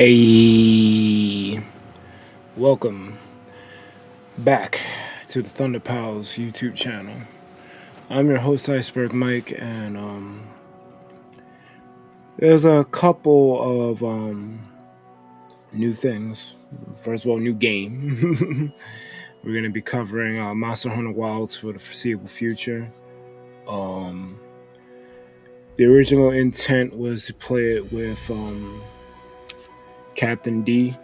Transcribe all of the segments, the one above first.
Hey, welcome back to the ThunderPals YouTube channel. I'm your host, IcebergMike, and there's a couple of new things. First of all, new game. We're going to be covering Monster Hunter Wilds for the foreseeable future. The original intent was to play it with Captain D.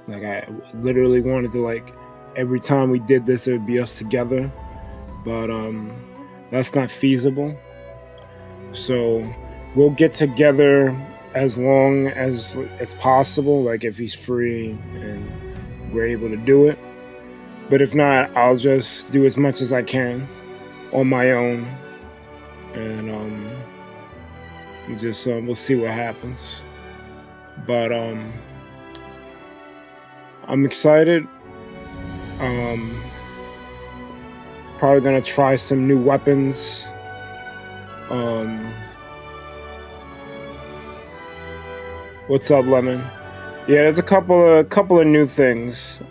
Like, I literally wanted to, every time we did this, it would be us together. But that's not feasible. So we'll get together as long as it's possible, like if he's free and we're able to do it. But if not, I'll just do as much as I can on my own. And we'll see what happens. But I'm excited. Probably gonna try some new weapons. What's up, Lemon? Yeah, there's a couple of new things.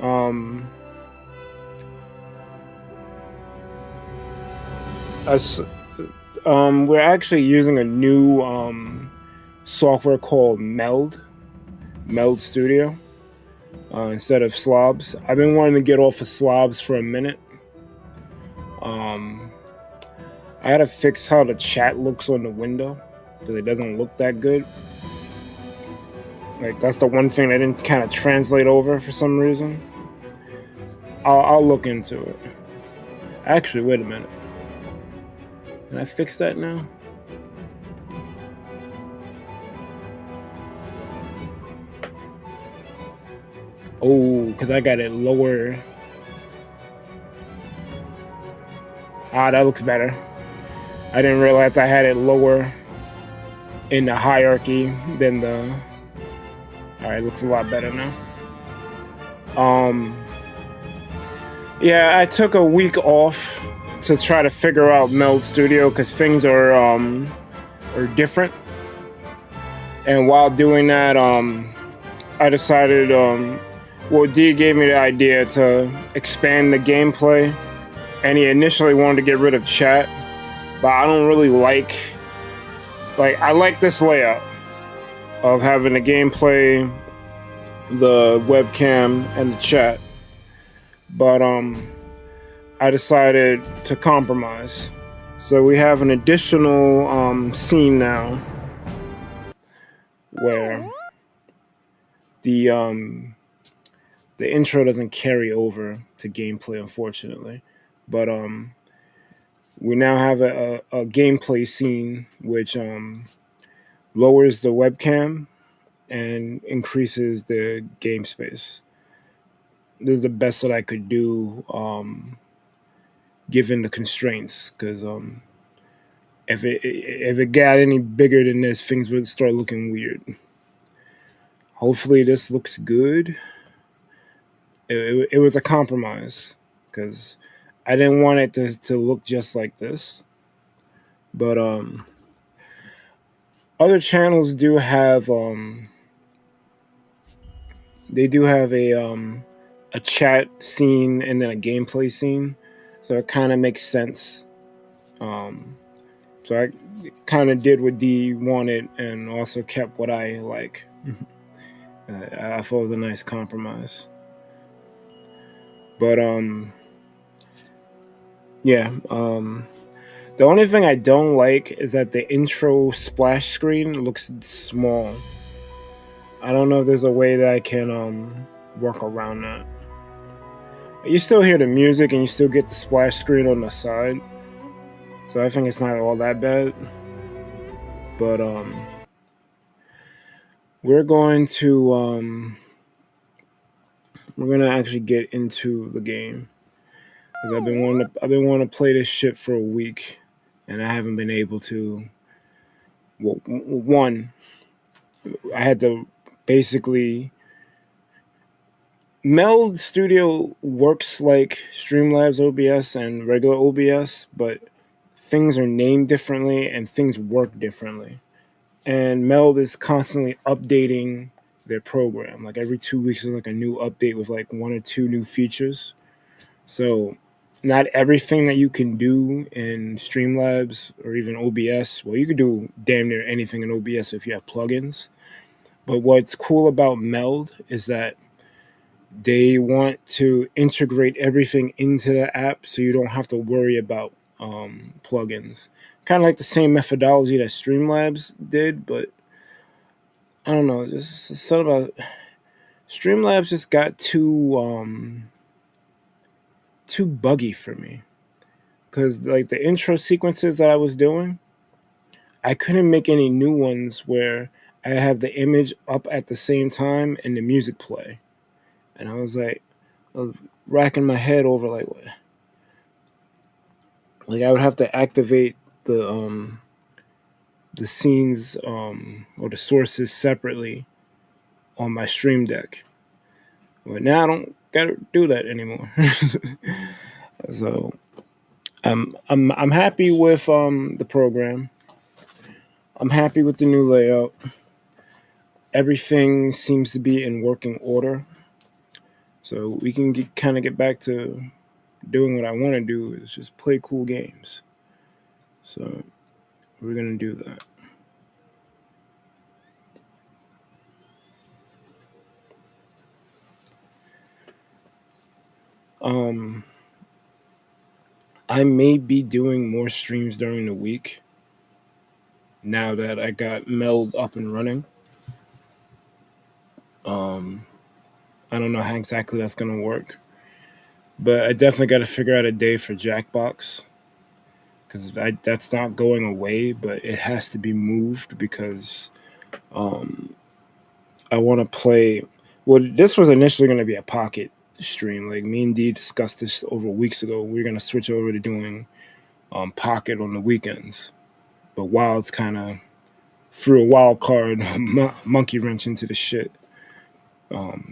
We're actually using a new software called Meld Studio instead of Slobs. I've been wanting to get off of Slobs for a minute. I had to fix how the chat looks on the window because it doesn't look that good. Like, that's the one thing that didn't kind of translate over for some reason. I'll look into it. Actually, wait a minute. Can I fix that now? Oh, because I got it lower. Ah, that looks better. I didn't realize I had it lower in the hierarchy than the... Alright, looks a lot better now. Yeah, I took a week off to try to figure out Meld Studio because things are different. And while doing that, I decided, well, D gave me the idea to expand the gameplay. And he initially wanted to get rid of chat, but I don't really like I like this layout of having the gameplay, the webcam, and the chat. But I decided to compromise. So we have an additional scene now where the intro doesn't carry over to gameplay, unfortunately. But we now have a gameplay scene which lowers the webcam and increases the game space. This is the best that I could do given the constraints, because if it got any bigger than this, things would start looking weird. Hopefully this looks good. It was a compromise because I didn't want it to look just like this. But other channels do have they do have a chat scene and then a gameplay scene, so it kind of makes sense. So I kind of did what D wanted and also kept what I like. I thought it was a nice compromise. But yeah, the only thing I don't like is that the intro splash screen looks small. I don't know if there's a way that I can work around that. You still hear the music and you still get the splash screen on the side. So I think it's not all that bad. But we're going to actually get into the game. I've been wanting to play this shit for a week, and I haven't been able to. Well, one, I had to basically. Meld Studio works like Streamlabs OBS and regular OBS, but things are named differently and things work differently. And Meld is constantly updating their program. Like every 2 weeks, there's like a new update with like 1 or 2 new features. So not everything that you can do in Streamlabs or even OBS. Well, you could do damn near anything in OBS if you have plugins. But what's cool about Meld is that they want to integrate everything into the app so you don't have to worry about plugins. Kind of like the same methodology that Streamlabs did, but I don't know. Just something about Streamlabs just got too buggy for me. Because like the intro sequences that I was doing, I couldn't make any new ones where I have the image up at the same time and the music play. And I was racking my head over like what? Like I would have to activate the scenes or the sources separately on my Stream Deck. But now I don't gotta do that anymore. So I'm happy with the program. I'm happy with the new layout. Everything seems to be in working order. So we can kind of get back to doing what I want to do, is just play cool games. So we're going to do that. I may be doing more streams during the week now that I got Meld up and running. I don't know how exactly that's going to work, but I definitely got to figure out a day for Jackbox, because that's not going away, but it has to be moved because I want to play. Well, this was initially going to be a pocket stream. Like me and Dee discussed this over weeks ago. We're going to switch over to doing pocket on the weekends, but Wild's kind of threw a wild card monkey wrench into the shit.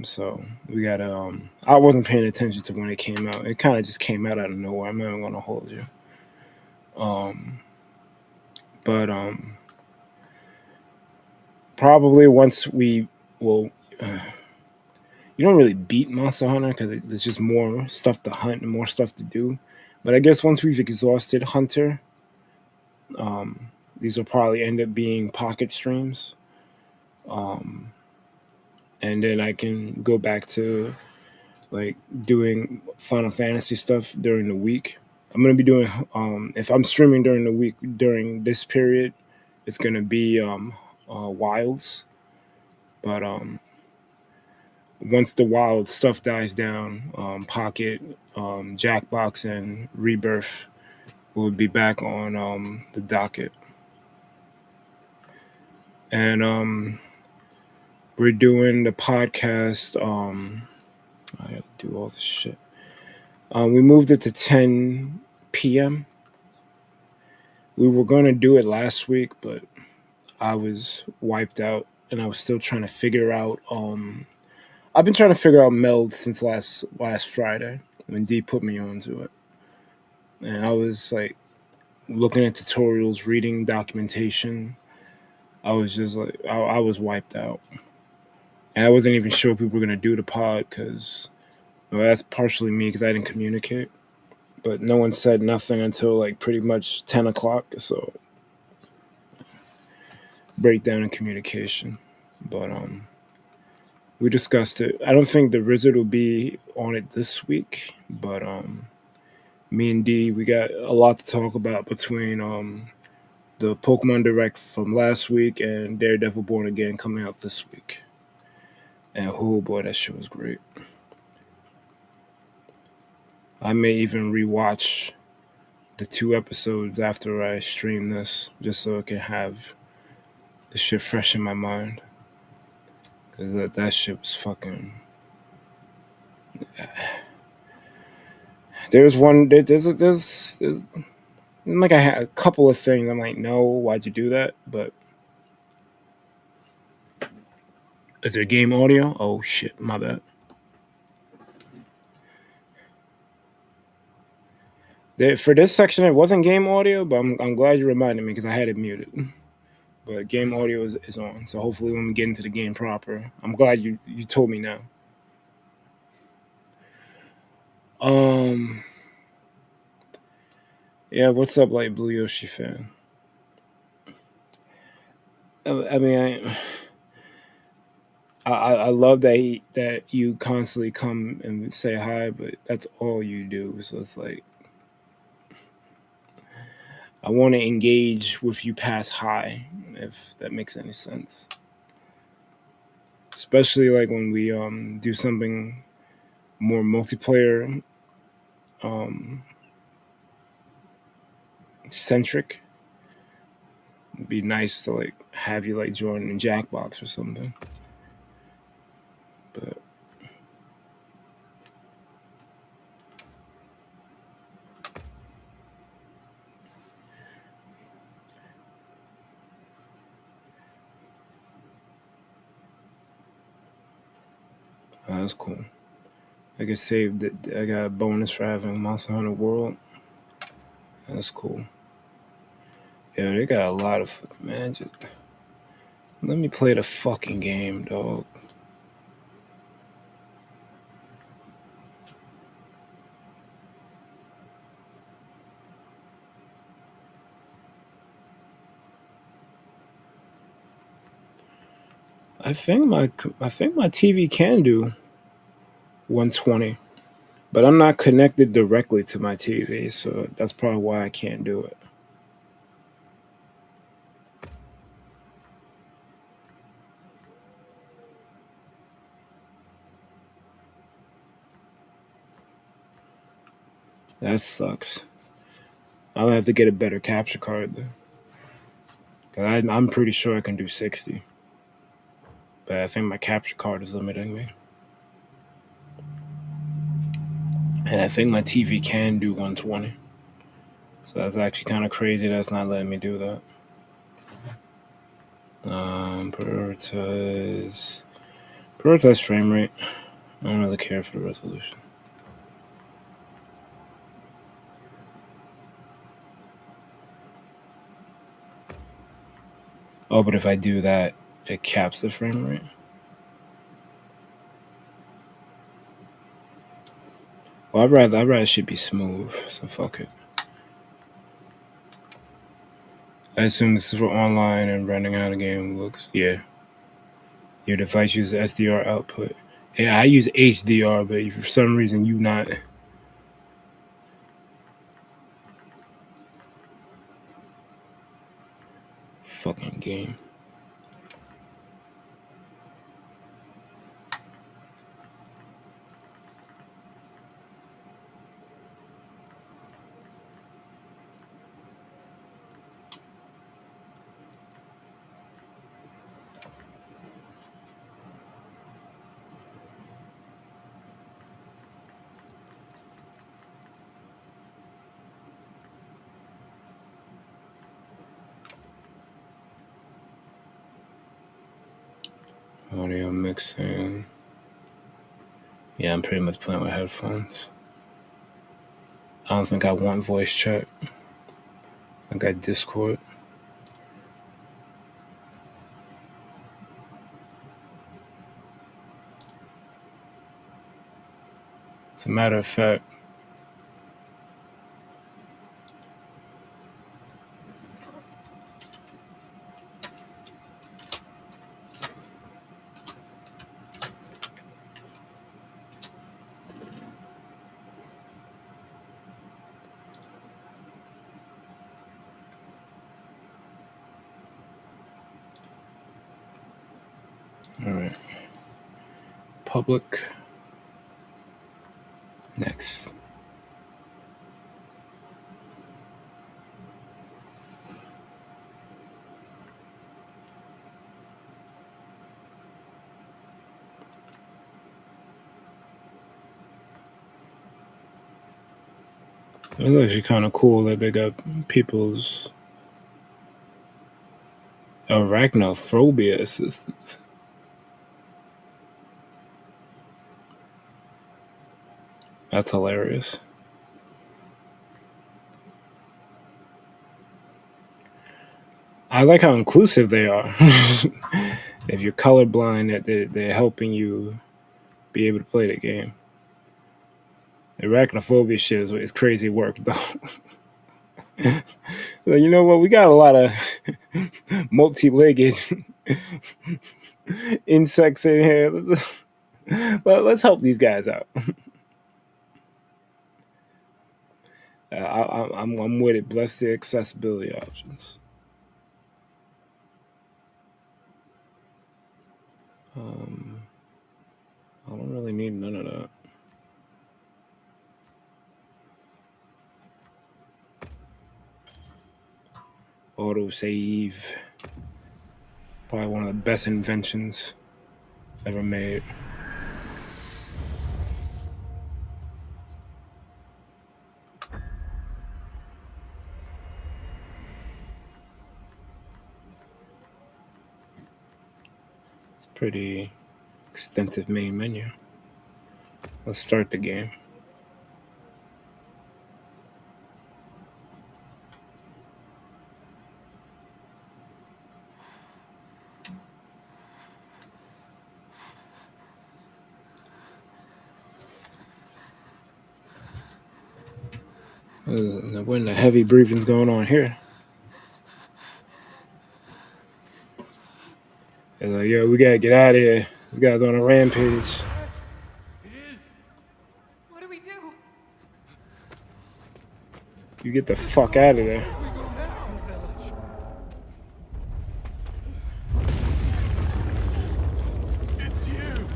So we gotta. I wasn't paying attention to when it came out. It kind of just came out of nowhere. I'm not even gonna hold you. But probably once we will. You don't really beat Monster Hunter because there's just more stuff to hunt and more stuff to do. But I guess once we've exhausted Hunter, these will probably end up being pocket streams. And then I can go back to like doing Final Fantasy stuff during the week. I'm gonna be doing if I'm streaming during the week during this period, it's gonna be Wilds. But once the Wild stuff dies down, Pocket, Jackbox, and Rebirth will be back on the docket. And we're doing the podcast. I gotta do all this shit. We moved it to 10 p.m. We were gonna do it last week, but I was wiped out, and I was still trying to figure out. I've been trying to figure out Meld since last Friday when Dee put me onto it, and I was like looking at tutorials, reading documentation. I was just like, I was wiped out, and I wasn't even sure if we were gonna do the pod because that's partially me because I didn't communicate. But no one said nothing until like pretty much 10 o'clock. So breakdown in communication. But we discussed it. I don't think the Wizard will be on it this week, but me and Dee, we got a lot to talk about between the Pokemon Direct from last week and Daredevil Born Again coming out this week. And oh boy, that shit was great. I may even rewatch the 2 episodes after I stream this, just so I can have the shit fresh in my mind. Because that shit was fucking... There's like I had a couple of things I'm like, no, why'd you do that? But is there game audio? Oh shit, my bad. For this section, it wasn't game audio, but I'm glad you reminded me because I had it muted. but game audio is on. So hopefully when we get into the game proper, I'm glad you told me now. Yeah, what's up, like Blue Yoshi fan? I mean, I love that you constantly come and say hi, but that's all you do. So it's like I want to engage with you past hi, if that makes any sense. Especially like when we do something more multiplayer centric. It'd be nice to like have you like join in Jackbox or something. But that's cool. I get saved. I got a bonus for having Monster Hunter World. That's cool. Yeah, they got a lot of man. Just, let me play the fucking game, dog. I think my TV can do 120, but I'm not connected directly to my TV, so that's probably why I can't do it. That sucks. I'll have to get a better capture card though. I'm pretty sure I can do 60, but I think my capture card is limiting me. And I think my TV can do 120. So that's actually kind of crazy that's not letting me do that. Prioritize frame rate. I don't really care for the resolution. Oh, but if I do that, it caps the frame rate. Well, I'd rather it should be smooth, so fuck it. I assume this is for online and running how the game looks. Yeah. Your device uses SDR output. Yeah, I use HDR, but if for some reason you not. Fucking game. Audio mixing. Yeah, I'm pretty much playing with headphones. I don't think I want voice chat. I got Discord. As a matter of fact, all right. Public. Next. It's actually kind of cool that they got people's arachnophobia assistance. That's hilarious. I like how inclusive they are. If you're colorblind, they're helping you be able to play the game. The arachnophobia shit is crazy work, though. Like, you know what? We got a lot of multi-legged insects in here. But let's help these guys out. I'm with it. Bless the accessibility options. I don't really need none of that. Auto save. Probably one of the best inventions ever made. It's a pretty extensive main menu. Let's start the game. When the heavy breathing's going on here. They're like, yo, we gotta get out of here. This guy's on a rampage. It is. What do we do? You get the fuck out of there. It's you.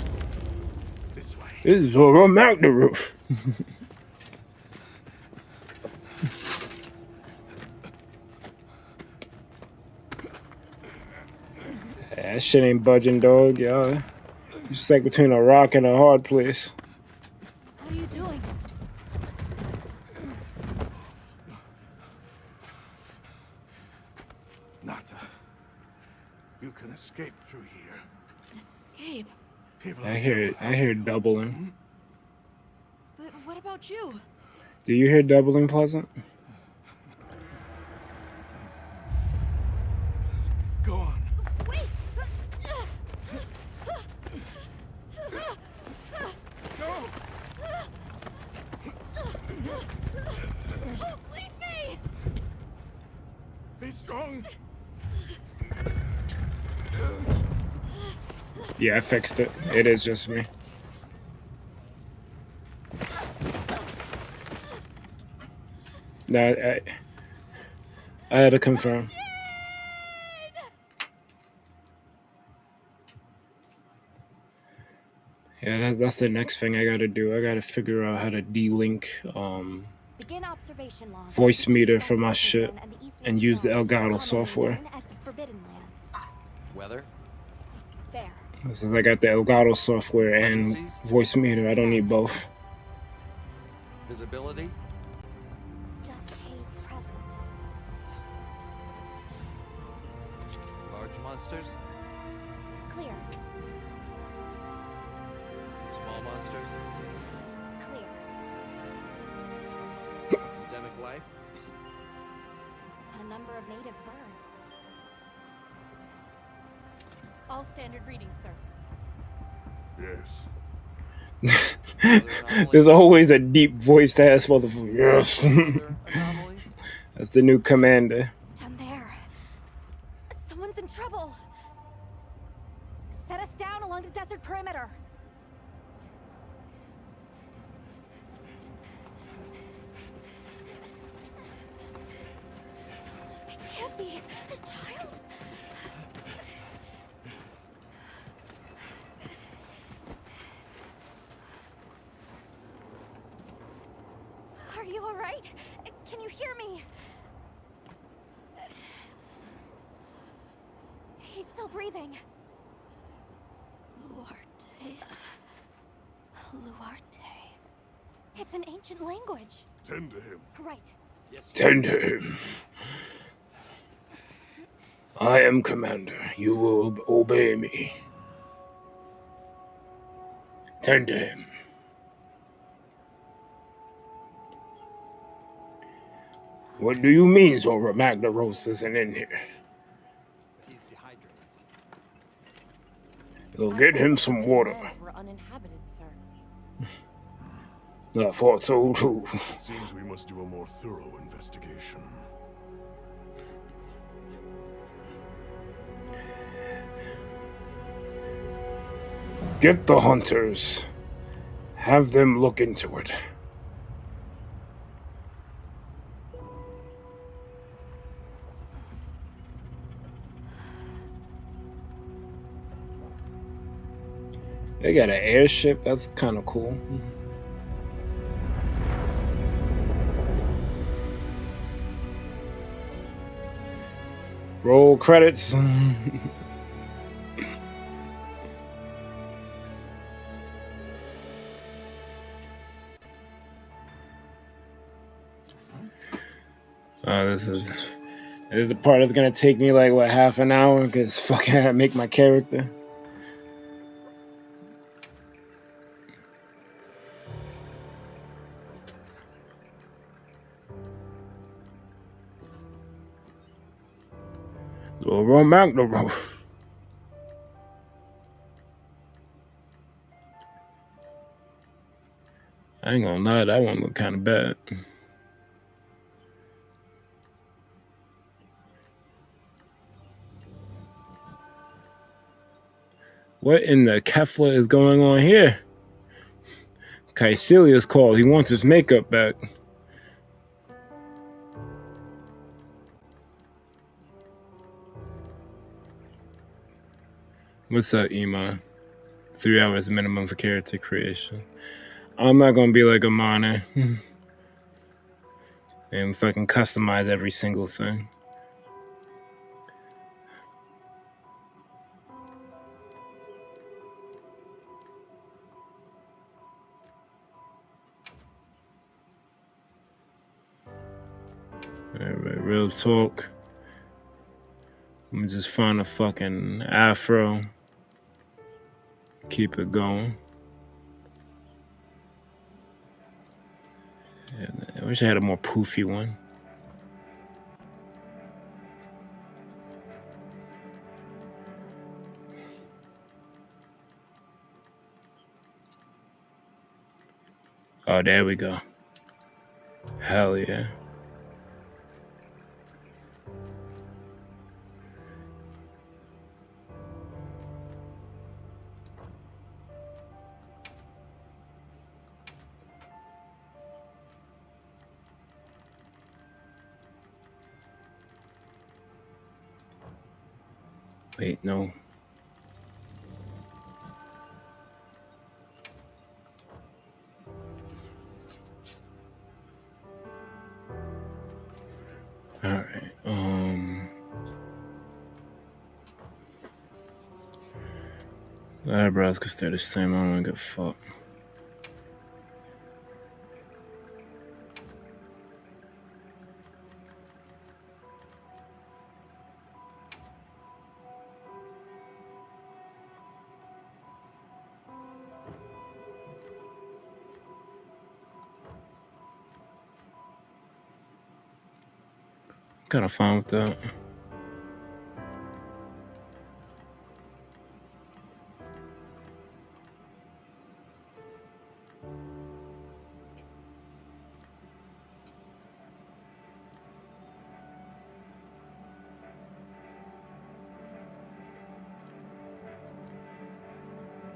This way. This is over on the roof. That shit ain't budging, dog. Y'all, you stuck between a rock and a hard place. What are you doing? Nata, you can escape through here. Escape? People I hear doubling. But what about you? Do you hear doubling, Pleasant? Go on. Wait! Go. Don't leave me! Be strong. Yeah, I fixed it. It is just me. No, I had to confirm. Yeah, that's the next thing I gotta do. I gotta figure out how to de-link Begin observation log. voice meter for my shit and use the Elgato software. As the Forbidden Lands. Weather? There. Since I got the Elgato software and voice meter, I don't need both. Visibility? Dust haze present. Large monsters? Clear. Small monsters? Clear. Endemic life? A number of native birds. All standard readings, sir. Yes. There's always a deep voiced ass motherfucker. Yes. Other anomalies? That's the new commander. Down there. Someone's in trouble. Set us down along the desert perimeter. It can't be a child. Are you all right? Can you hear me? He's still breathing. Luarte. It's an ancient language. Tend to him. Right. Tend to him. I am commander. You will obey me. Tend to him. What do you mean Zora Magdaros isn't in here? Go I get thought him the some Forbidden water. Lands were uninhabited, sir. I thought so too. It seems we must do a more thorough investigation. Get the hunters. Have them look into it. They got an airship. That's kind of cool. Roll credits. This is the part that's gonna take me like what, half an hour, because fucking I make my character. Romantic. I ain't gonna lie, that one looked kind of bad. What in the Kefla is going on here? Caecilius called. He wants his makeup back. What's up, Iman? 3 hours minimum for character creation. I'm not gonna be like a miner and fucking customize every single thing. Alright, real talk. Let me just find a fucking afro. Keep it going. Yeah, I wish I had a more poofy one. Oh, there we go. Hell yeah. Wait, no. Alright, eyebrows could stay the same. I don't wanna give a fuck. Kinda fine with that.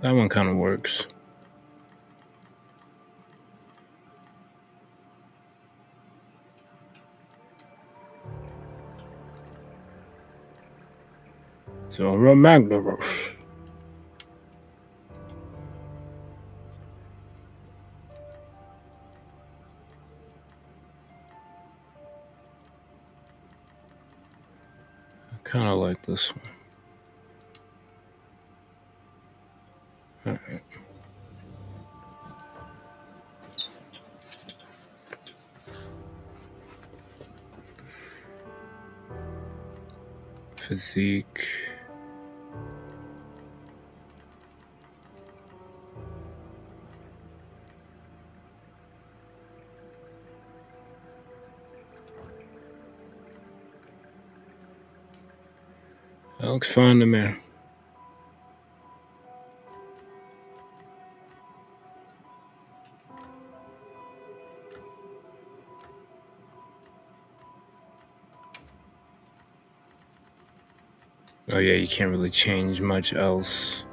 That one kind of works. So, Romagnaros. I kind of like this one. All right. Physique. That looks fine to me. Oh yeah, you can't really change much else.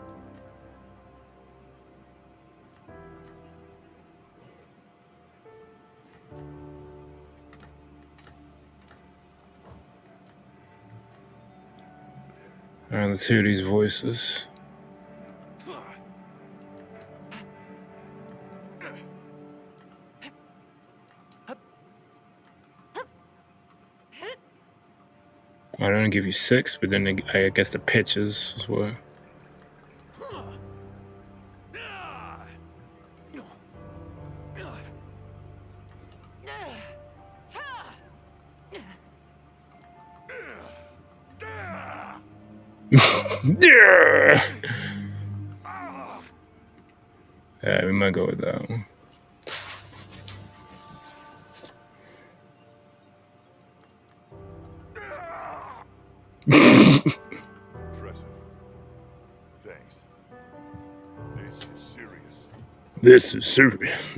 Alright, let's hear these voices. I don't give you 6, but then I guess the pitches as well. Yeah, we might go with that one. Impressive. Thanks. This is serious. This is serious.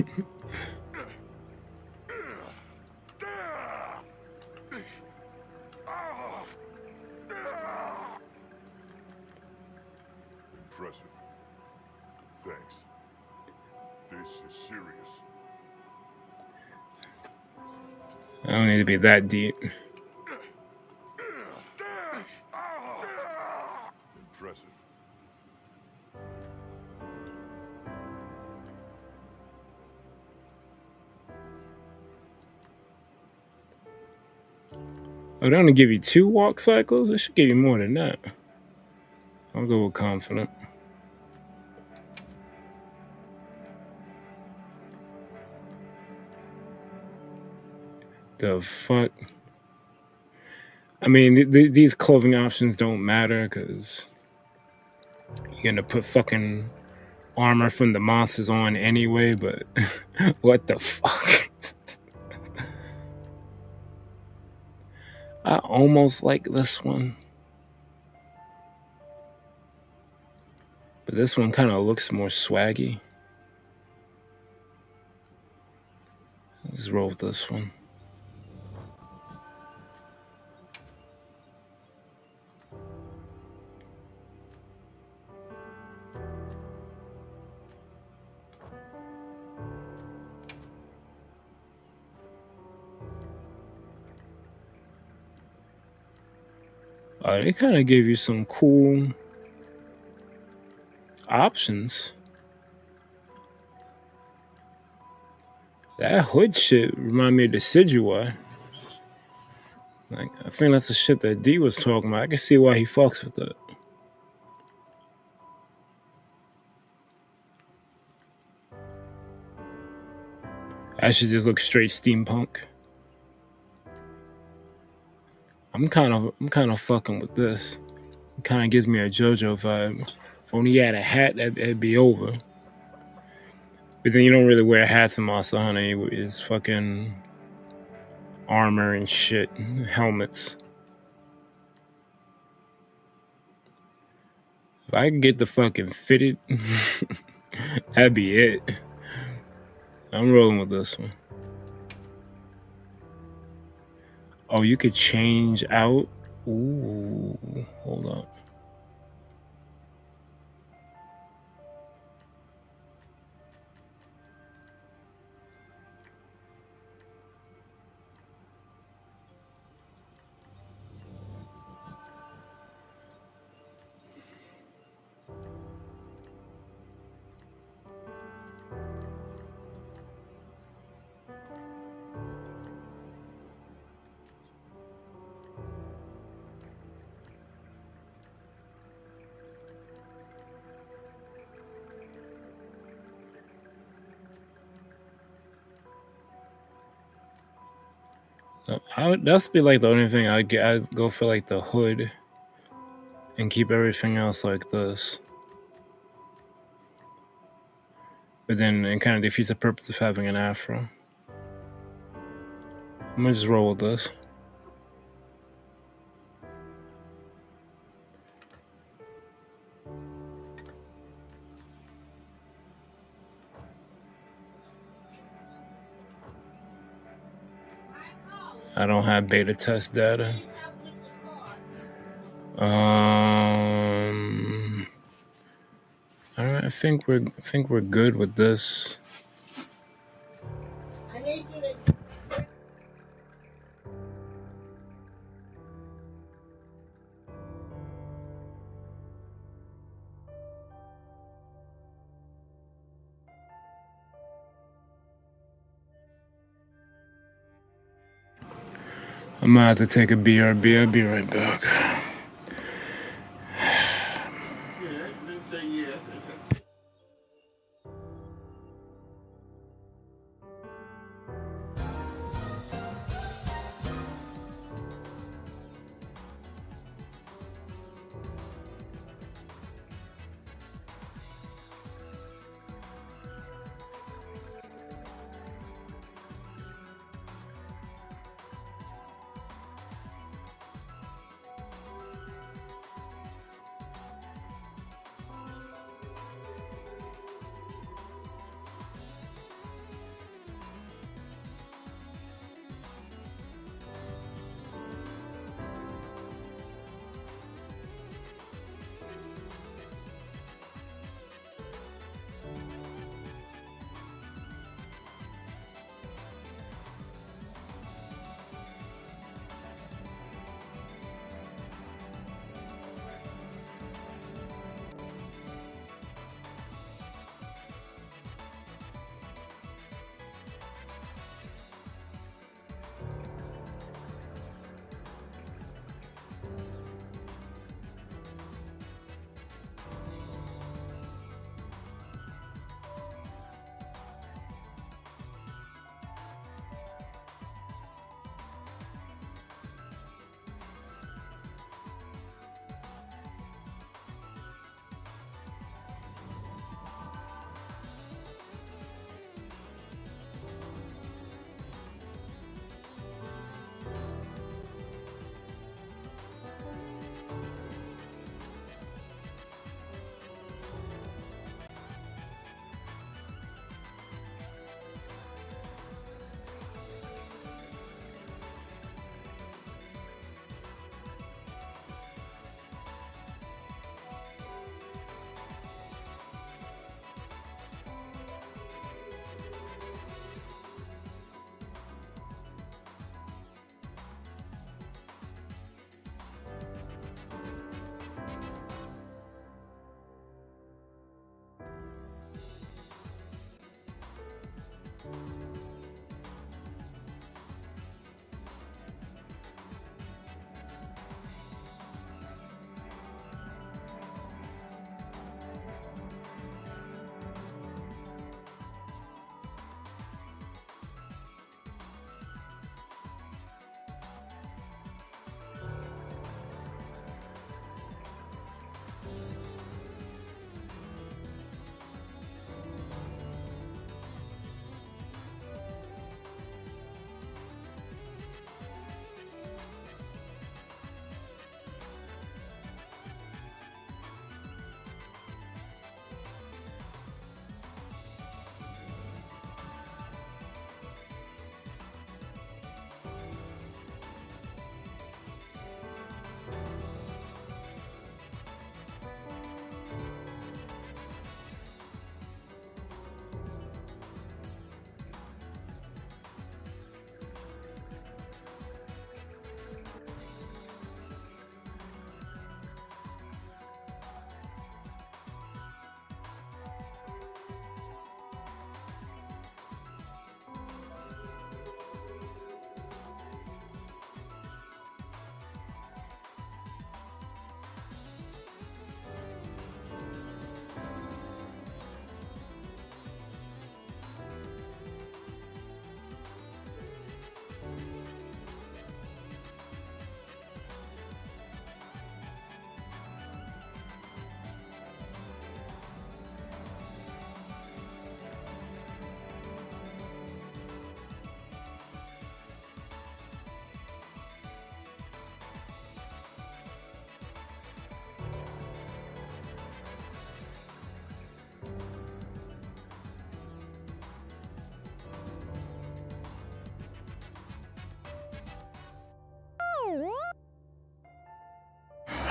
Impressive. Thanks. This is serious. I don't need to be that deep. Impressive. Oh, they only give you 2 walk cycles? They should give you more than that. I'll go with confident. The fuck? I mean, these clothing options don't matter because you're gonna put fucking armor from the monsters on anyway, but what the fuck? I almost like this one. But this one kind of looks more swaggy. Let's roll with this one. They kind of gave you some cool options. That hood shit remind me of the Decidueye. Like, I think that's the shit that D was talking about. I can see why he fucks with that. That should just look straight steampunk. I'm kind of fucking with this. It kind of gives me a JoJo vibe. If only he had a hat, that'd be over. But then you don't really wear hats in Monster Hunter. It's fucking armor and shit, helmets. If I could get the fucking fitted, that'd be it. I'm rolling with this one. Oh, you could change out? Ooh, hold up. That's be like the only thing I'd go for, like the hood and keep everything else like this. But then it kind of defeats the purpose of having an afro. I'm gonna just roll with this. I don't have beta test data. I think we're good with this. I'm gonna have to take a BRB. I'll be right back.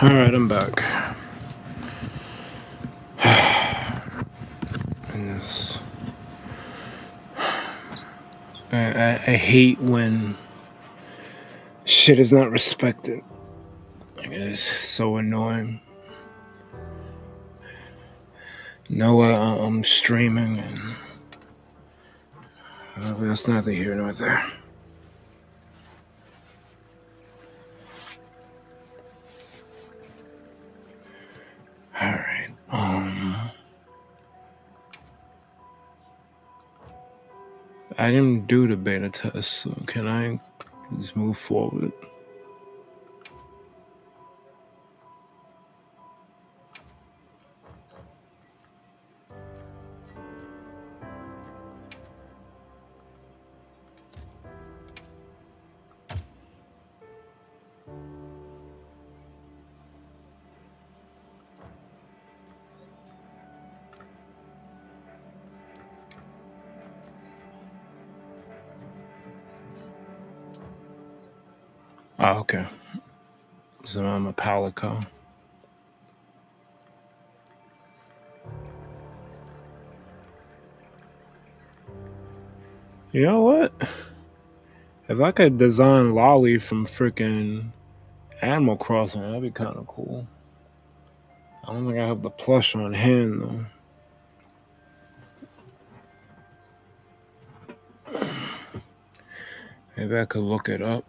Alright, I'm back. Jesus. I hate when shit is not respected. Like, it's so annoying. No, I'm streaming, and that's neither here nor there. All right. I didn't do the beta test, so can I just move forward? Oh, okay. So I'm a Palico. You know what? If I could design Lolly from freaking Animal Crossing, that'd be kind of cool. I don't think I have the plush on hand, though. Maybe I could look it up.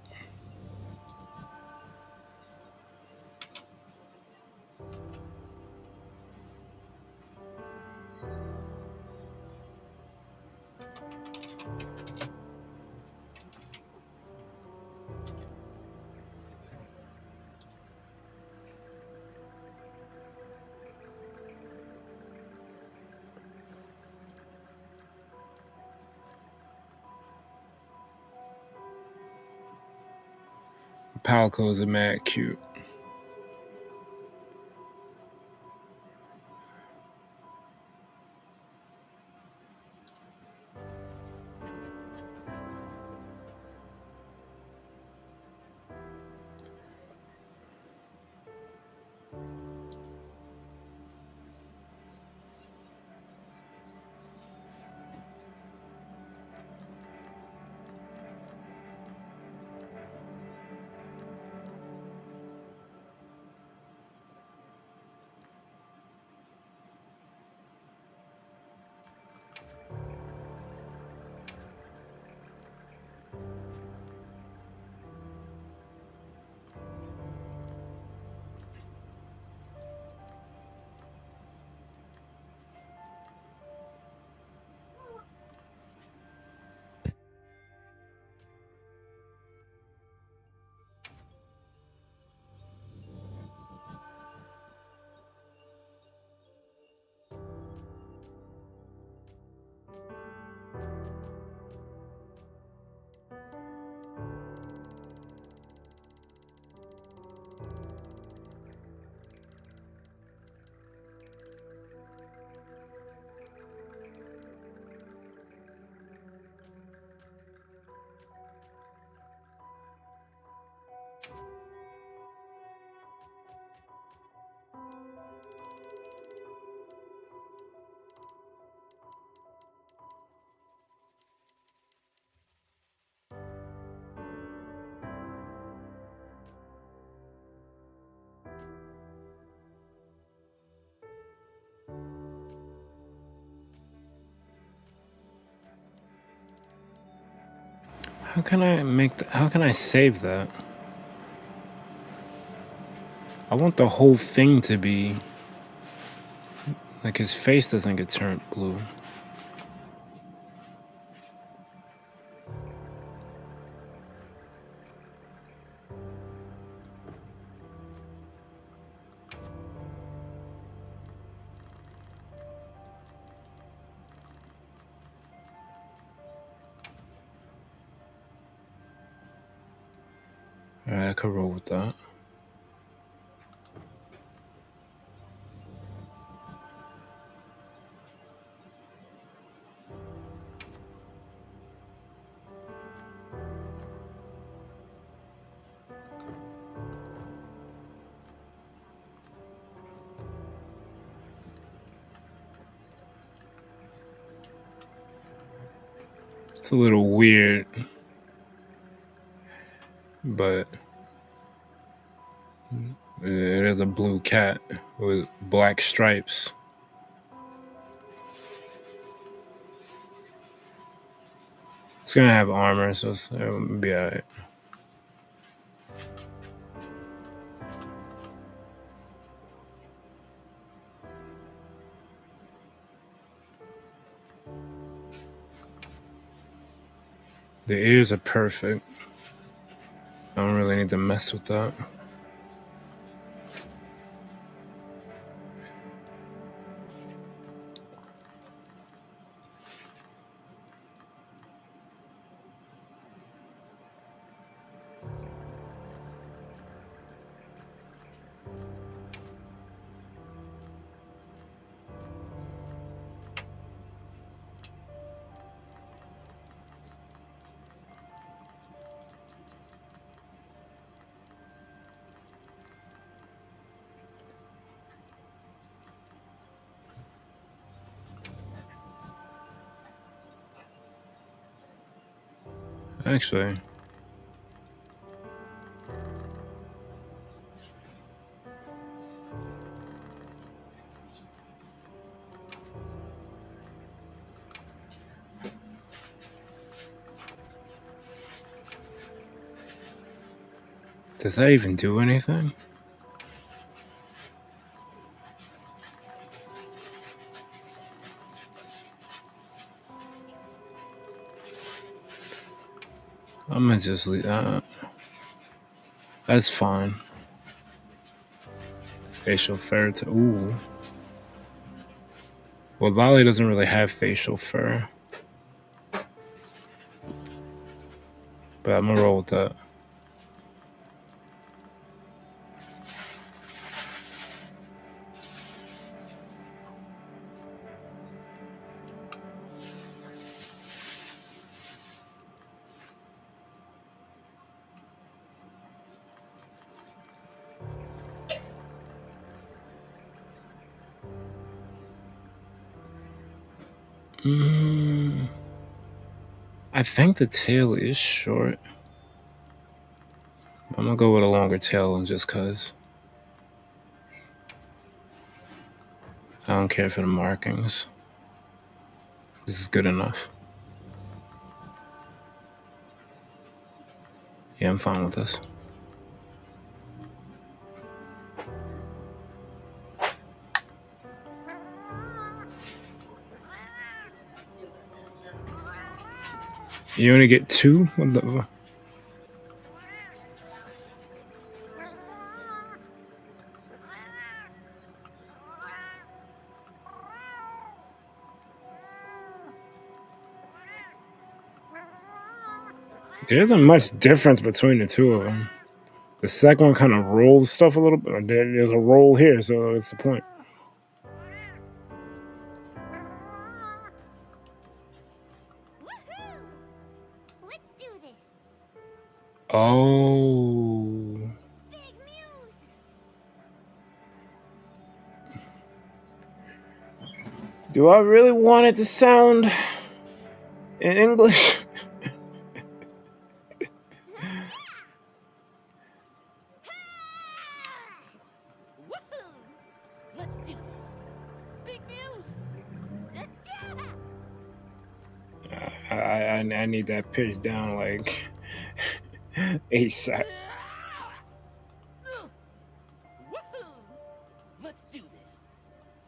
Palicos are mad cute. How can I save that? I want the whole thing to be like his face doesn't get turned blue. Alright, I could roll with that. It's a little weird, but it is a blue cat with black stripes. It's gonna have armor, so it'll be alright. The ears are perfect. I don't really need to mess with that. Actually, does that even do anything? I'm gonna just leave that. That's fine. Facial fur to ooh. Well, Lolly doesn't really have facial fur, but I'm gonna roll with that. I think the tail is short. I'm gonna go with a longer tail just cause. I don't care for the markings. This is good enough. Yeah, I'm fine with this. You only get two? What the? There isn't much difference between the two of them. The second one kind of rolls stuff a little bit. There's a roll here, so that's the point. Woohoo! Let's do this. Oh. Big news. Do I really want it to sound in English? Woohoo! Let's do this. Big news. I need that pitch down like ASAP. Woohoo! Let's do this.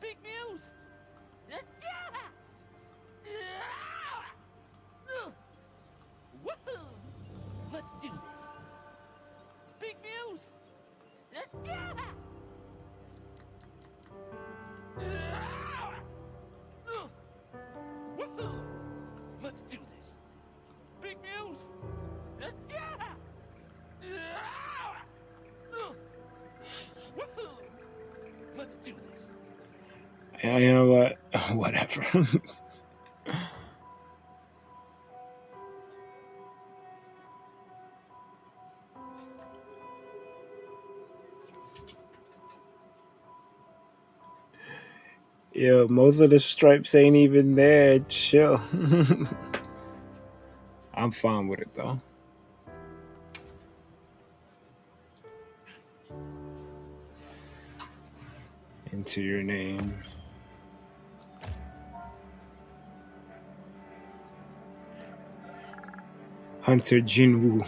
Big news. Woohoo! Let's do this. Big news. Woohoo! Let's do this. Big news. Woohoo! Let's do this. Yeah, you know what? Whatever. Yeah, most of the stripes ain't even there. Chill. I'm fine with it though. Into your name. Hunter Jinwoo.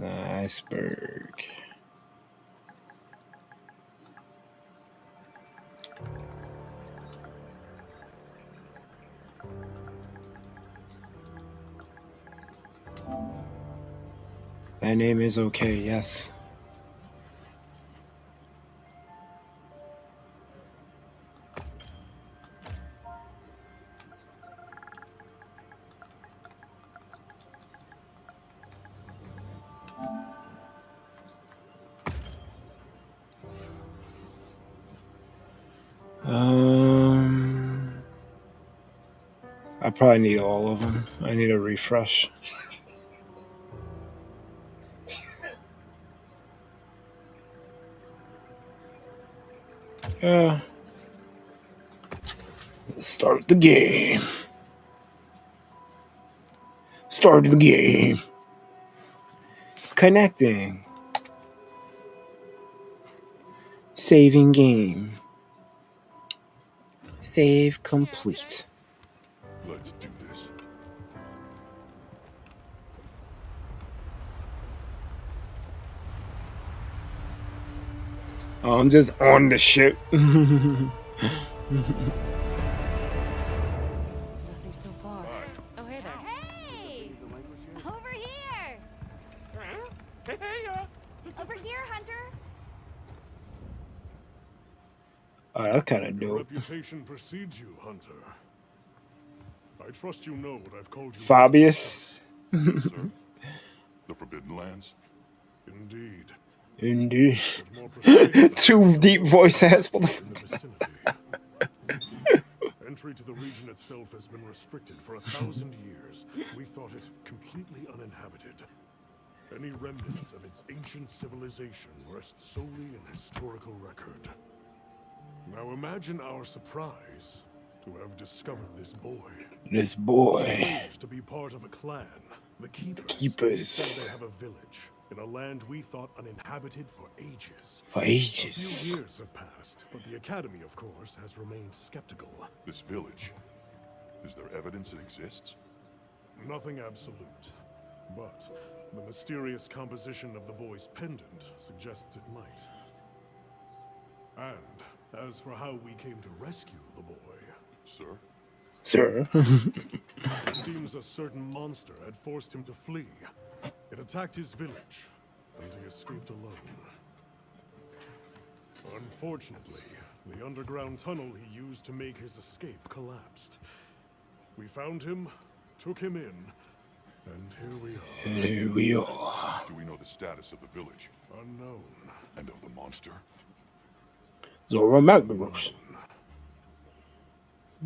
Iceberg. That name is okay, yes. I probably need all of them. I need a refresh. Start the game. Start the game. Connecting. Saving game. Save complete. Let's do this. Oh, I'm just on the ship. Nothing so far. Oh, hey there. Hey! Over here! Over here, Hunter! Oh, that's kind of Your dope. reputation precedes you, Hunter. I trust you know what I've called you. Fabius. Sir? The Forbidden Lands? Indeed. Indeed. But more precisely, Two deep voice ass for in the the. vicinity. Entry to the region itself has been restricted for 1,000 years. We thought it completely uninhabited. Any remnants of its ancient civilization rest solely in historical record. Now imagine our surprise to have discovered this boy. This boy. Claims to be part of a clan, the Keepers. Keepers. Say they have a village in a land we thought uninhabited for ages. For A few ages. years have passed, but the Academy, of course, has remained skeptical. This village, is there evidence it exists? Nothing absolute, but the mysterious composition of the boy's pendant suggests it might. And as for how we came to rescue the boy, Sir? Sir. it seems a certain monster had forced him to flee. It attacked his village, and he escaped alone. Unfortunately, the underground tunnel he used to make his escape collapsed. We found him, took him in, and here we are. And here we are. Do we know the status of the village? Unknown. And of the monster? Zora Magnus.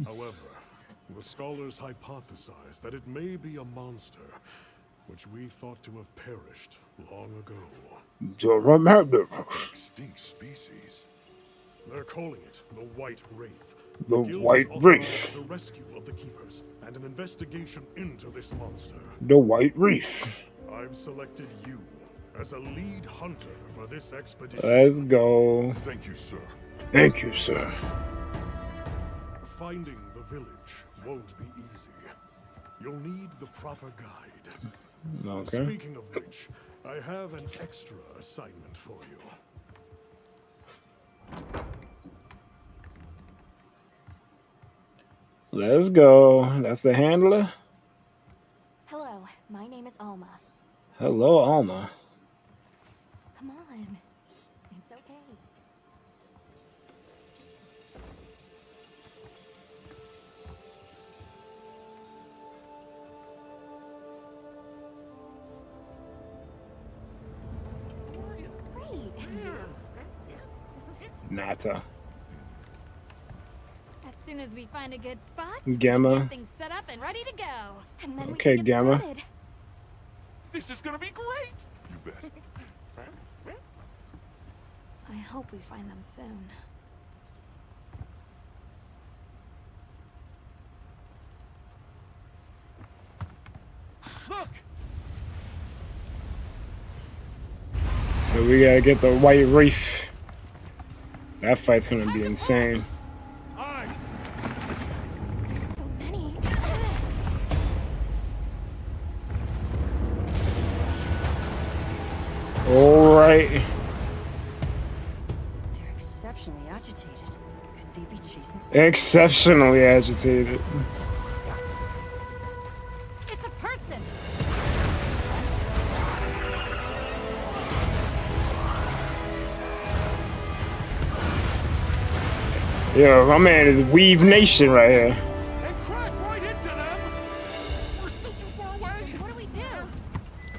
However, the scholars hypothesize that it may be a monster, which we thought to have perished long ago. Zora Magnus. Extinct species. They're calling it the White Wraith. The Guild White has Wraith. authorized the rescue of the Keepers and an investigation into this monster. The White Reef. I've selected you as a lead hunter for this expedition. Let's go. Thank you, sir. Thank you, sir. Finding the village won't be easy. You'll need the proper guide. Okay. Speaking of which, I have an extra assignment for you. Let's go. That's the handler. Hello, my name is Alma. Hello, Alma. Come on. It's okay. Great. Nata. As soon as we find a good spot, Gamma. we get things set up and ready to go. And then Okay, we can get Gamma. started. This is gonna be great! You bet. I hope we find them soon. So we gotta get the white wraith. That fight's gonna be insane. There's so many. All right. They're exceptionally agitated. Could they be chasing something? Exceptionally agitated. It's a person. Yo, my man is Weave Nation right here. And crash right into them! We're still too far away! What do we do?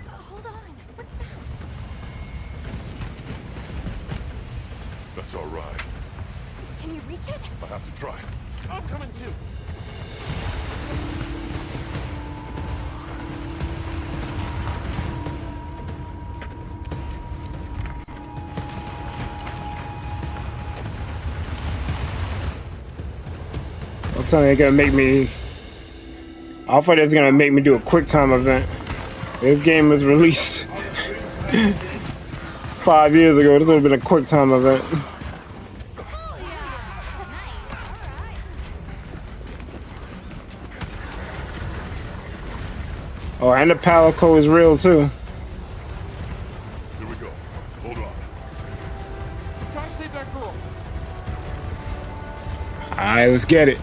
Hold on. What's that? That's all right. Can you reach it? I have to try. I'm coming too! I'm telling you, they're gonna make me. I thought it was gonna make me do a quick time event. This game was released 5 years ago. This would have been a quick time event. Oh yeah. Nice. All right. Oh, and the Palico is real too. Here we go. Hold on. Gotta save that girl! Alright, let's get it.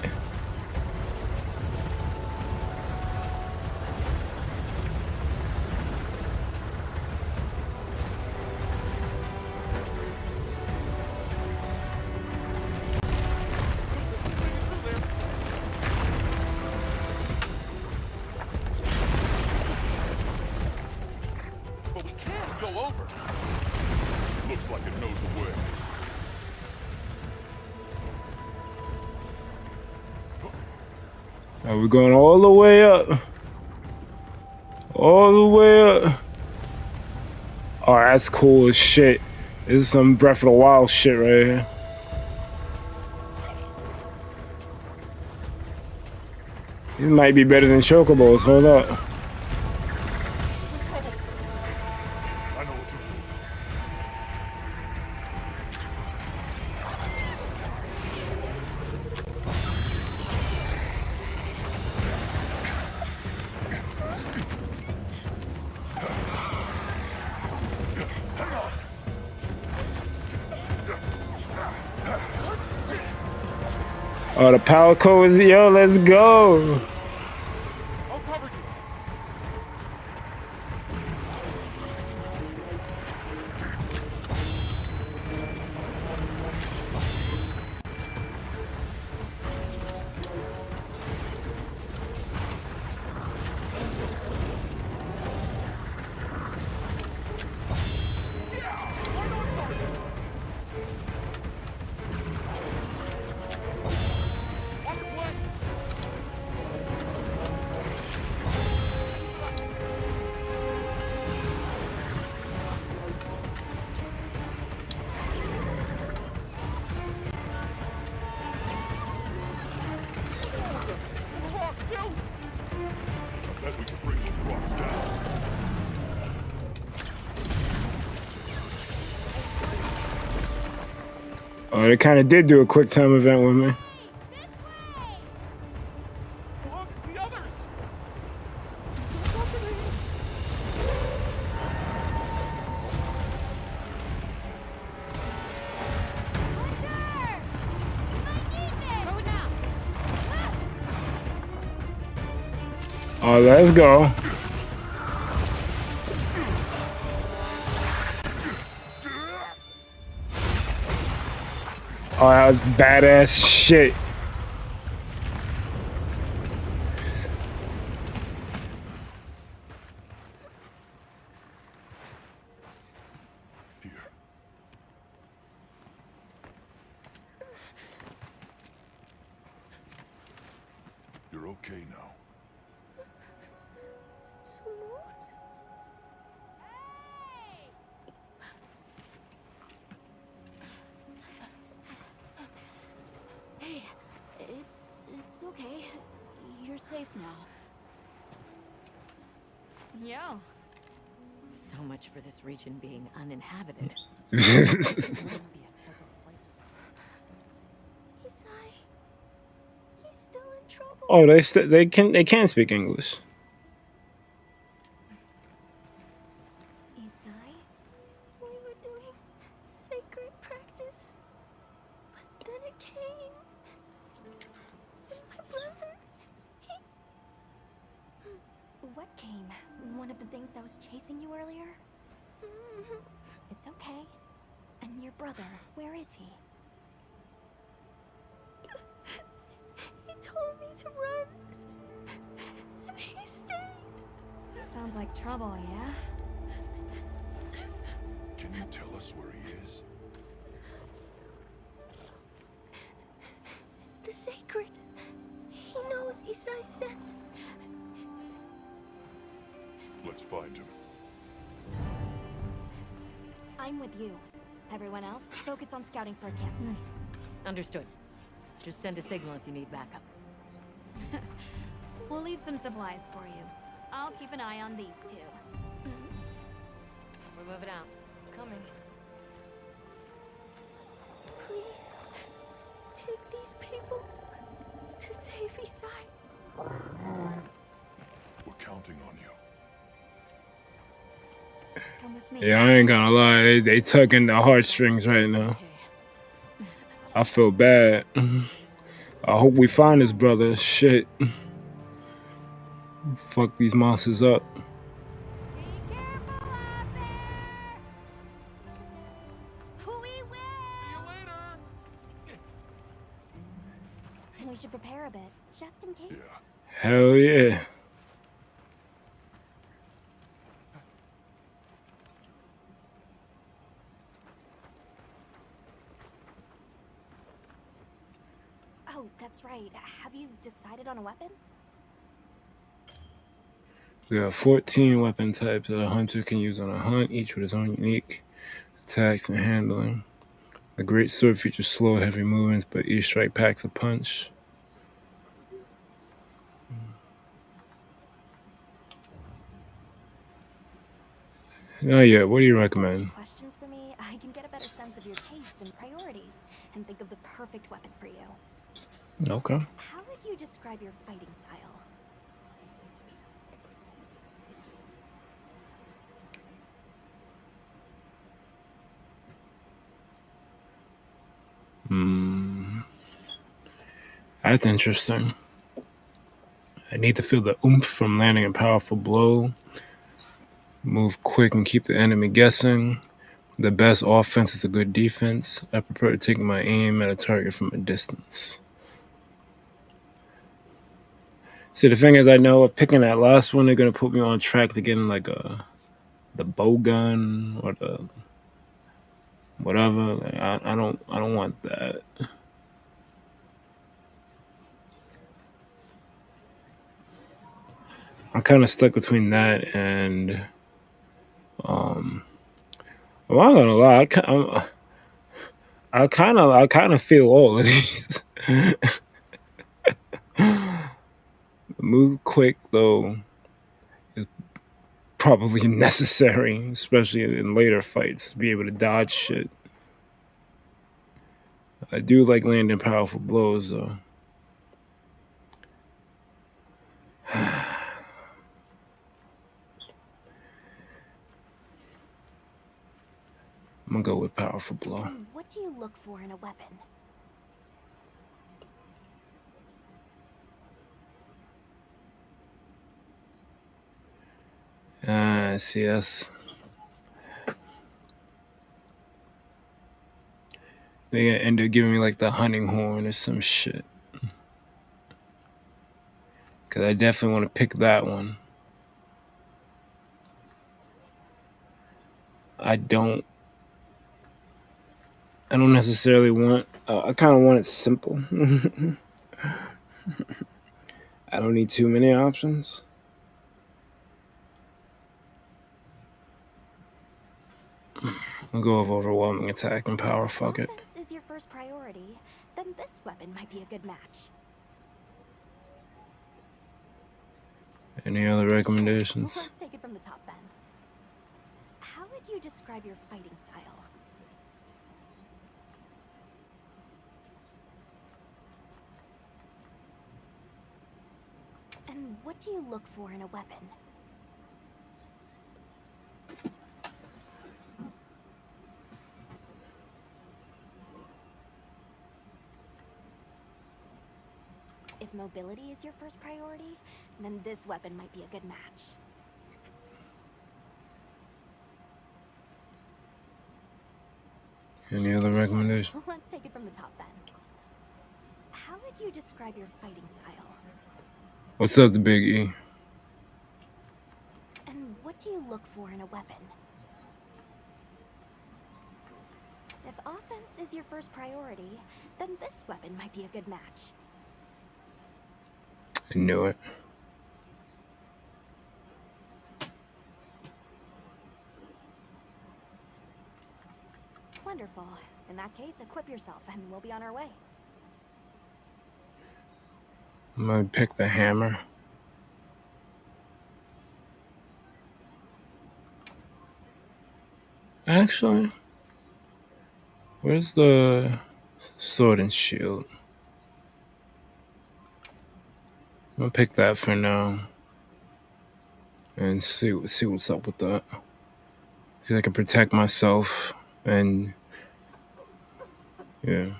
But we can't go over! Looks like it knows a way. Are we going all the way up? All the way up. Oh, that's cool as shit. This is some Breath of the Wild shit right here. This might be better than Chocobos. Hold up. I know what to do. Oh, the Palico is, yo, let's go. I'll cover you! I bet we can bring those rocks down. Oh, they kind of did do a quick time event with me. Look, the others! Oh, let's go. Oh, that was badass shit. Here. You're okay now. Hey, it's okay. You're safe now. Yo. So much for this region being uninhabited. Must be a type of flightless. Isai, he's still in trouble. Oh, they can speak English. Isai, we were doing sacred practice, but then it came. And my brother, he... What came? One of the things that was chasing you earlier? It's okay. And your brother, where is he? He told me to run. And he stayed. Sounds like trouble, yeah? Can you tell us where he is? The sacred. He knows Isai's scent. Let's find him. I'm with you. Everyone else, focus on scouting for a campsite. Understood. Just send a signal if you need backup. We'll leave some supplies for you. I'll keep an eye on these two. We're moving out. Coming. Please, take these people to save Isai. We're counting on you. Come with me. Yeah, I ain't gonna lie, they tugging the heartstrings right now. Okay. I feel bad. I hope we find his brother. Shit. Fuck these monsters up. Be careful out there. We will. See you later. We should prepare a bit, just in case. Yeah. Hell yeah. Oh, that's right. Have you decided on a weapon? There are 14 weapon types that a hunter can use on a hunt, each with its own unique attacks and handling. The great sword features slow, heavy movements, but each strike packs a punch. Oh yeah, what do you recommend? Questions for me? I can get a better sense of your tastes and priorities and think of the perfect weapon for you. Okay. How would you describe your fighting style? That's interesting. I need to feel the oomph from landing a powerful blow. Move quick and keep the enemy guessing. The best offense is a good defense. I prefer to take my aim at a target from a distance. See, the thing is, I know picking that last one, they're gonna put me on track to getting like the bow gun or the whatever. Like, I don't want that. I'm kind of stuck between that and well, I'm not gonna lie. I kind of feel all of these. Move quick though is probably necessary, especially in later fights, to be able to dodge shit. I do like landing powerful blows though. I'm gonna go with powerful blow. What do you look for in a weapon? See, that's... They end up giving me like the hunting horn or some shit. Because I definitely want to pick that one. I don't necessarily want... I kind of want it simple. I don't need too many options. I'll go with overwhelming attack and power. Fuck it. Offense is your first priority, then this weapon might be a good match. Any other recommendations? Let's take it from the top then. describe your fighting style? And what do you look for in a weapon? If mobility is your first priority, then this weapon might be a good match. Any other recommendations? Let's take it from the top then. How would you describe your fighting style? What's up, the Big E? And what do you look for in a weapon? If offense is your first priority, then this weapon might be a good match. I knew it. Wonderful. In that case, equip yourself and we'll be on our way. I'm gonna pick the hammer. Actually, where's the sword and shield? I'm gonna pick that for now and see what's up with that. Because I can protect myself and yeah,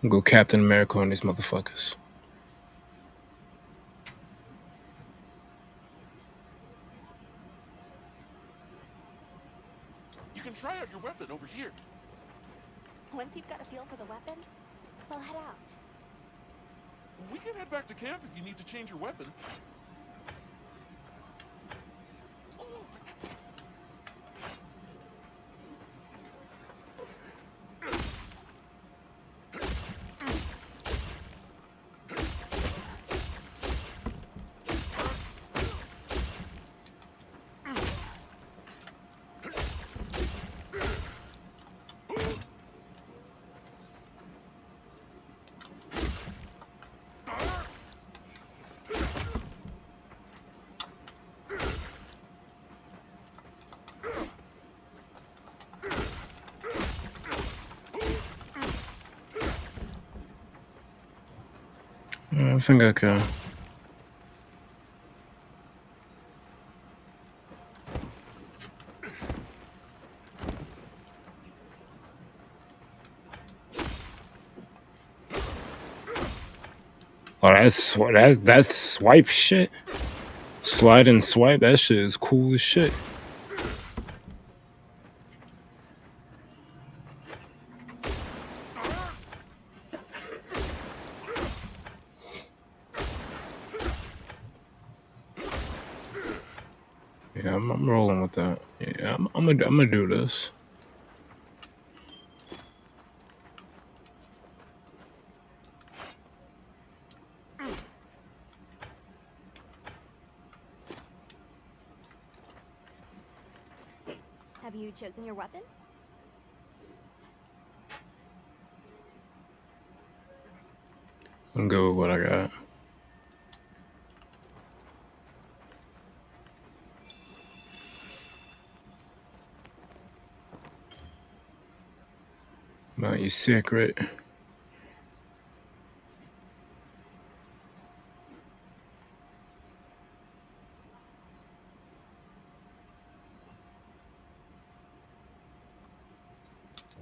go Captain America on these motherfuckers. You can try out your weapon over here. Once you've got a feel for the weapon, we'll head out. We can head back to camp if you need to change your weapon. I think I can. Oh, that's swipe shit. Slide and swipe. That shit is cool as shit. Yeah, I'm rolling with that. Yeah, I'm gonna do this. Have you chosen your weapon? I'm good with what I got. About your secret.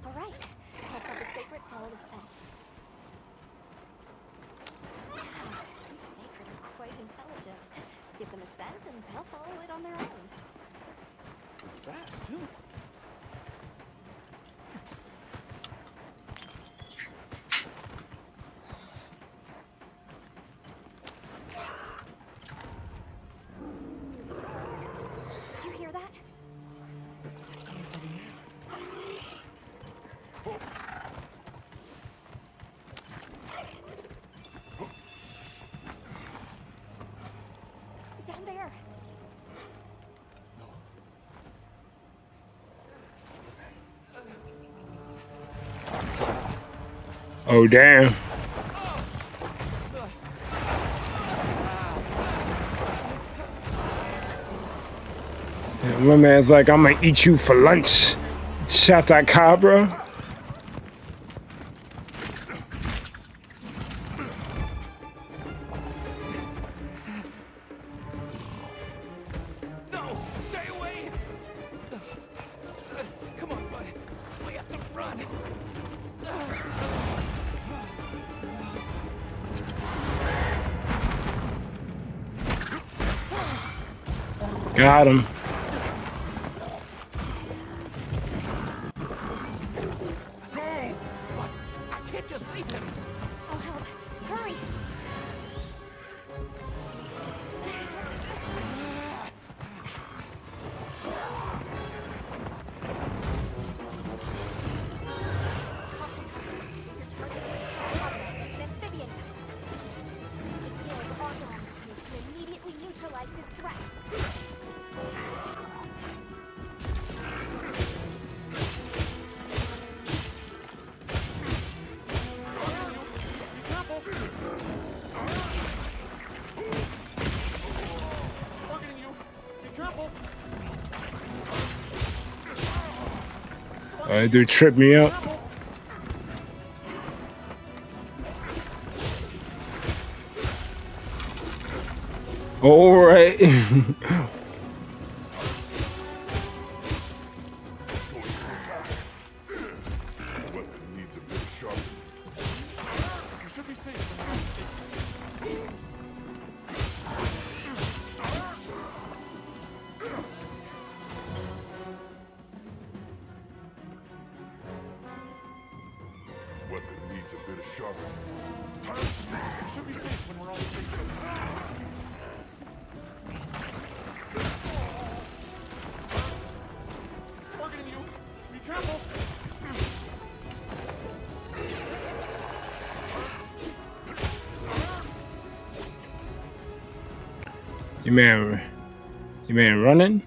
All right, let's have the sacred follow the scent. Wow, these sacred are quite intelligent. Give them a scent and they'll follow it on their own. Fast, too. Did you hear that? It's coming from here. Down there. Oh damn. Yeah, My man's like, I'm gonna eat you for lunch. Shot that cobra. No! Stay away! Come on, bud. We have to run. Got him. What? I can't just leave him. I'll help. Hurry. Caution. Your target is a tall with an amphibian type. The guild authorizes you to immediately neutralize this threat. Be careful! It's targeting you. Be careful! That dude tripped me up. All right. Weapon needs a bit of sharpening. You should be safe. Weapon needs a bit of sharpening. You should be safe when we're on the safe coast. It's targeting you. Be careful. You man running?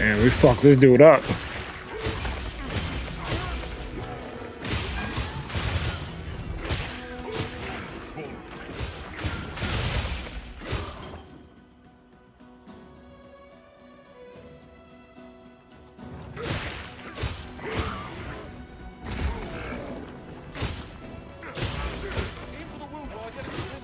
And we fucked this dude up. Aim for the wound while I get his attention.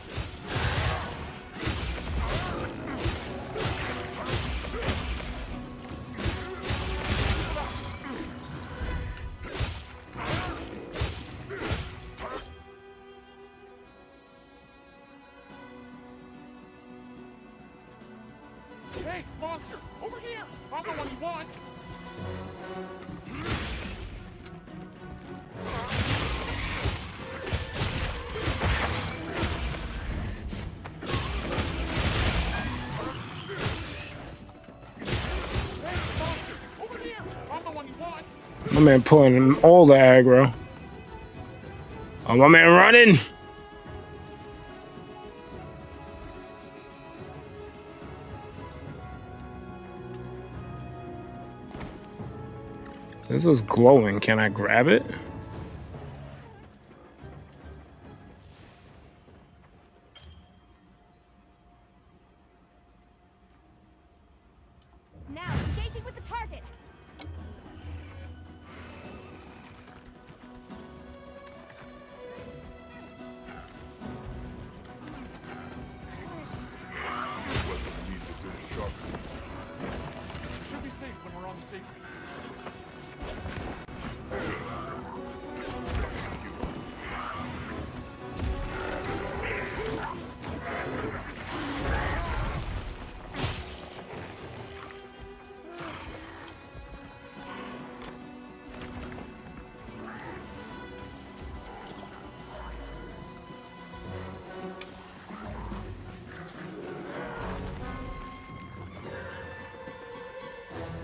Hey, monster! Over here! I'm the one you want! Hey, monster! Over here! I'm the one you want! My man pulling all the aggro. Oh, my man running. This is glowing. Can I grab it? Now, engaging with the target. Weapon needs a bit of sharpening. You should be safe when we're on the safe.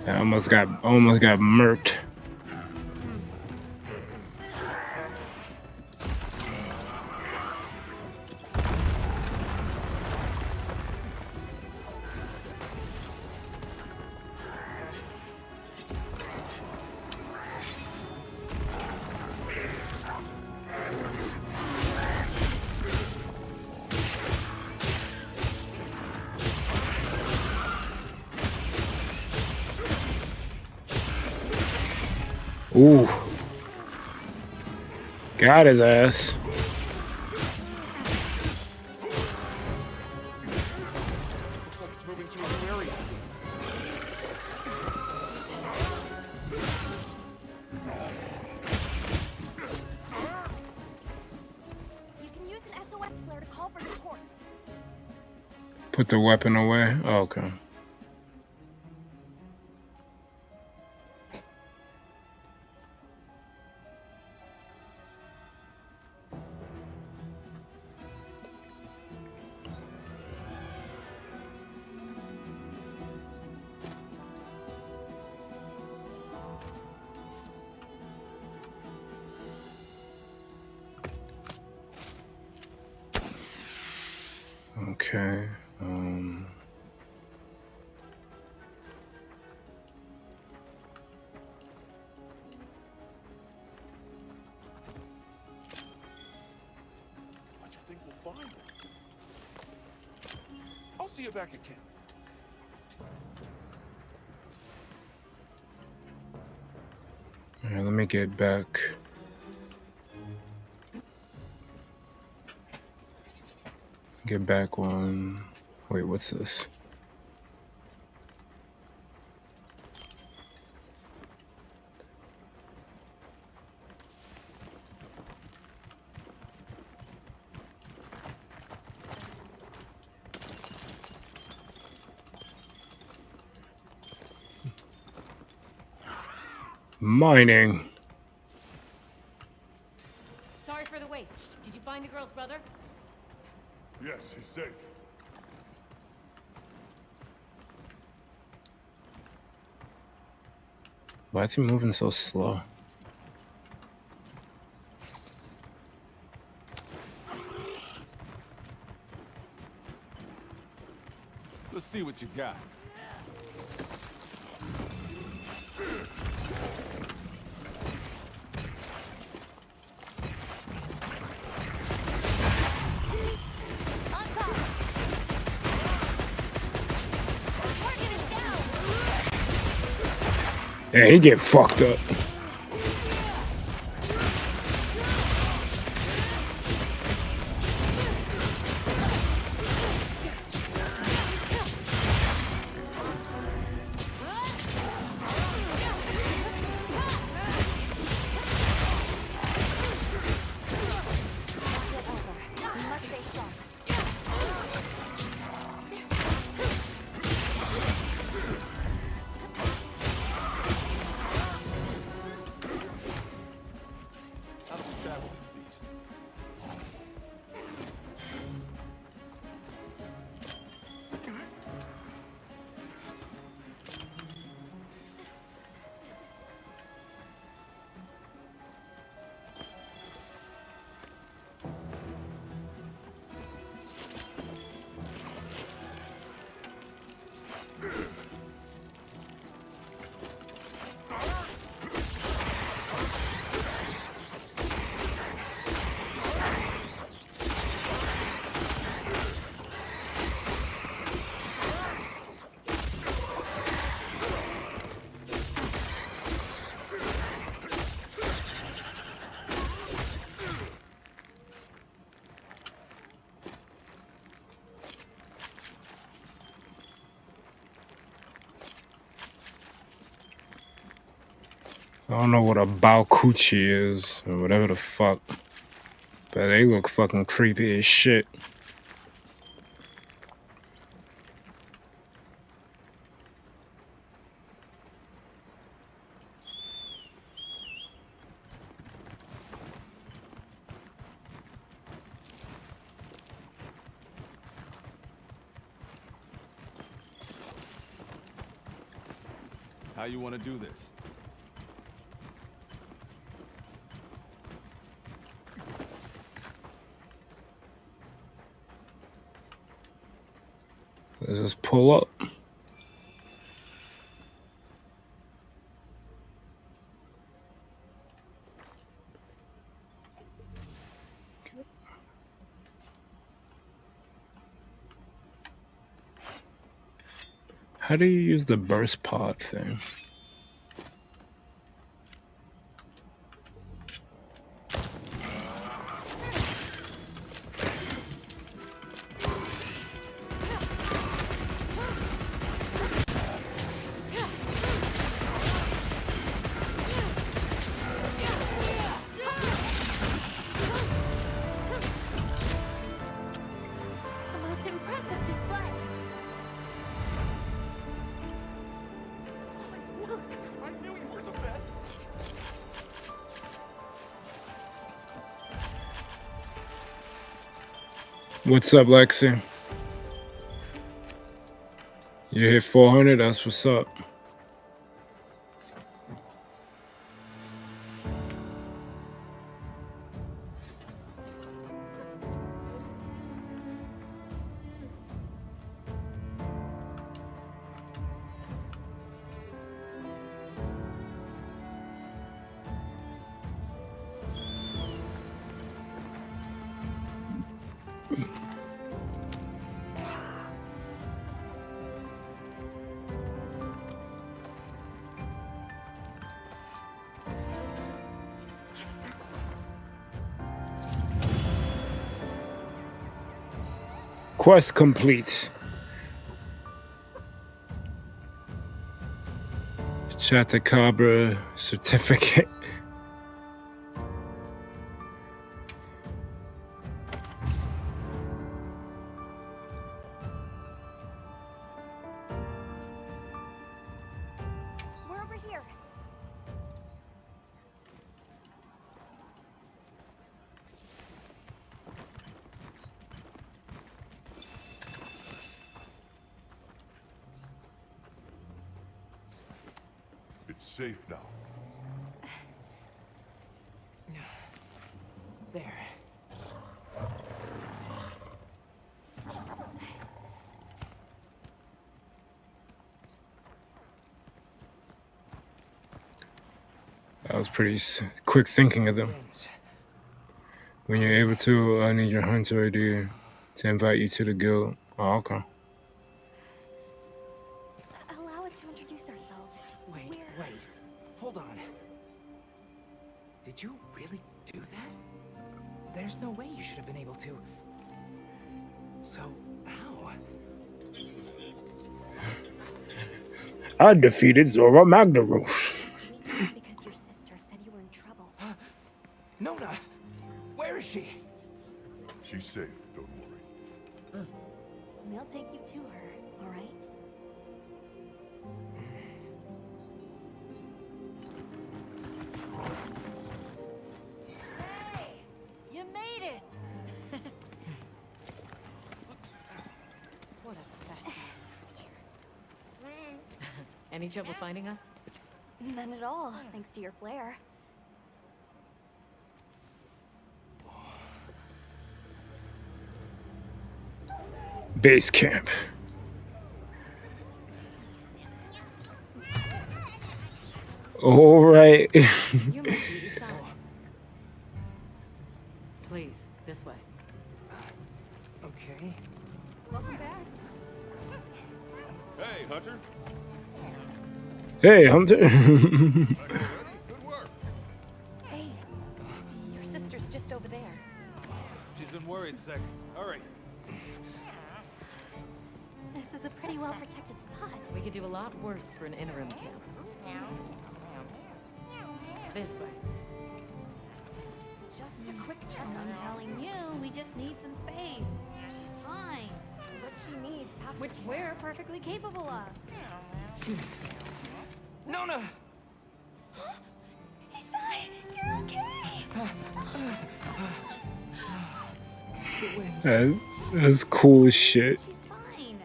I almost got murked. Ooh. Got his ass. Looks like it's moving to a new area. You can use an SOS flare to call for support. Put the weapon away. Oh, okay. Okay. What do you think we'll find? I'll see you back at camp. Yeah, let me get back. Get back on. Wait, what's this? Mining. Sorry for the wait. Did you find the girl's brother? Yes, he's safe. Why is he moving so slow? Let's see what you got. On top. Target is down. Yeah, he get fucked up. We must stay sharp. How do we tackle this beast? I don't know what a Balkuchi is or whatever the fuck, but they look fucking creepy as shit. How how you want to do this? Let's just pull up. How do you use the burst pod thing? The most impressive display. I knew you were the best. What's up, Lexi? You hit 400, that's what's up. Quest complete. Chatacabra certificate. We're over here. It's safe now. There. That was pretty quick thinking of them. Wins. When you're able to, I need your hunter ID to invite you to the guild. Oh, okay. Allow us to introduce ourselves. Wait, wait. Hold on. Did you really do that? There's no way you should have been able to. So, how? I defeated Zora Magdaros. Because your sister said you were in trouble. Nona! Where is she? She's safe, don't worry. We'll take you to her, all right? Hey, you made it. What a fascinating creature. Any trouble finding us? None at all, thanks to your flair. Base camp. All right. You must be Isai. Please, this way. Okay. Welcome back. Hey, Hunter. Hey, Hunter. Good work. Hey, your sister's just over there. She's been worried, Sec. All right. This is a pretty well-protected spot. We could do a lot worse for an interim camp. This way. Just a quick check. I'm telling you, we just need some space. She's fine. What she needs after Which we're perfectly capable of. Nona! Isai, you're okay. It wins. That's cool as shit. She's fine.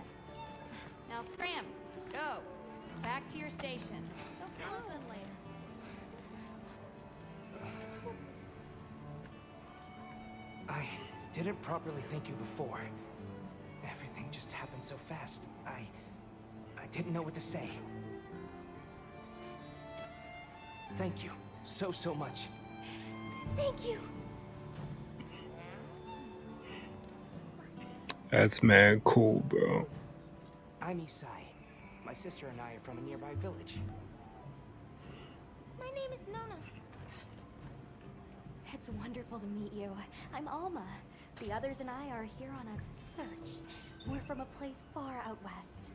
Now scram. Go. Back to your stations. properly thank you before. Everything just happened so fast. I didn't know what to say. Thank you so much. Thank you. That's mad cool, bro. I'm Isai. My sister and I are from a nearby village. My name is Nona. It's wonderful to meet you. I'm Alma. The others and I are here on a search. We're from a place far out west.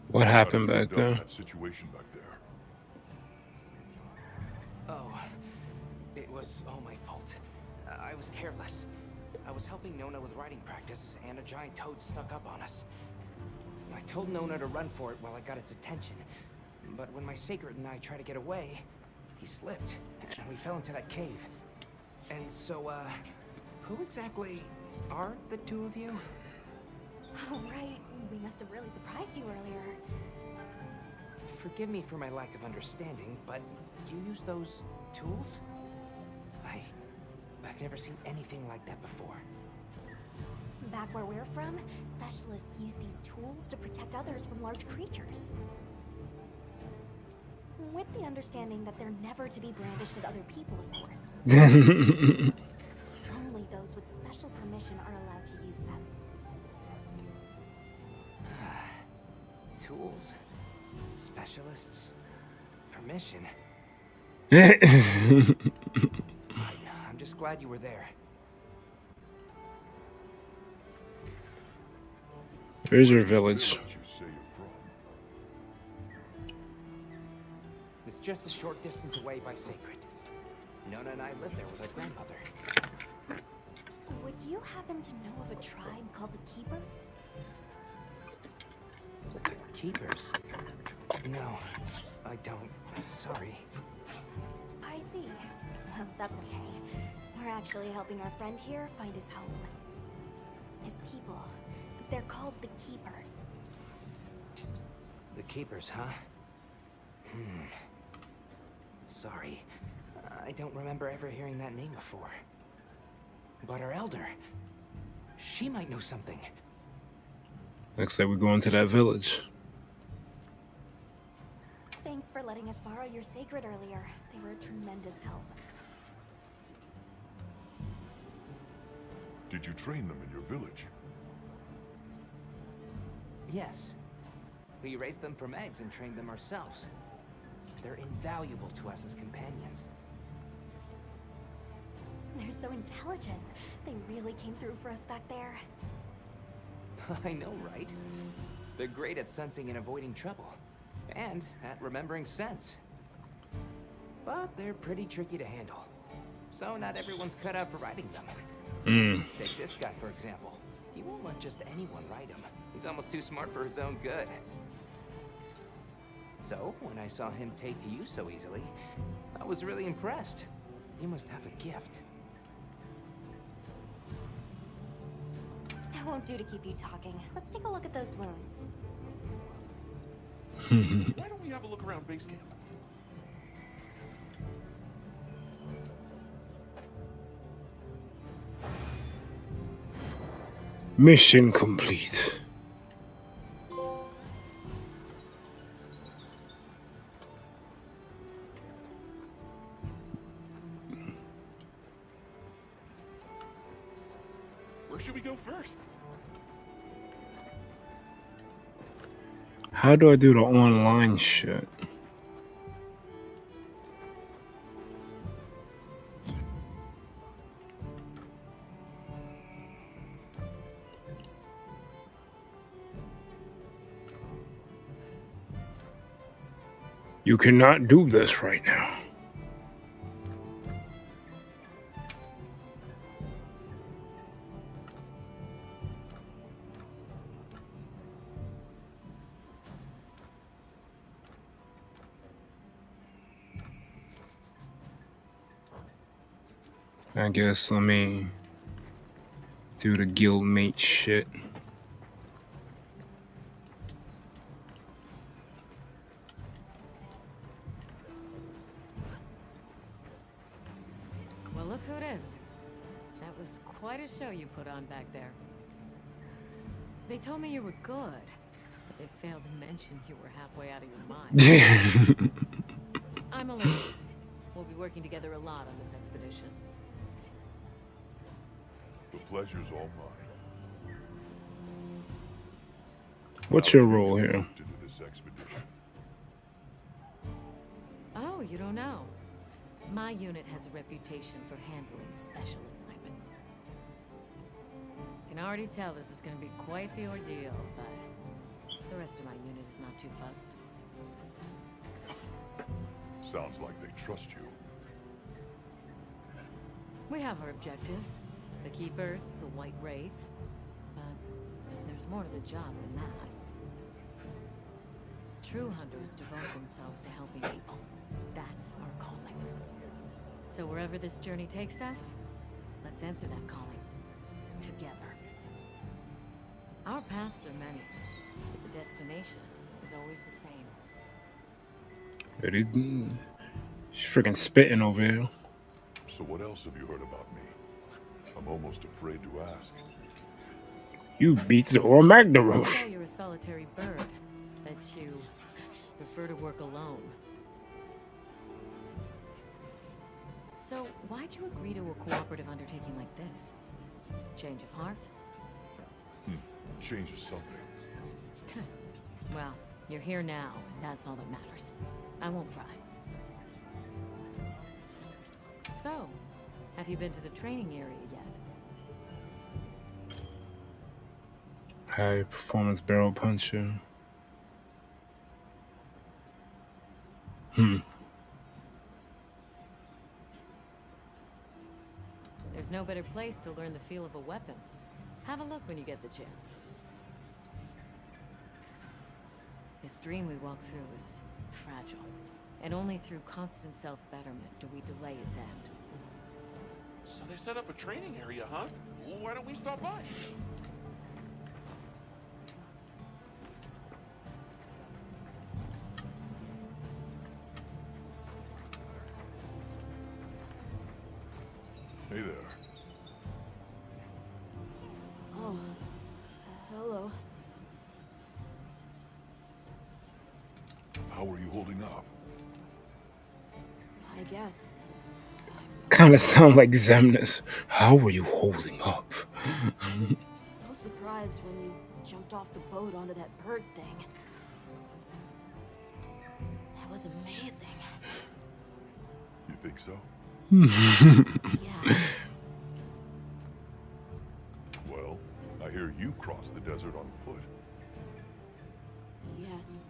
What happened back there? there? That situation back there. Oh, it was all my fault. I was careless. I was helping Nona with writing practice, and a giant toad snuck up on us. I told Nona to run for it while I got its attention, but when my sacred and I tried to get away, he slipped, and we fell into that cave. And so, who exactly are the two of you? Oh, right. We must have really surprised you earlier. Forgive me for my lack of understanding, but you use those tools? I've never seen anything like that before. Back where we're from, specialists use these tools to protect others from large creatures. With the understanding that they're never to be brandished at other people, of course. Only those with special permission are allowed to use them. Tools? Specialists? Permission? I'm just glad you were there. Here's your village. Where did you say you're from? It's just a short distance away by Sacred. Nona and I live there with our grandmother. Would you happen to know of a tribe called the Keepers? The Keepers? No, I don't. Sorry. I see. That's okay. We're actually helping our friend here find his home. His people. They're called the Keepers. The Keepers, huh? Sorry. I don't remember ever hearing that name before. But our elder, she might know something. Looks like we're going to that village. Thanks for letting us borrow your sacred earlier. They were a tremendous help. Did you train them in your village? Yes. We raised them from eggs and trained them ourselves. They're invaluable to us as companions. They're so intelligent. They really came through for us back there. I know, right? They're great at sensing and avoiding trouble. And at remembering scents. But they're pretty tricky to handle. So not everyone's cut out for riding them. Take this guy, for example. He won't let just anyone ride him. He's almost too smart for his own good. So, when I saw him take to you so easily, I was really impressed. You must have a gift. That won't do to keep you talking. Let's take a look at those wounds. Why don't we have a look around base camp? Mission complete. Where should we go first? How do I do the online shit? You cannot do this right now. I guess let me do the guildmate shit. who it is. That was quite a show you put on back there. They told me you were good, but they failed to mention you were halfway out of your mind. I'm Olivia. We'll be working together a lot on this expedition. The pleasure's all mine. What's your role here? To do this expedition. Oh, you don't know. My unit has a reputation for handling special assignments. I can already tell this is going to be quite the ordeal, but the rest of my unit is not too fussed. Sounds like they trust you. We have our objectives. The Keepers, the White Wraith. But there's more to the job than that. True hunters devote themselves to helping people. That's our calling. So wherever this journey takes us, let's answer that calling. Together. Our paths are many, but the destination is always the same. She's freaking spitting over here. So what else have you heard about me? I'm almost afraid to ask. You beat Zora I Magdarosh. know you're a solitary bird, that you prefer to work alone. So why'd you agree to a cooperative undertaking like this? Change of heart? Changes something. Well, you're here now, and that's all that matters. I won't pry. So, have you been to the training area yet? High performance barrel puncher. There's no better place to learn the feel of a weapon. Have a look when you get the chance. This dream we walk through is fragile, and only through constant self-betterment do we delay its end. So they set up a training area, huh? Well, why don't we stop by? Hey there. Oh, hello. How are you holding up? I guess. Kind of sound like Zemnis. How were you holding up? I was so surprised when you jumped off the boat onto that bird thing. That was amazing. You think so? Yeah. Well, I hear you crossed the desert on foot. Yes.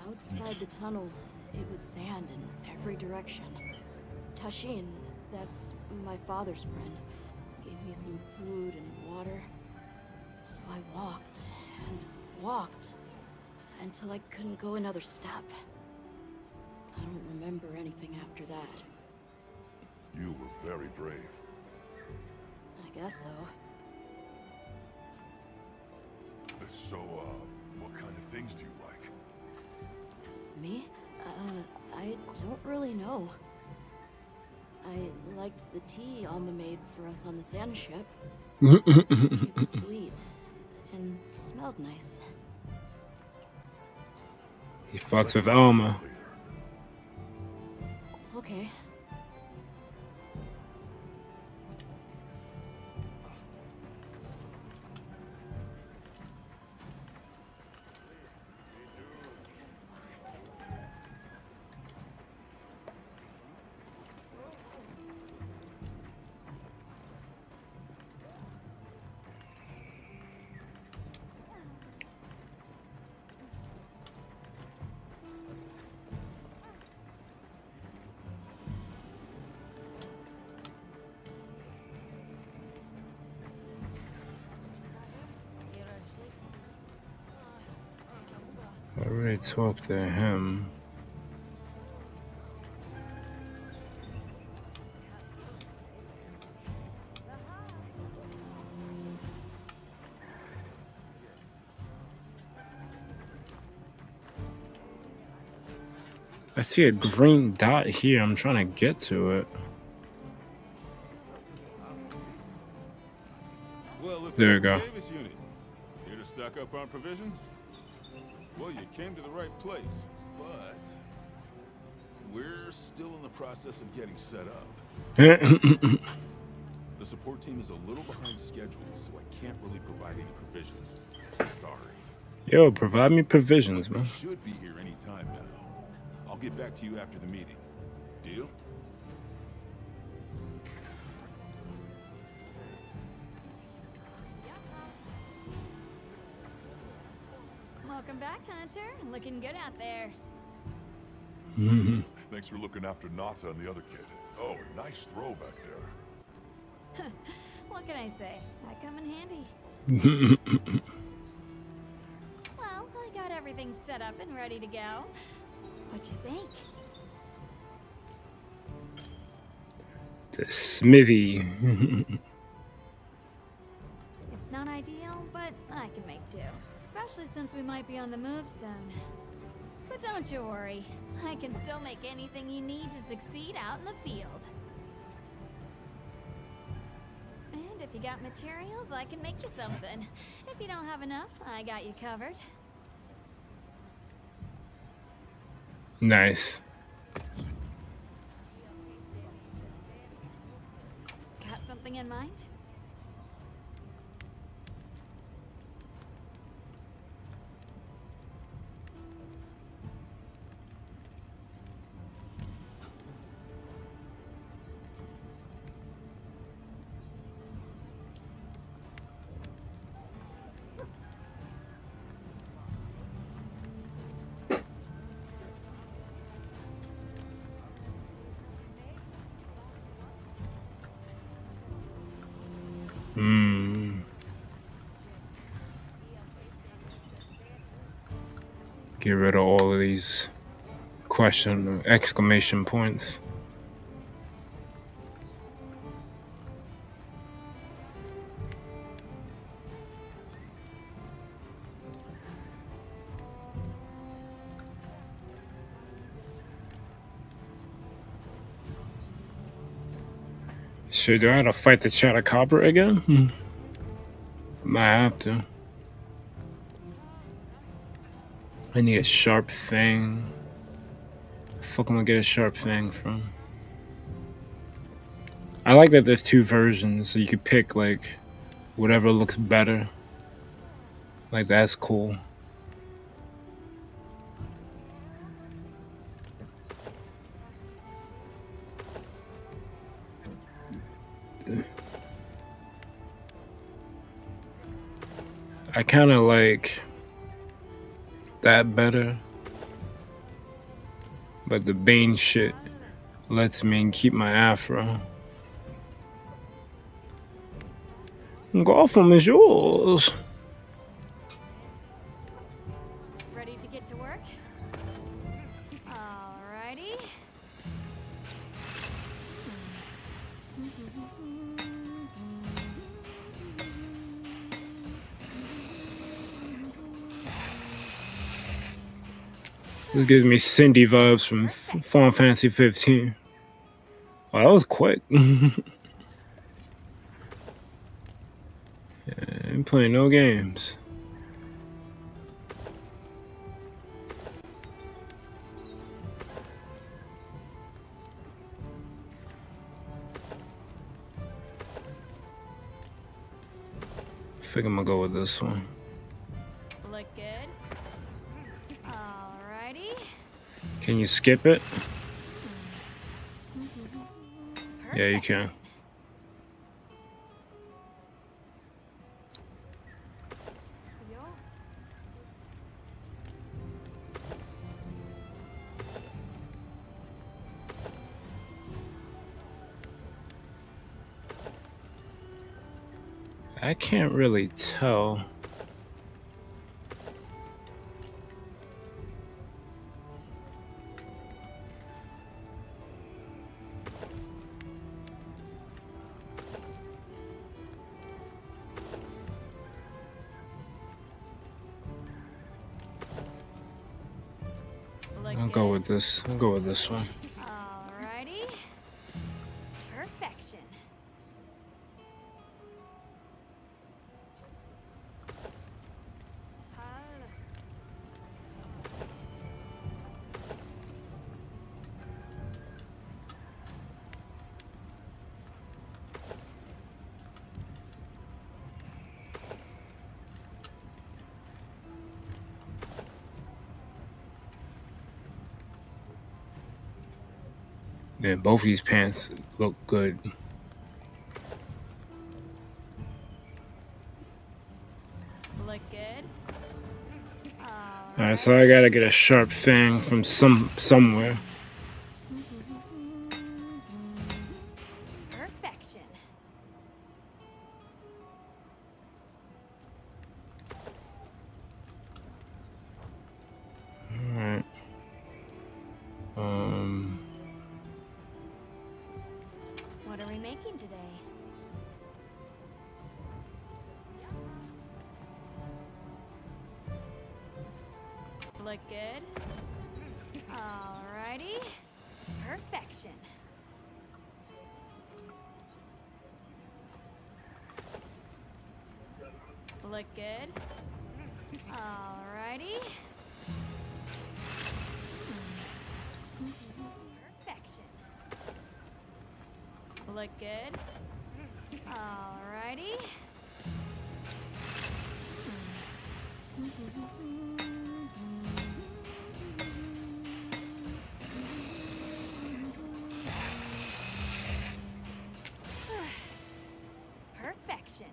Outside the tunnel, it was sand in every direction. Tashin, that's my father's friend, gave me some food and water. So I walked and walked until I couldn't go another step. I don't remember anything after that. You were very brave. I guess so. So, what kind of things do you like? Me? I don't really know. I liked the tea Alma made for us on the sand ship. It was sweet and smelled nice. He fucks with Alma. Okay. I already talked to him. I see a green dot here. I'm trying to get to it. Well, if There you're you go. the Davis unit, here to stock up on provisions? Well, you came to the right place, but we're still in the process of getting set up. The support team is a little behind schedule, so I can't really provide any provisions. Sorry. Yo, provide me provisions, We man. should be here any time now. I'll get back to you after the meeting. Deal? Welcome back, Hunter. Looking good out there. Thanks for looking after Nata and the other kid. Oh, nice throw back there. What can I say? I come in handy. Well, I got everything set up and ready to go. What you think? The smithy. It's not ideal, but I can make do. Especially since we might be on the move soon. But don't you worry. I can still make anything you need to succeed out in the field. And if you got materials, I can make you something. If you don't have enough, I got you covered. Nice. Got something in mind? Get rid of all of these exclamation points. Shit, do I have to fight the Chatacopper again? Might have to. I need a sharp thing. The fuck am I get a sharp thing from? I like that there's two versions, so you could pick like whatever looks better. Like that's cool. I kind of like that better, but the Bane shit lets me keep my afro. Gotham is yours. Ready to get to work? Alrighty. This gives me Cindy vibes from Final Fantasy 15. Oh, that was quick. Yeah, I ain't playing no games. I think I'm gonna go with this one. Look good. Alrighty. Can you skip it? Yeah, you can. I can't really tell. I'll go with this. I'll go with this one. Alrighty. Perfection. Yeah, both of these pants look good. Look good. Alright, so I gotta get a sharp fang from somewhere. Perfection. Alright. What are we making today? Look good. Alrighty. Perfection. Look good. Alrighty. Perfection. Look good. Alrighty. Perfection.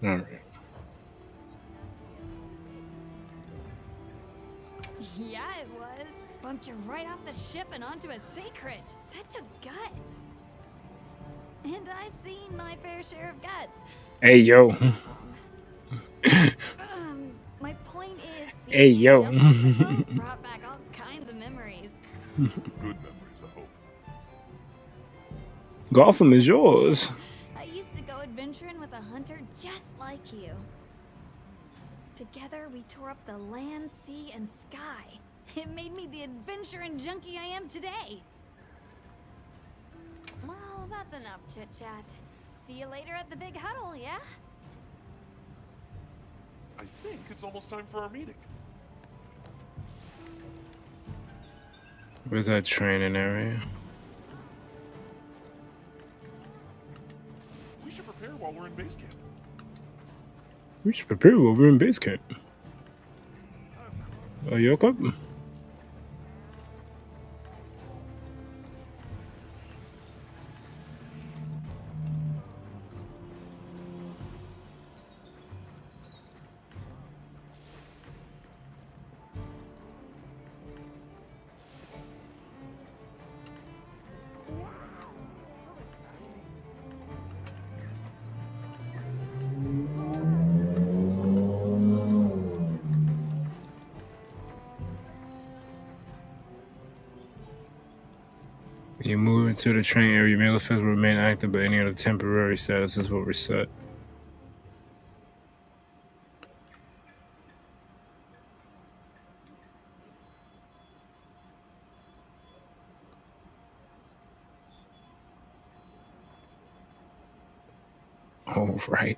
Alright. Yeah, it was. Bumped you right off the ship and onto a secret. That took guts. And I've seen my fair share of guts. Hey, yo. My point is, Hey, yo. brought back all kinds of memories. Good memories, I hope. Gotham is yours. I used to go adventuring with a hunter just like you. Together, we tore up the land, sea, and sky. It made me the adventuring junkie I am today. Well, that's enough chit-chat. See you later at the big huddle, yeah? I think it's almost time for our meeting. Where's that training area? We should prepare while we're in base camp. We should prepare while we're in base camp. Are you okay? You move into the train area, your melee effects will remain active, but any other temporary statuses will reset. Oh, right.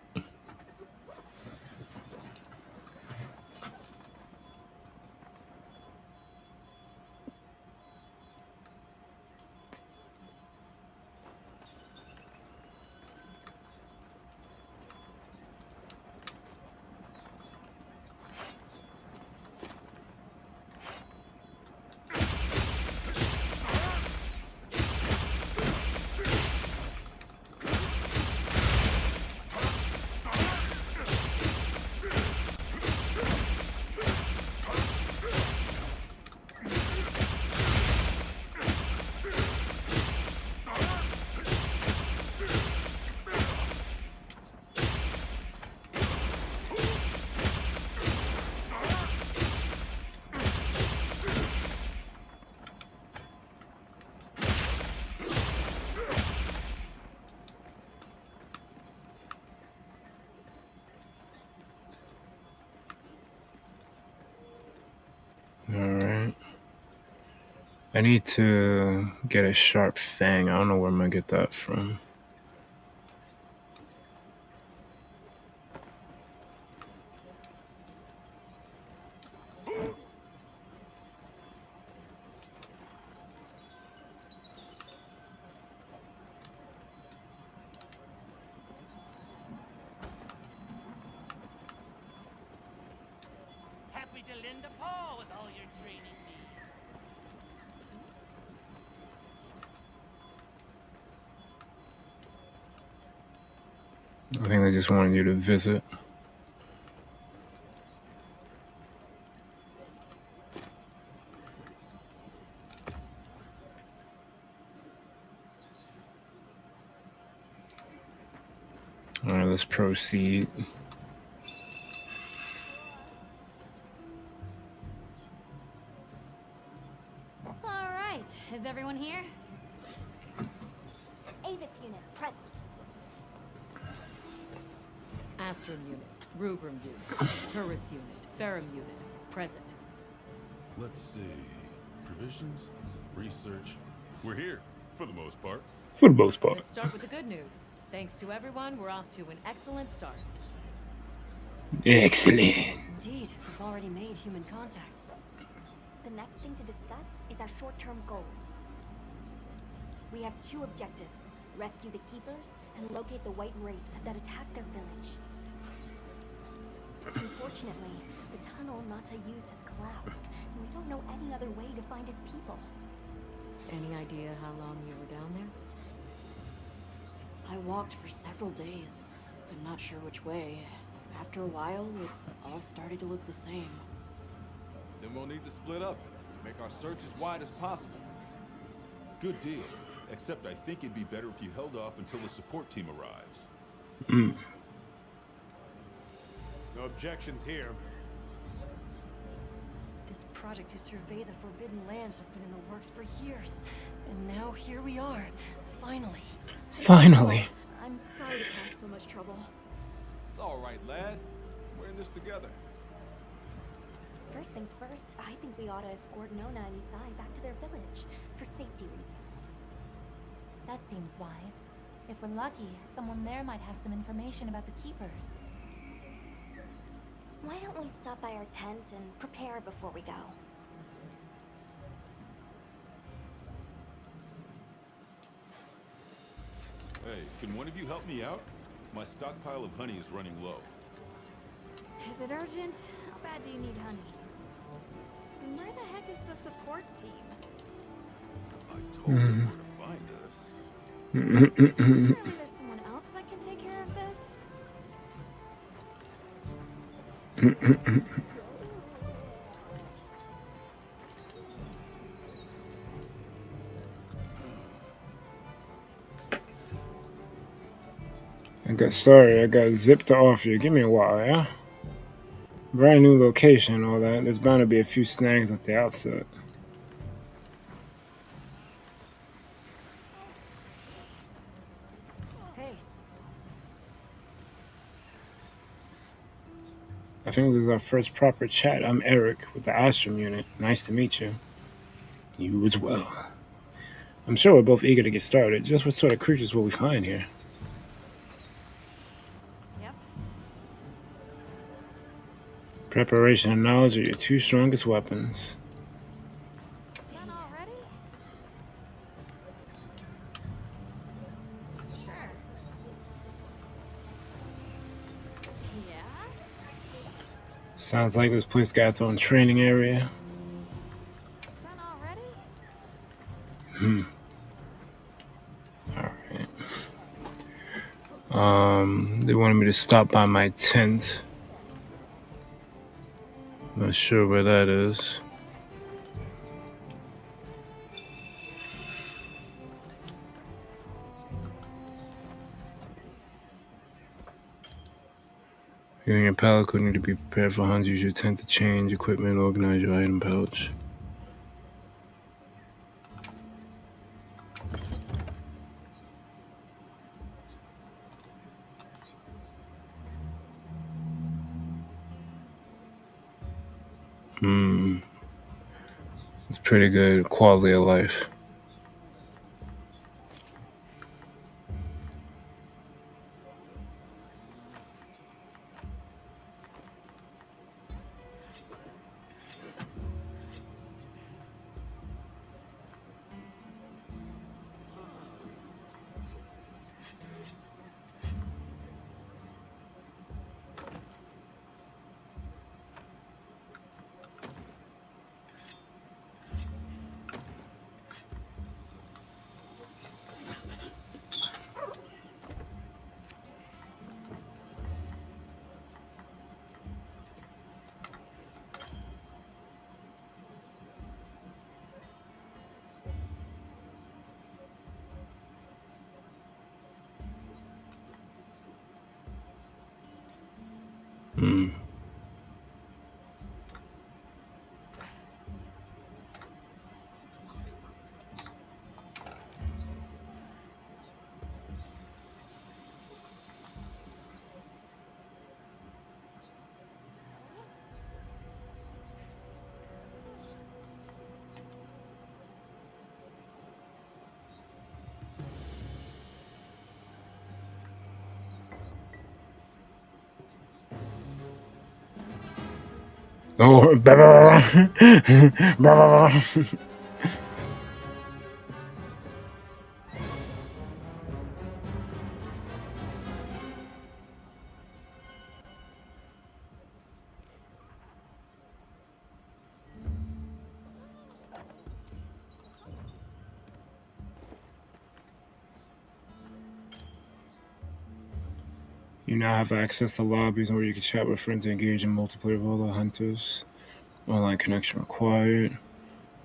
Alright. I need to get a sharp fang. I don't know where I'm gonna get that from. Happy to lend a paw with all your training needs. I think they just wanted you to visit. All right, let's proceed. All right, is everyone here? Avis unit present. Astrum unit, Rubrum unit, Turris unit, Ferrum unit, present. Let's see. Provisions, research. We're here, for the most part. For the most part. Let's start with the good news. Thanks to everyone, we're off to an excellent start. Excellent. Indeed, we've already made human contact. The next thing to discuss is our short-term goals. We have 2 objectives: rescue the Keepers and locate the White Wraith that attacked their village. Unfortunately, the tunnel Nata used has collapsed, and we don't know any other way to find his people. Any idea how long you were down there? I walked for several days, but not sure which way. After a while, it all started to look the same. Then we'll need to split up, make our search as wide as possible. Good deal. Except I think it'd be better if you held off until the support team arrives. No objections here. This project to survey the Forbidden Lands has been in the works for years. And now here we are, finally. Finally. I'm sorry to cause so much trouble. It's all right, lad. We're in this together. First things first, I think we ought to escort Nona and Isai back to their village, for safety reasons. That seems wise. If we're lucky, someone there might have some information about the Keepers. Why don't we stop by our tent and prepare before we go? Hey, can one of you help me out? My stockpile of honey is running low. Is it urgent? How bad do you need honey? And where the heck is the support team? I told them where to find us. Surely there's someone else that can take care of this? I got zipped off here. Give me a while, yeah? Brand new location, all that. There's bound to be a few snags at the outset. Hey. I think this is our first proper chat. I'm Eric with the Astrum unit. Nice to meet you. You as well. I'm sure we're both eager to get started. Just what sort of creatures will we find here? Yep. Preparation and knowledge are your 2 strongest weapons. Done already? Sure. Yeah? Sounds like this place got its own training area. Done already? Alright. They wanted me to stop by my tent. Not sure where that is. You and your pal could need to be prepared for hunts. Use your tent to change equipment, organize your item pouch. It's pretty good quality of life. Oh, you now have access to lobbies where you can chat with friends and engage in multiplayer with other hunters. Online connection required.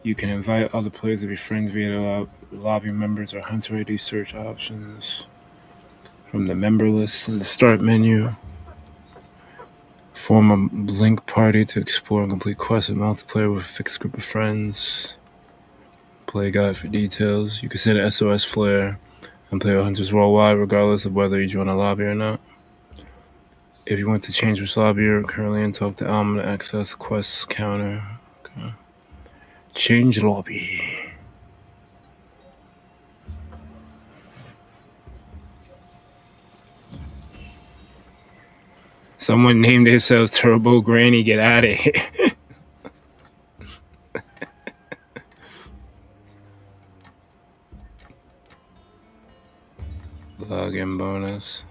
You can invite other players to be friends via the lobby members or hunter ID search options. From the member list in the start menu. Form a link party to explore and complete quests in multiplayer with a fixed group of friends. Play guide for details. You can set an SOS flare and play with hunters worldwide regardless of whether you join a lobby or not. If you want to change which lobby you're currently in, talk to Alma to access the quest counter. Okay. Change lobby. Someone named themselves Turbo Granny. Get out of here. Login bonus.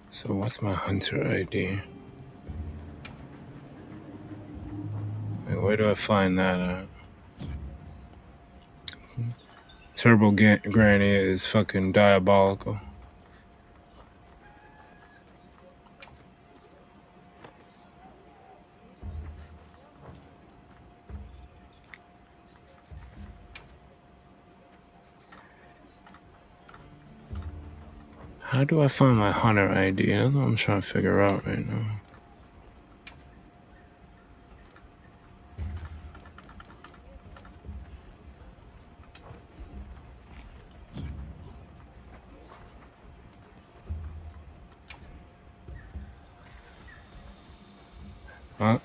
So what's my hunter ID? Wait, where do I find that at? Turbo Granny is fucking diabolical. How do I find my hunter ID? That's what I'm trying to figure out right now. Oh,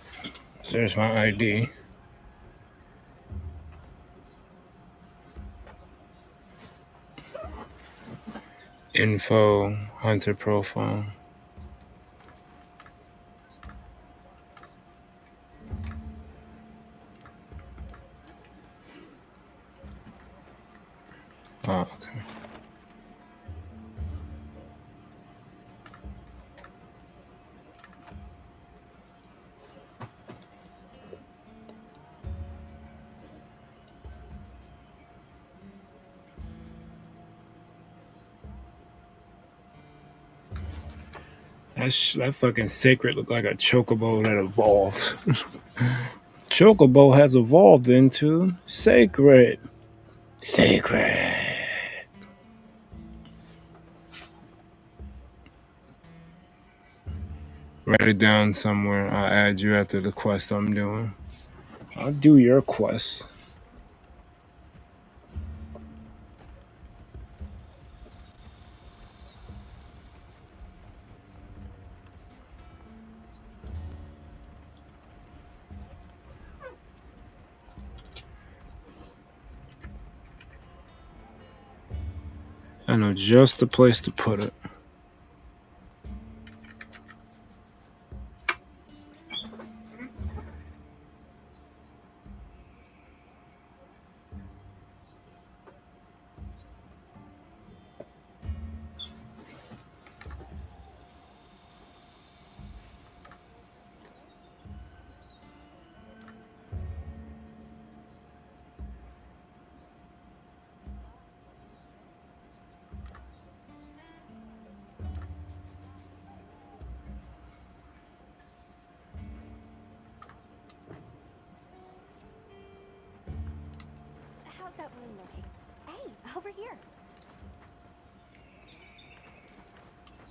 there's my ID. Info, hunter profile. Oh, okay. That fucking sacred looked like a chocobo that evolved. Chocobo has evolved into sacred. Sacred. Write it down somewhere. I'll add you after the quest I'm doing. I'll do your quest. I know just the place to put it. that room looking? Hey, over here.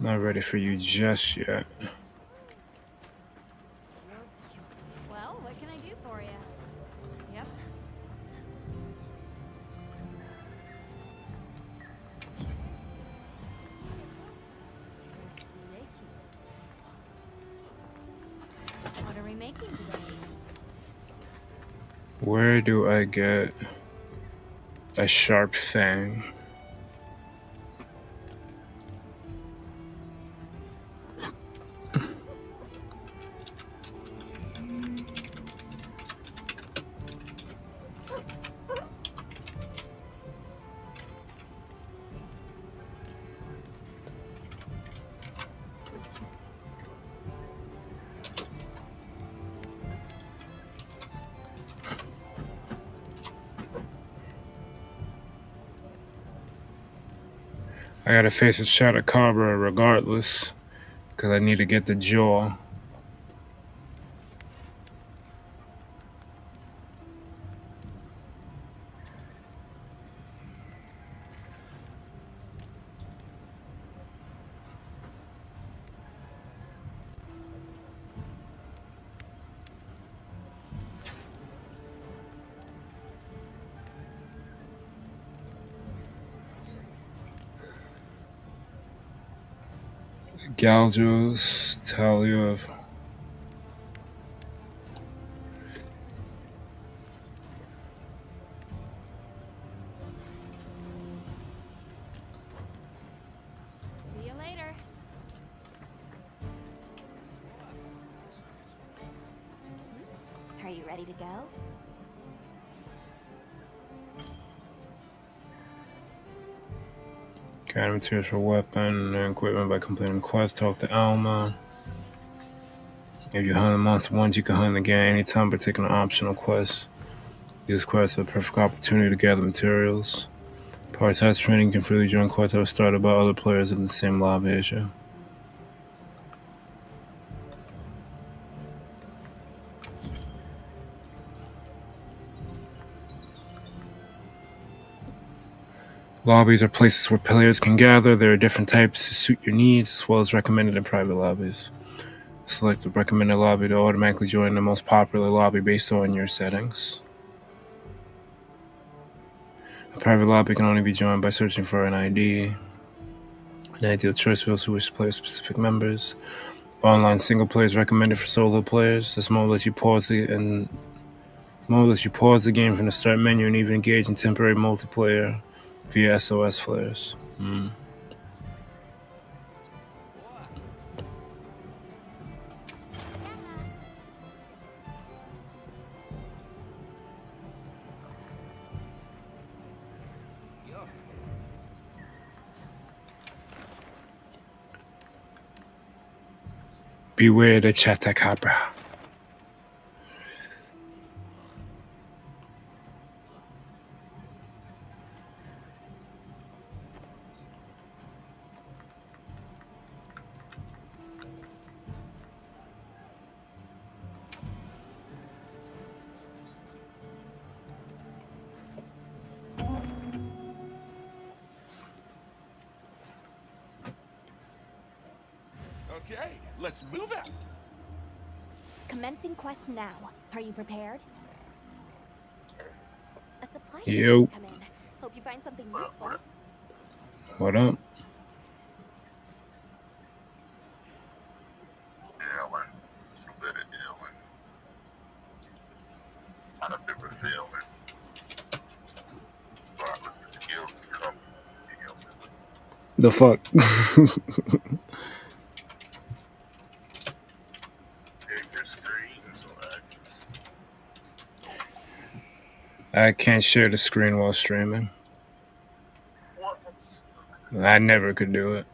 Not ready for you just yet. Well, what can I do for you? Yep. What are we making today? Where do I get a sharp fang? I gotta face a Chotacabra regardless, because I need to get the jaw. Galgos, Talia. See you later. Are you ready to go? Gather materials for weapon and equipment by completing quests. Talk to Alma. If you hunt a monster once, you can hunt again anytime by taking an optional quest. Use quests are a perfect opportunity to gather materials. Prioritize training can freely join quests that are started by other players in the same lobby as you. Lobbies are places where players can gather. There are different types to suit your needs, as well as recommended and private lobbies. Select the recommended lobby to automatically join the most popular lobby based on your settings. A private lobby can only be joined by searching for an ID. An ideal choice for those who wish to play with specific members. Online single player is recommended for solo players. This mode lets you pause the game from the start menu and even engage in temporary multiplayer via SOS flares. Beware the Chotacabra. Okay, let's move out. Commencing quest now. Are you prepared? A supply Yo. shipment's come in. Hope you find something useful. What up? The fuck? I can't share the screen while streaming. I never could do it.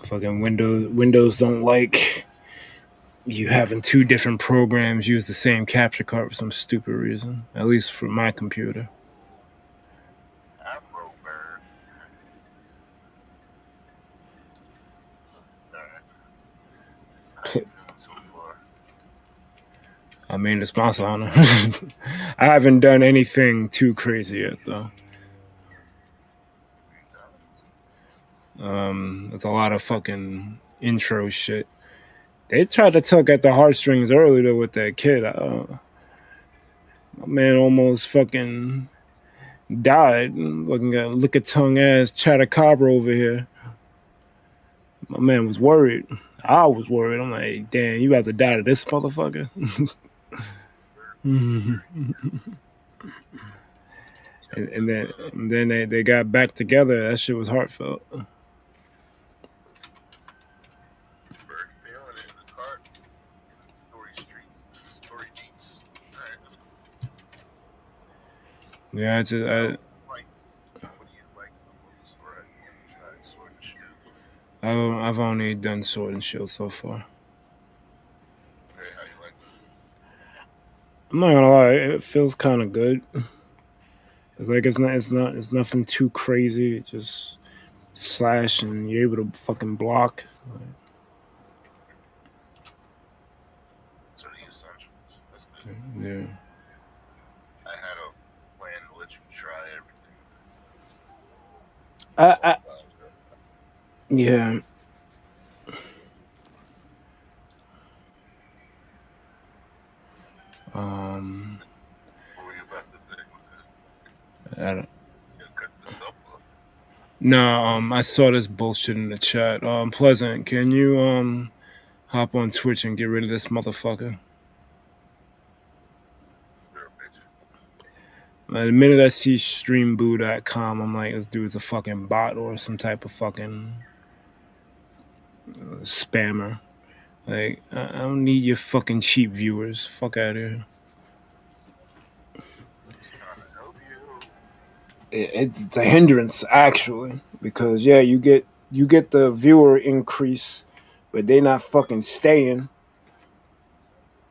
Fucking Windows don't like you having two different programs use the same capture card for some stupid reason. At least for my computer. I mean, it's my sauna. I haven't done anything too crazy yet, though. It's a lot of fucking intro shit. They tried to tug at the heartstrings earlier with that kid. My man almost fucking died. Looking at lick a tongue ass Chatacabra over here. My man was worried. I was worried. I'm like, damn, you about to die to this motherfucker? and then they got back together. That shit was heartfelt. Yeah, I've only done Sword and Shield so far. I'm not gonna lie, it feels kind of good. It's like it's nothing too crazy. It just slash and you're able to fucking block. Yeah. Yeah. I don't. No, I saw this bullshit in the chat. Pleasant, can you hop on Twitch and get rid of this motherfucker? The minute I see streamboo.com, I'm like, this dude's a fucking bot or some type of fucking spammer. Like, I don't need your fucking cheap viewers. Fuck out of here. It's a hindrance, actually, because yeah, you get the viewer increase, but they not fucking staying.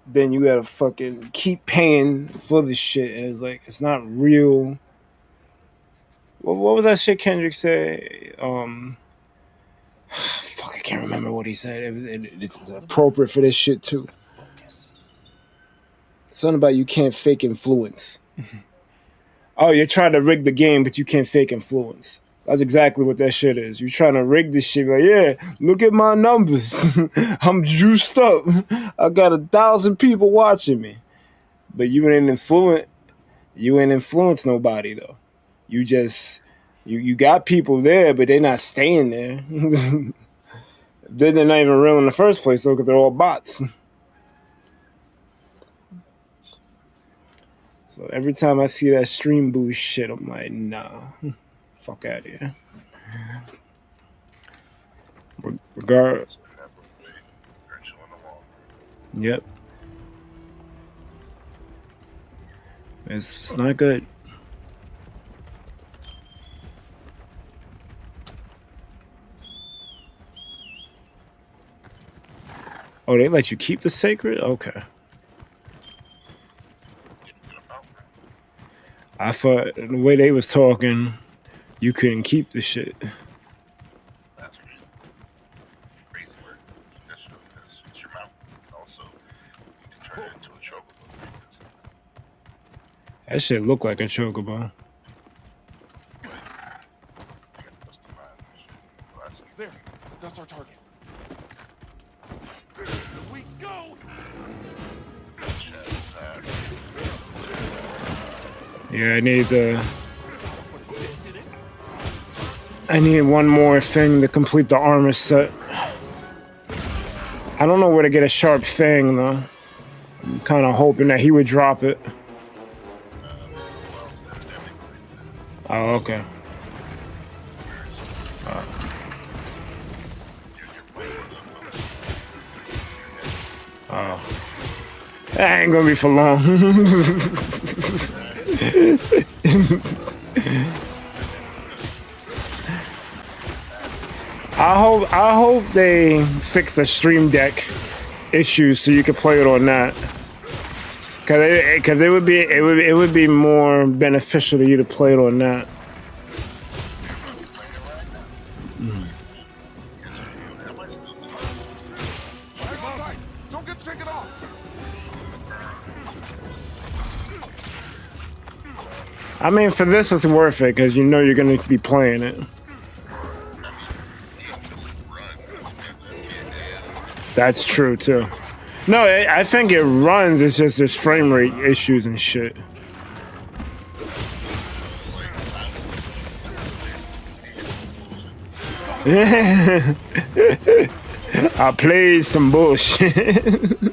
Then you gotta fucking keep paying for this shit, and it's like it's not real. What was that shit Kendrick say? Fuck, I can't remember what he said. It's appropriate for this shit too. Something about you can't fake influence. Oh, you're trying to rig the game, but you can't fake influence. That's exactly what that shit is. You're trying to rig this shit. Like, yeah, look at my numbers. I'm juiced up. I got 1,000 people watching me. But you ain't influence nobody though. You just you got people there, but they're not staying there. Then they're not even real in the first place though, because they're all bots. So every time I see that stream boost shit, I'm like, nah, fuck out of here. Regardless. Yep. It's not good. Oh, they let you keep the sacred? Okay. I thought the way they was talking, you couldn't keep the shit. That shit look like a chocobo. There, that's our target. Here we go. Yeah, I need one more thing to complete the armor set. I don't know where to get a sharp fang though. I'm kind of hoping that he would drop it. Oh, okay. Oh. That ain't gonna be for long. I hope they fix the Stream Deck issues so you can play it on that. Cause it would be more beneficial to you to play it on that. Don't get shaken off. I mean, for this, it's worth it because you know you're gonna be playing it. That's true too. No, I think it runs. It's just there's frame rate issues and shit. I played some bullshit.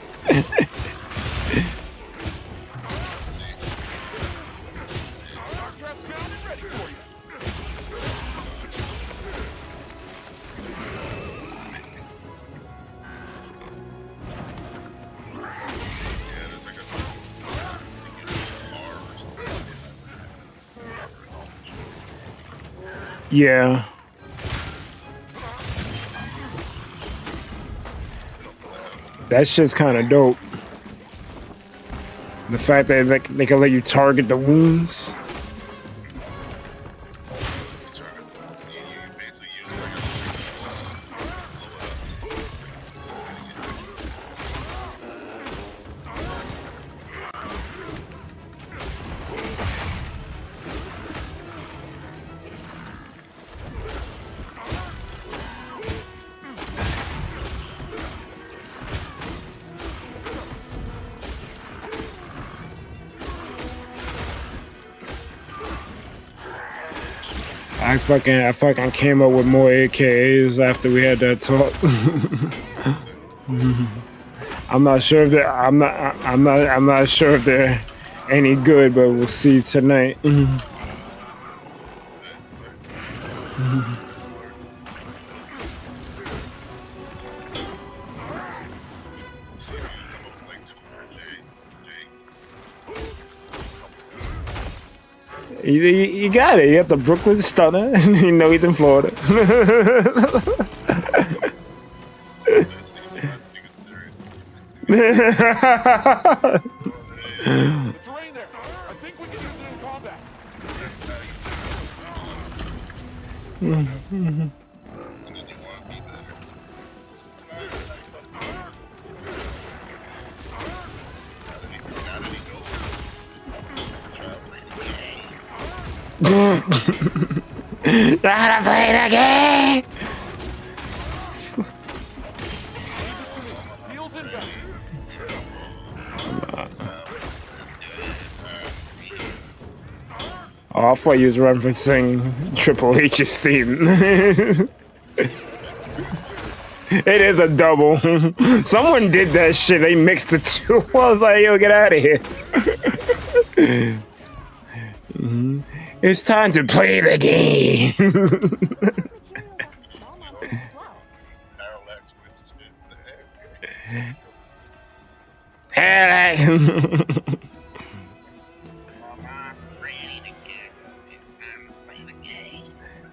Yeah. That shit's kind of dope. The fact that they can let you target the wounds. I fucking came up with more AKAs after we had that talk. I'm not sure if I'm not sure if they're any good, but we'll see tonight. You got it. You got the Brooklyn Stunner. You know he's in Florida. Terrain there. I think we can use it in combat. Gotta play the game. Heels inbound. Oh, I thought you was referencing Triple H's theme. It is a double. Someone did that shit. They mixed the two. I was like, yo, get out of here. It's time to play the game.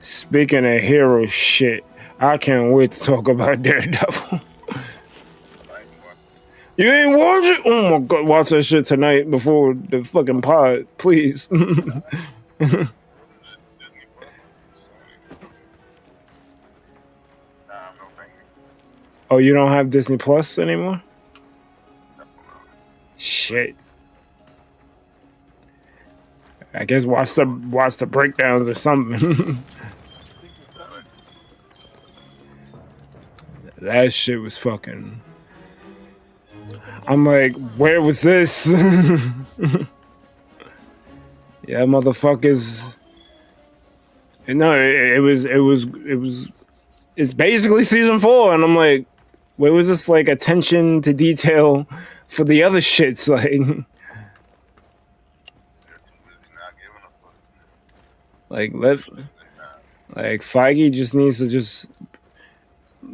Speaking of hero shit, I can't wait to talk about Daredevil. You ain't watch it? Oh my god, watch that shit tonight before the fucking pod, please. Oh, you don't have Disney Plus anymore? Shit. I guess watch the breakdowns or something. That shit was fucking. I'm like, where was this? Yeah, motherfuckers. No, it's basically season 4, and I'm like, where was this like attention to detail for the other shits? Like Feige just needs to just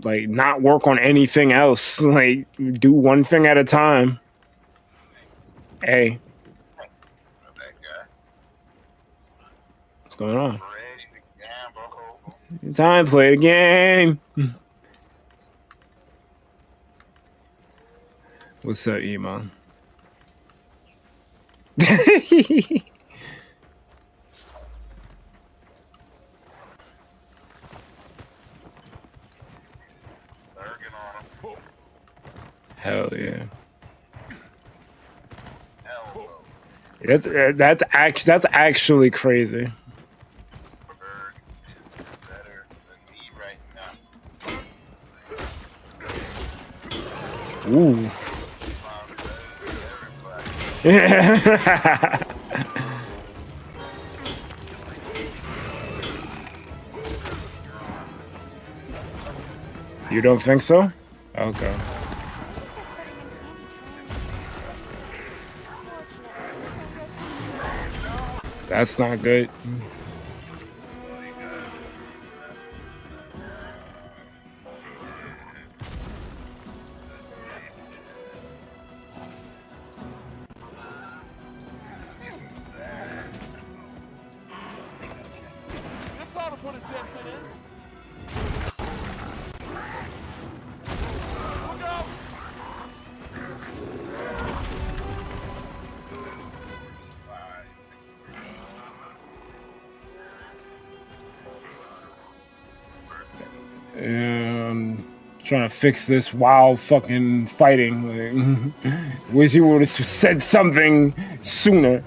like not work on anything else. Like do one thing at a time. Hey, what's going on? Time to play the game. What's up, Iman? Hell yeah. That's actually crazy. Ooh. You don't think so? Okay. That's not good. This ought to put a dent in it. Look out! Trying to fix this while fucking fighting. Like, wish he would have said something sooner.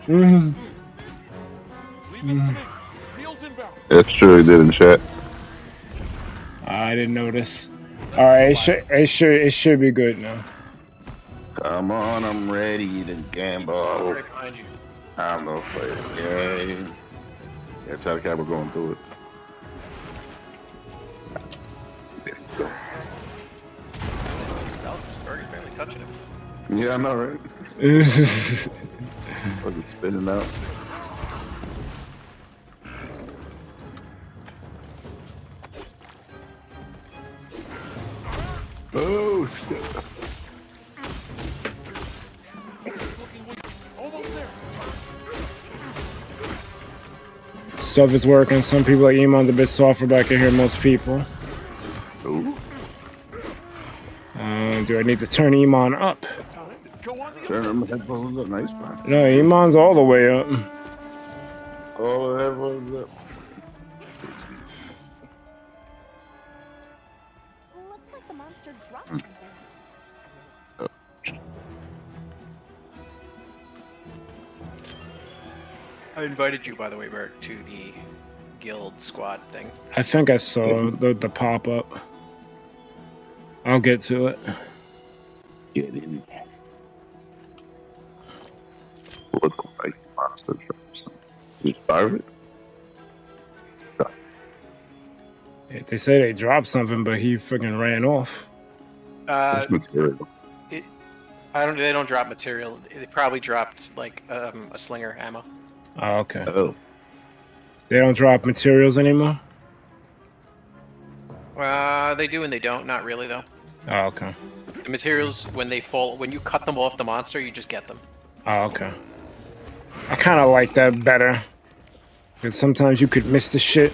That's true, he did in chat. I didn't notice. All right, it should be good now. Come on, I'm ready to gamble. Right behind you. I'm no player. Yay. Yeah, try to cap, we're going through it. Txbergy barely touching him. Yeah, I know, right? Fucking spinning out. Oh, shit. Stuff is working. Some people like Emon's a bit softer, but I can hear most people. Ooh. Do I need to turn Emon up? Turn them headphones up, nice man. No, Emon's all the way up. All the headphones up. Looks like the monster dropped something. I invited you, by the way, Bert, to the guild squad thing. I think I saw the pop up. I'll get to it. Get in. Look like monster drops. You starve it? Yeah, they say they dropped something, but he freaking ran off. Material. They don't drop material. They probably dropped like a slinger ammo. Oh, okay. Oh. They don't drop materials anymore? They do and they don't. Not really though. Oh, okay. The materials, when they fall, when you cut them off the monster, you just get them. Oh, okay. I kind of like that better. Because sometimes you could miss the shit.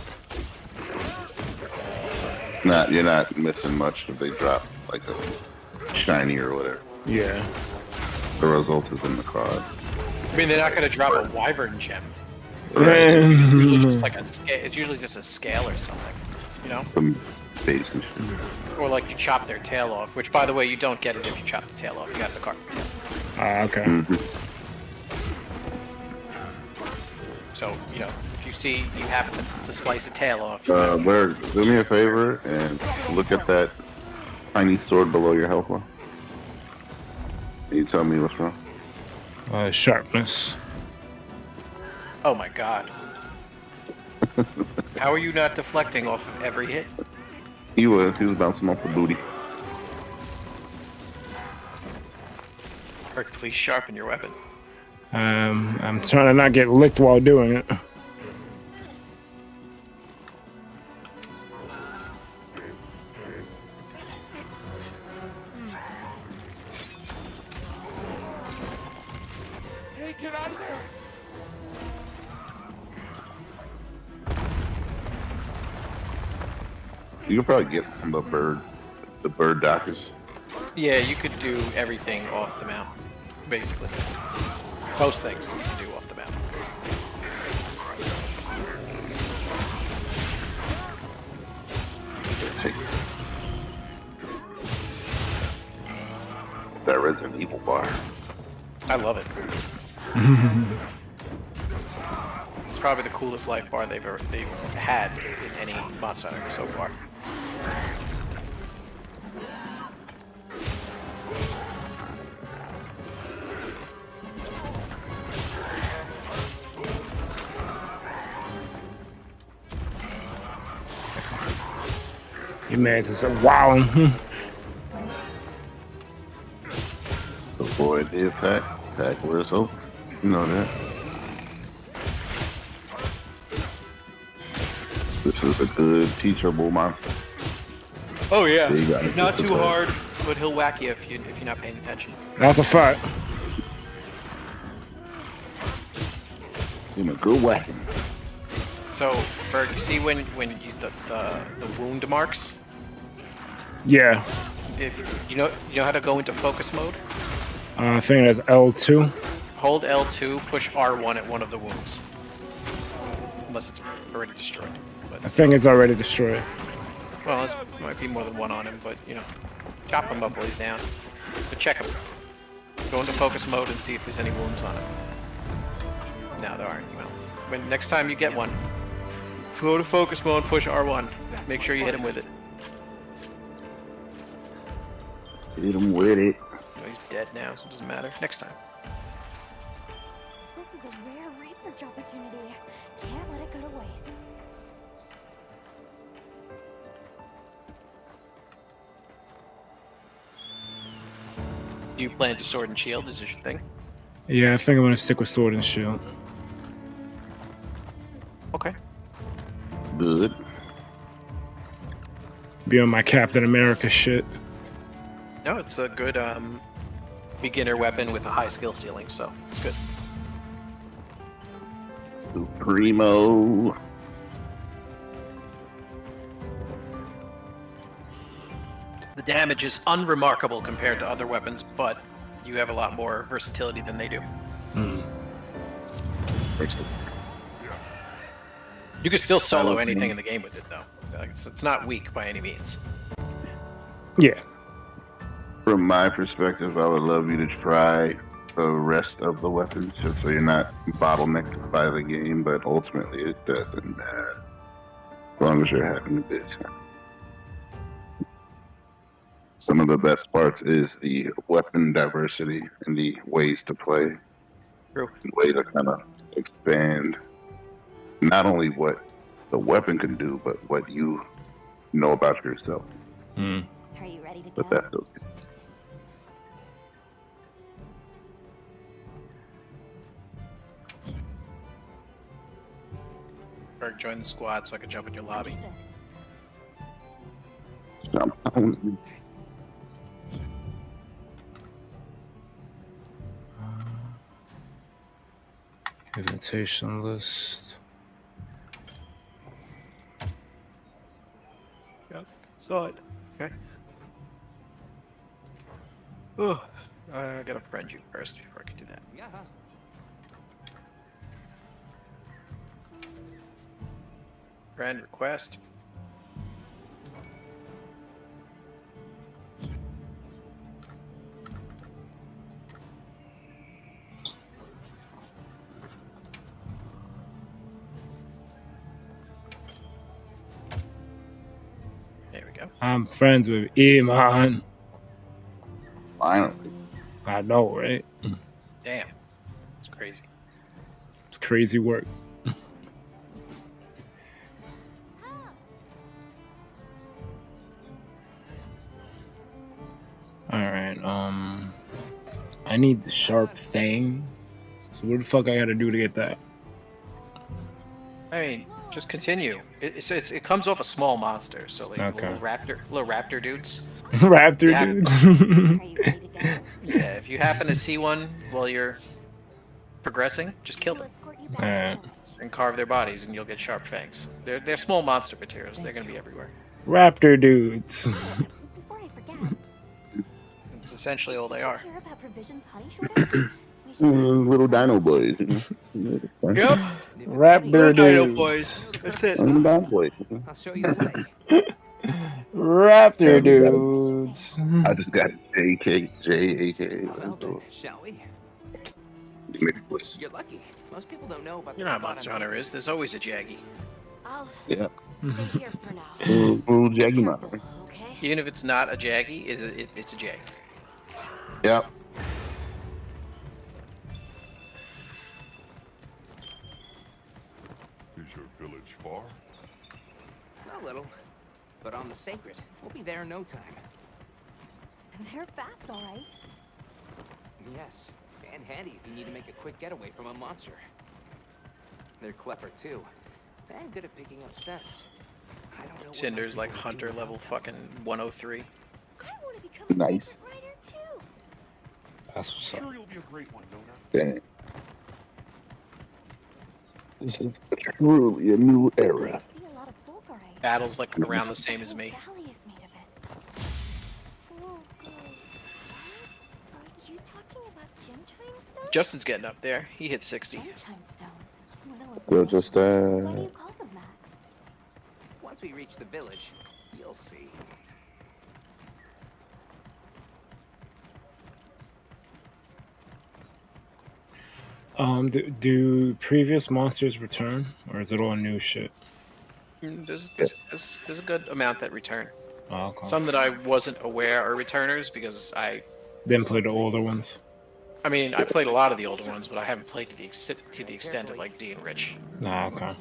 You're not missing much if they drop like a shiny or whatever. Yeah. The result is in the card. I mean, they're not going to drop a wyvern gem. Right. It's usually just like it's usually just a scale or something, you know? Some base and shit. Or like you chop their tail off, which by the way, you don't get it if you chop the tail off. You have to carve the tail. Okay. So, you know, if you see you happen to slice a tail off. Blair, do me a favor and look at that tiny sword below your health bar. Can you tell me what's wrong? Sharpness. Oh my god. How are you not deflecting off of every hit? He was bouncing off the booty. Or please sharpen your weapon. I'm trying to not get licked while doing it. Hey, get out of there! You could probably get from the bird doctors. Yeah, you could do everything off the mount, basically. Most things you can do off the mount. That Resident Evil bar. I love it. It's probably the coolest life bar they've had in any Monster Hunter so far. Your man's just wow. Avoid the attack. Attack where it's open. You know that. This is a good teachable monster. Oh yeah, So you gotta he's not get too the hard, but he'll whack you if you're not paying attention. That's a fact. You know, good whacking. So, Berg, you see when you, the wound marks? Yeah. If you know how to go into focus mode? I think that's L2. Hold L2, push R1 at one of the wounds. Unless it's already destroyed. But, I think it's already destroyed. well, there might be more than one on him, but you know, chop him up while he's down. But check him. Go into focus mode and see if there's any wounds on him. No, there aren't. Well, when next time you get one, go to focus mode, push R1. Make sure you hit him with it. Hit him with it. Well, he's dead now, so it doesn't matter. Next time. This is a rare research opportunity. Can't let it go to waste. Do you plan to sword and shield? Is this your thing? Yeah, I think I'm gonna stick with sword and shield. Okay. Good. Be on my Captain America shit. No, it's a good beginner weapon with a high skill ceiling, so it's good. Primo. The damage is unremarkable compared to other weapons, but you have a lot more versatility than they do. You could still solo anything in the game with it, though. Like, it's not weak by any means. Yeah. From my perspective, I would love you to try the rest of the weapons just so you're not bottlenecked by the game, but ultimately it doesn't matter. As long as you're having a good time. Some of the best parts is the weapon diversity and the ways to play. True. And way to kind of expand not only what the weapon can do, but what you know about yourself. Are you ready to But go? that's okay. Berg, join the squad so I can jump in your lobby. Understood. Invitation list. Yep, saw it. Okay. Oh, I gotta friend you first before I can do that. Yeah. Friend request. There we go. I'm friends with Iman. Finally. I know, right? Damn. It's crazy. It's crazy work. Alright, I need the sharp thing. So what the fuck I gotta do to get that? I mean, just continue. It comes off a small monster, so like Okay. little raptor dudes. Raptor Yeah. dudes. Are you ready to go? Yeah, if you happen to see one while you're progressing, just kill We'll them escort you back to Alright. the village. and carve their bodies, and you'll get sharp fangs. They're small monster materials. They're gonna be everywhere. Raptor dudes. Before I forget, It's essentially all did they you are. hear about provisions honey shortage? We should send Little this dino one. boys. Yep. Raptor Dino dudes. boys. That's it. Little dino boys. I'll show you the way. Raptor Yeah, we got dudes. I just got JK, Well then, shall we? You're lucky. Most people don't know about You the know how spot Monster I'm Hunter taking. is. There's always a Jaggy. I'll Yeah. stay here for now. Ooh, Jaggy mother. Okay? Even if it's not a Jaggy, it's a Jag. Yep. Is your village far? A little. But on the Sacred, we'll be there in no time. They're fast, all right. Yes, and handy if you need to make a quick getaway from a monster. They're clever too, and good at picking up scents. I don't know what Cinder's my like people Hunter do level without fucking 103. I want to become a Nice. secret writer too. That's what's up. Sure, you'll be a great one, Nona. Dang. This is truly a new I era. see a lot of fulgurite. Battle's like around the same as me. The whole valley is made of it. Are you talking about gem chime stones? Justin's getting up there. He hit 60. Gem chime stones. Little of We'll them. just, Why do you call them that? Once we reach the village, you'll see. Do previous monsters return, or is it all new shit? There's a good amount that return. Oh, okay. Some that I wasn't aware are returners because I Didn't play the older ones. I mean, I played a lot of the older ones, but I haven't played to the extent of like D and Rich. Nah, okay.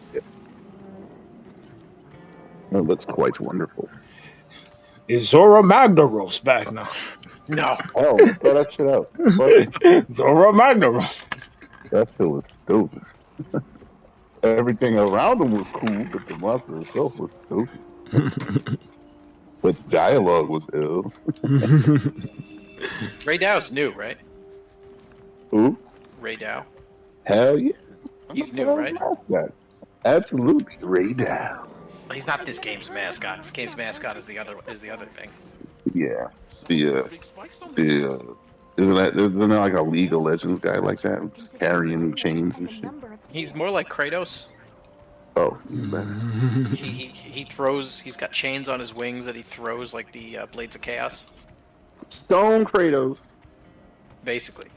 Oh, that's quite wonderful. Is Zora Magdaros back now? No. Oh, throw that shit out. Zora Magdaros. That shit was stupid. Everything around him was cool, but the monster itself was stupid. But dialogue was ill. Ray Dow's new, right? Who? Ray Dow. Hell yeah. He's new, right? Absolutely, Ray Dow. He's not this game's mascot. This game's mascot is the other thing. Yeah. Isn't there like a League of Legends guy like that, carrying chains and shit? He's more like Kratos. Oh, he's better. He throws. He's got chains on his wings that he throws like the blades of chaos. Stone Kratos. Basically.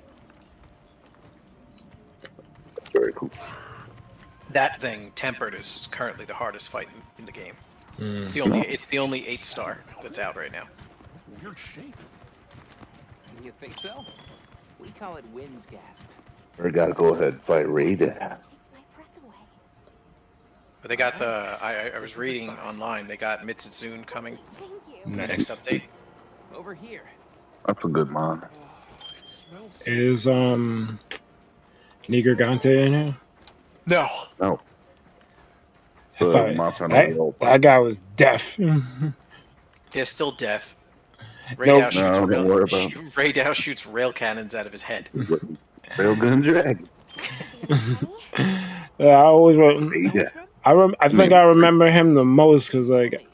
Very cool. That thing, Tempered, is currently the hardest fight in the game. Mm. It's the only 8-star that's out right now. Weird shape. You think so? We call it wind's gasp. We gotta go ahead and fight Ray Dow. Takes my breath away. But they got the. I was reading online. They got Mitsuzune coming. Thank you. in the next update. Over here. That's a good mon. Is Nigrigante in here? No. No. That guy was deaf. They're still deaf. Ray Nope. Ray Dow shoots rail cannons out of his head. Railgun Dragon. Yeah, I always I think I remember him the most because like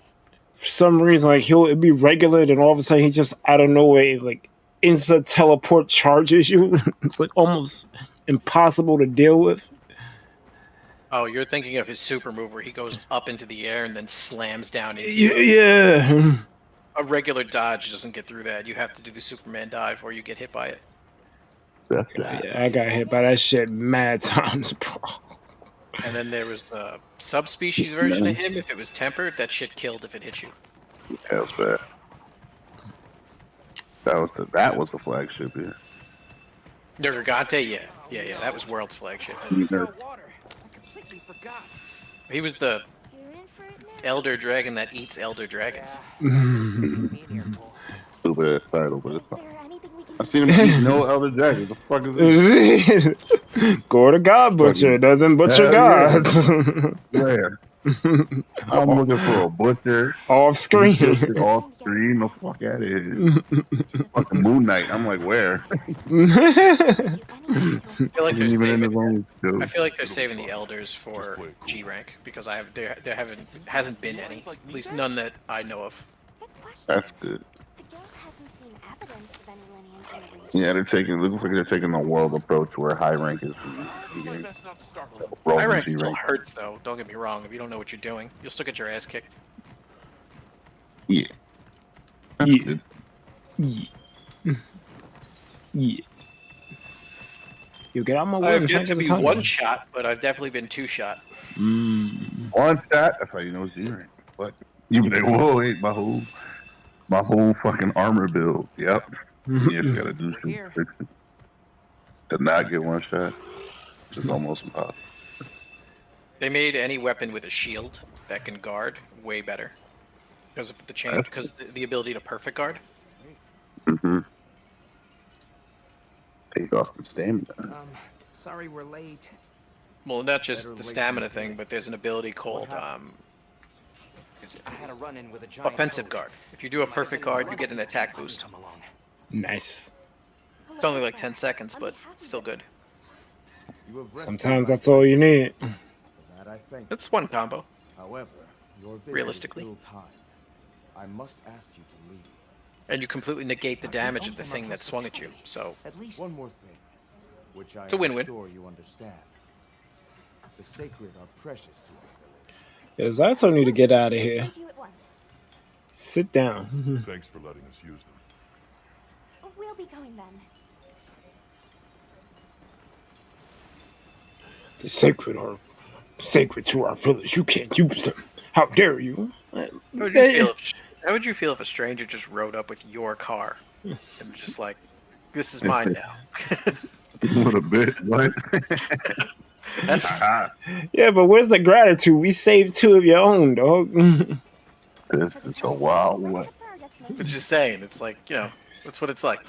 for some reason like it'd be regular and all of a sudden he just out of nowhere like instant teleport charges you. It's like almost impossible to deal with. Oh, you're thinking of his super move where he goes up into the air and then slams down into Yeah. A regular dodge doesn't get through that. You have to do the Superman dive or you get hit by it. Yeah, I got hit by that shit mad times, bro. And then there was the subspecies version of him. If it was tempered, that shit killed if it hit you. Yeah, that's bad. That was the flagship, yeah. Nergigante, yeah, that was World's flagship. He was the elder dragon that eats elder dragons. Stupid title, but it's fine. I seen him eat no elder dragon. The fuck is this? Go to God Butcher, doesn't butcher God. Where? I'm looking for a butcher. Off screen. Off screen. The fuck out of here. Fucking Moon Knight. I'm like, where? I feel like they're saving the elders for G rank because there hasn't been any, at least none that I know of. That's good. Yeah, looks like they're taking the world approach where high rank is. High rank still hurts though. Don't get me wrong. If you don't know what you're doing, you'll still get your ass kicked. Yeah. That's good. Yeah. You get out my way. I'm I've trying yet to get this be honey. one shot, but I've definitely been two shot. One shot. That's how you know it's G-rank. But you be like, whoa, wait, my whole fucking armor build. Yep. You just gotta do some tricks to not get one shot. It's almost impossible. They made any weapon with a shield that can guard way better because of the change, because the ability to perfect guard. Take off the stamina. Sorry we're late. Well, not just the stamina thing, but there's an ability called I had a run-in with a giant offensive toad. guard. If you do a perfect guard, you get an attack boost. Nice. It's only like 10 seconds, but it's still good. Sometimes that's all you need. It's one combo. However, your visit realistically. is ill-timed. I must ask you to leave. And you completely negate the damage of the thing that swung at you. So At least one more thing, which I It's a am win-win. sure you understand. The sacred are precious to our village. Yes, I told you to get out of here. To you at once. Sit down. Thanks for letting us use them. We'll be going then. The sacred are sacred to our village. You can't use them. How dare you? how would you feel if a stranger just rode up with your car and was just like, "This is mine now"? What a bit. What? That's Yeah, but where's the gratitude? We saved two of your own, dog. It's a wild way. I'm just saying. It's like, you know, that's what it's like.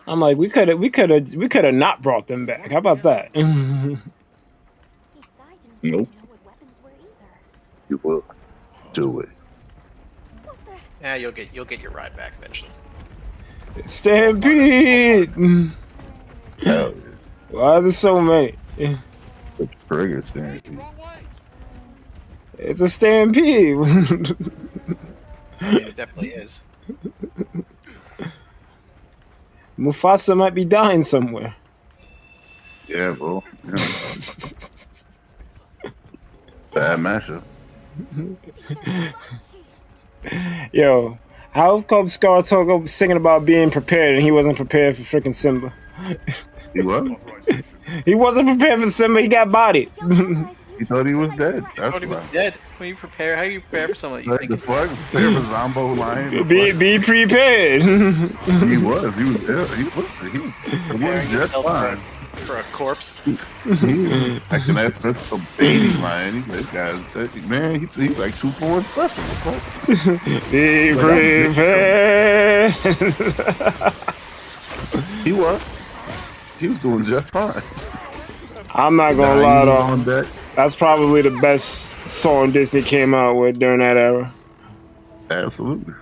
I'm like, we could have not brought them back. How about that? Nope. You will do it. Yeah, you'll get your ride back eventually. Stampede. Hell yeah. Why are there so many? It's a trigger stampede. It's a stampede. I mean, it definitely is. Mufasa might be dying somewhere. Yeah, bro. Yeah. Bad matchup. Yo, how come Scar Togo singing about being prepared and he wasn't prepared for freaking Simba? He was? He wasn't prepared for Simba. He got bodied. He thought he was dead. I That's thought he was why. dead. When you prepare, how do you prepare for someone that you think The is fuck? Prepare for Zombo Lion? Be prepared. He was. He was dead. He was just fine. for a corpse? He was acting as that's a baby lion. This guy's man. He's like 2-4 special. Be prepared. He was. He was doing just fine. I'm not gonna lie on though. deck. That's probably the best song Disney came out with during that era. Absolutely.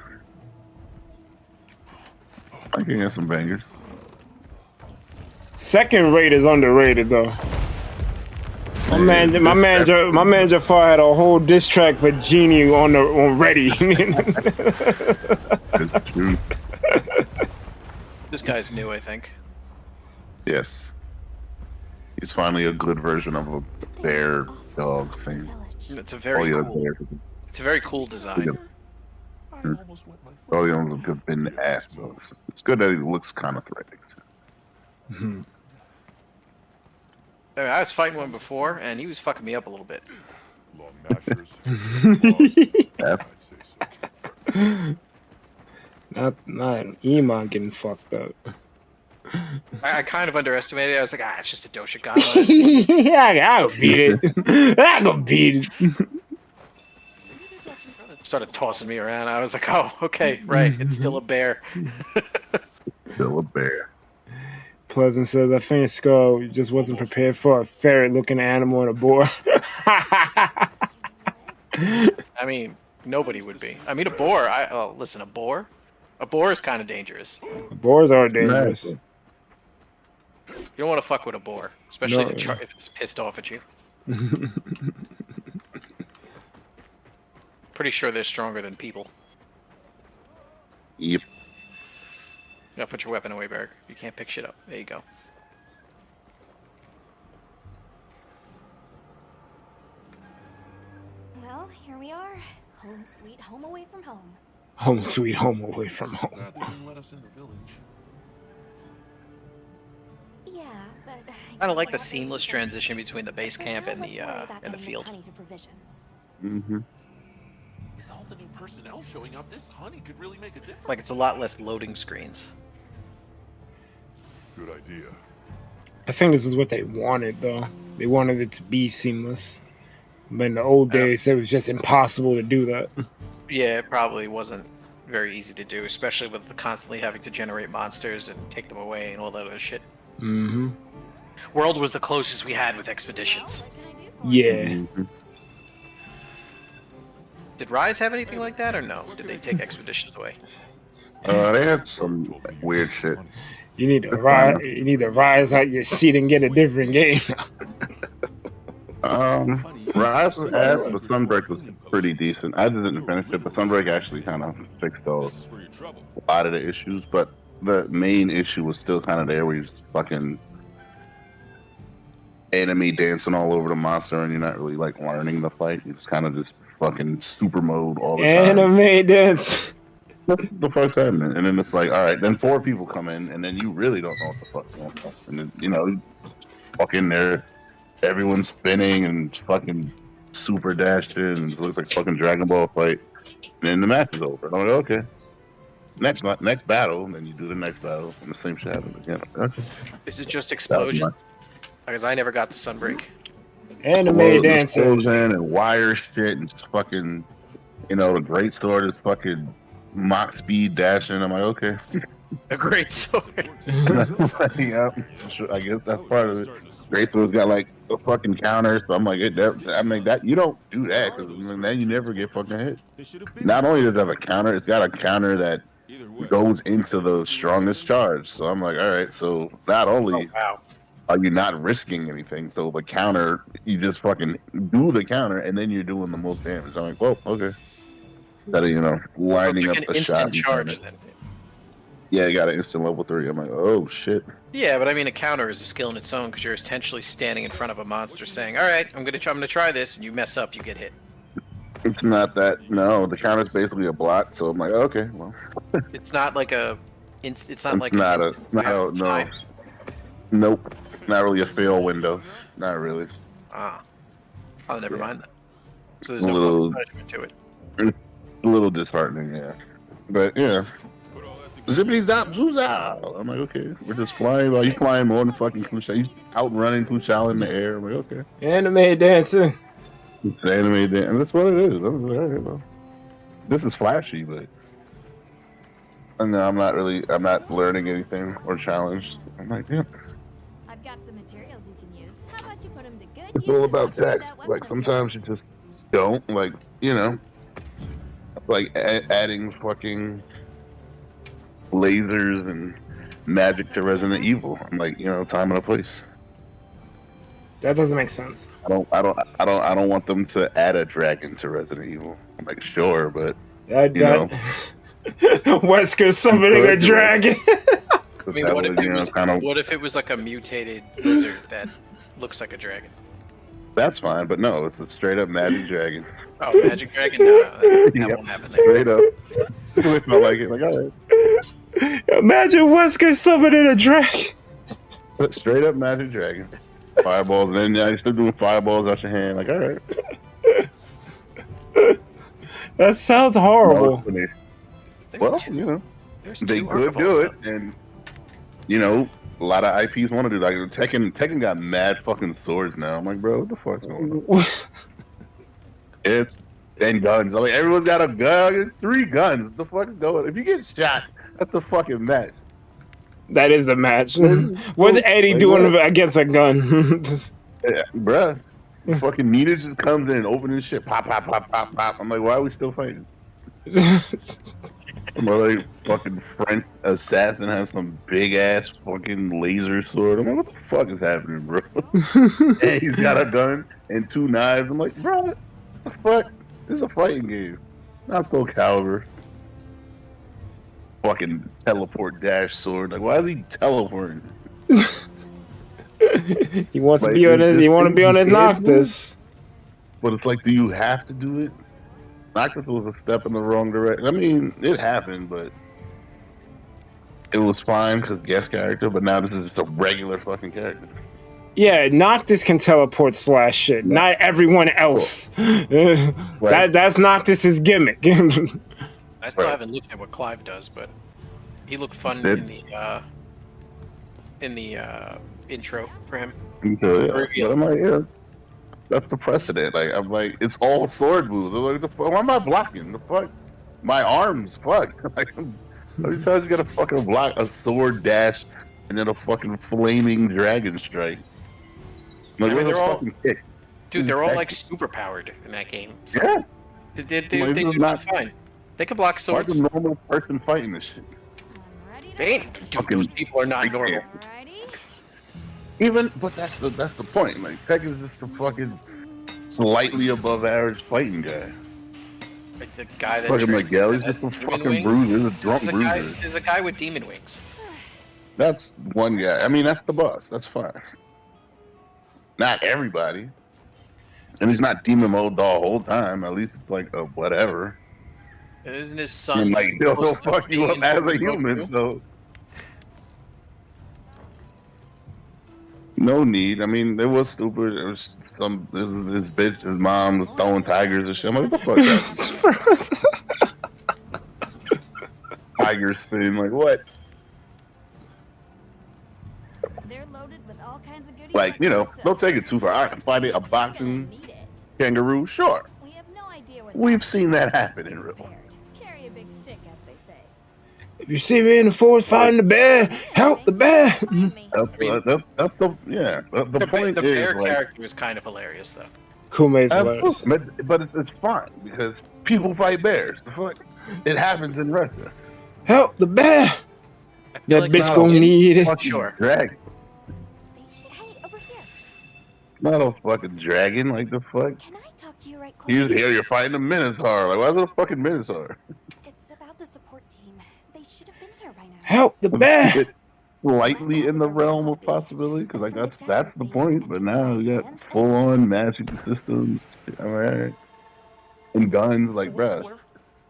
I can get some bangers. Second rate is underrated though. My man Jafar had a whole diss track for Genie on Ready. It's true. This guy's new, I think. Yes. He's finally a good version of a bear dog thing. It's a very cool. It's a very cool design. Oh, he owns a been ass, so it's good that he looks kind of threatening. I mean, I was fighting one before, and he was fucking me up a little bit. Long mashers. Not Iman getting fucked up. I kind of underestimated it. I was like, it's just a Doshigama. I'll beat it. I gonna beat it. Started tossing me around. I was like, oh, okay, right. It's still a bear. Still a bear. Pleasant says, I finished Skull just wasn't prepared for a ferret-looking animal and a boar. I mean, nobody would be. I mean, a boar. Listen, a boar? A boar is kind of dangerous. Boars are dangerous. You don't want to fuck with a boar, especially No. if it's pissed off at you. Pretty sure they're stronger than people. Yep. You gotta put your weapon away, Berg. You can't pick shit up. There you go. Well, here we are. Home sweet home away from home. Home sweet home away from home. Glad they didn't let us in the village. Yeah, but Kind of like the seamless transition between the base camp and the field. Mm-hmm. With all the new personnel showing up, this honey could really make a difference. Like it's a lot less loading screens. Good idea. I think this is what they wanted, though. They wanted it to be seamless. But in the old days, it was just impossible to do that. Yeah, it probably wasn't very easy to do, especially with constantly having to generate monsters and take them away and all that other shit. Mm-hmm. World was the closest we had with expeditions. Yeah. Mm-hmm. Did Rise have anything like that, or no? Did they take expeditions away? They had some weird shit. You need to rise. You need to rise out your seat and get a different game. Rise was ass, but Sunbreak was pretty decent. I didn't finish it, but Sunbreak actually kind of fixed a lot of the issues. But the main issue was still kind of there, where you're just fucking enemy dancing all over the monster, and you're not really like learning the fight. You're just kind of just fucking super mode all the time. Anime dance. What the fuck's happening? And then it's like, all right, then 4 people come in, and then you really don't know what the fuck's going on. And then, you know, walk in there, everyone's spinning and fucking super dashed in, and it looks like fucking Dragon Ball fight. And then the match is over. And I'm like, okay. Next battle, and then you do the next battle, and the same shit happens again. Okay. Is it just explosion? Because I never got the Sunbreak. Anime dancing. Explosion and wire shit and just fucking, you know, the great sword is fucking Mach speed dashing. I'm like, okay. A great sword. Yeah, I guess that's part of it. Great sword's got like a fucking counter, so I'm like, I mean, that you don't do that because then you never get fucking hit. Not only does it have a counter, it's got a counter that goes into the strongest charge. So I'm like, all right, so not only are you not risking anything, so the counter, you just fucking do the counter, and then you're doing the most damage. I'm like, well, okay. That, you know, lining up the instant shot. Charge, then. Yeah, you got an instant level 3. I'm like, oh shit. Yeah, but I mean, a counter is a skill in its own because you're essentially standing in front of a monster saying, all right, I'm gonna try this, and you mess up, you get hit. It's not that. No, the counter's basically a block, so I'm like, okay, well. It's not like a. It's not like. No. Nope. Not really a fail window. Not really. Ah. Oh, never mind then. So there's no punishment to it. A little disheartening, yeah. But yeah. Zippity zap zooza. I'm like, okay. We're just flying. While you flying more than fucking Kushala. You outrunning Kushala in the air. I'm like, okay. Anime dancing. It's anime dance. And that's what it is. I'm like, all right, well. This is flashy, but no, I'm not learning anything or challenged. I'm like, yeah. I've got some materials you can use. How about you put them to good It's use all and about upgrade text. that Like weapon of sometimes you yours? just don't, like, you know, like adding fucking lasers and magic to Resident Evil. I'm like, you know, time and a place. That doesn't make sense. I don't want them to add a dragon to Resident Evil. I'm like, sure, but you know, Wesker summoning a dragon. I mean, what if it was like a mutated lizard that looks like a dragon? That's fine, but no, it's a straight up magic dragon. Oh, magic dragon? No, that won't happen there. Straight up. It felt like it. Like, all right. Imagine Wesker summoning a dragon. Straight up magic dragon. Fireballs, and then you're still doing fireballs out your hand. Like, all right. That sounds horrible. Well, you know, they could do it, and you know, a lot of IPs want to do like Tekken got mad fucking swords now. I'm like, bro, what the fuck's going on? It's and guns. I'm like, everyone's got a gun, 3 guns. What the fuck is going on? If you get shot, that's a fucking match. That is a match. What's Eddie doing against a gun? Yeah, bruh. Fucking Nita just comes in and opens shit. Pop, pop, pop, pop, pop. I'm like, why are we still fighting? My like fucking French assassin has some big ass fucking laser sword. I'm like, what the fuck is happening, bro? And he's got a gun and 2 knives. I'm like, bro, what the fuck? This is a fighting game, not Soul Calibur. Fucking teleport dash sword. Like, why is he teleporting? He wants to be on his. He want to be on his Noctis. But it's like, do you have to do it? Noctis was a step in the wrong direction. I mean, it happened, but it was fine because guest character, but now this is just a regular fucking character. Yeah, Noctis can teleport slash shit. Yeah. Not everyone else. Right. That's Noctis's gimmick. I still haven't looked at what Clive does, but he looked fun in the intro for him. Yeah. But I'm like, yeah, that's the precedent. Like, I'm like, it's all sword moves. I'm like, the fuck, why am I blocking? The fuck, my arms, fuck. Like, how many times you gotta fucking block a sword dash and then a fucking flaming dragon strike? Like, they're all, dude, they're all like super powered in that game. So yeah, they do just fine. They can block swords. Like a normal person fighting this shit. They ain't. Dude, those people are not normal. Even, but that's the point. Like, Tech is just a fucking slightly above average fighting guy. Like the guy that fucking Miguel, he's just a fucking bruiser. He's a drunk bruiser. There's a guy with demon wings. That's one guy. I mean, that's the boss. That's fine. Not everybody. And he's not demon mode the whole time. At least it's like a whatever. It isn't his son. And like, he'll fuck you up as a human, so. No need. I mean, it was stupid. There was this bitch, his mom was throwing tigers and shit. I'm like, what the fuck? Tiger spin, like what? They're loaded with all kinds of goodies. Like, you know, don't take it too far. I can fight it, a boxing kangaroo, sure. We have no idea what we've seen that happen in real life. Carry a big stick, as they say. If you see me in the forest fighting the bear, help the bear. That's the the point. The bear character is kind of hilarious, though. Kume's hilarious, but it's fine because people fight bears. The fuck, it happens in Russia. Help the bear. That like bitch gonna need it. Sure. Dragon. Not a fucking dragon, like the fuck. Can I talk to you right quick? You're fighting a minotaur. Like, why is it a fucking minotaur? It's about the support team. They should have been here by now. Help the bear. Slightly in the realm of possibility, because like that's the point. But now we got full on magic systems, all right, and guns. Like, bruh,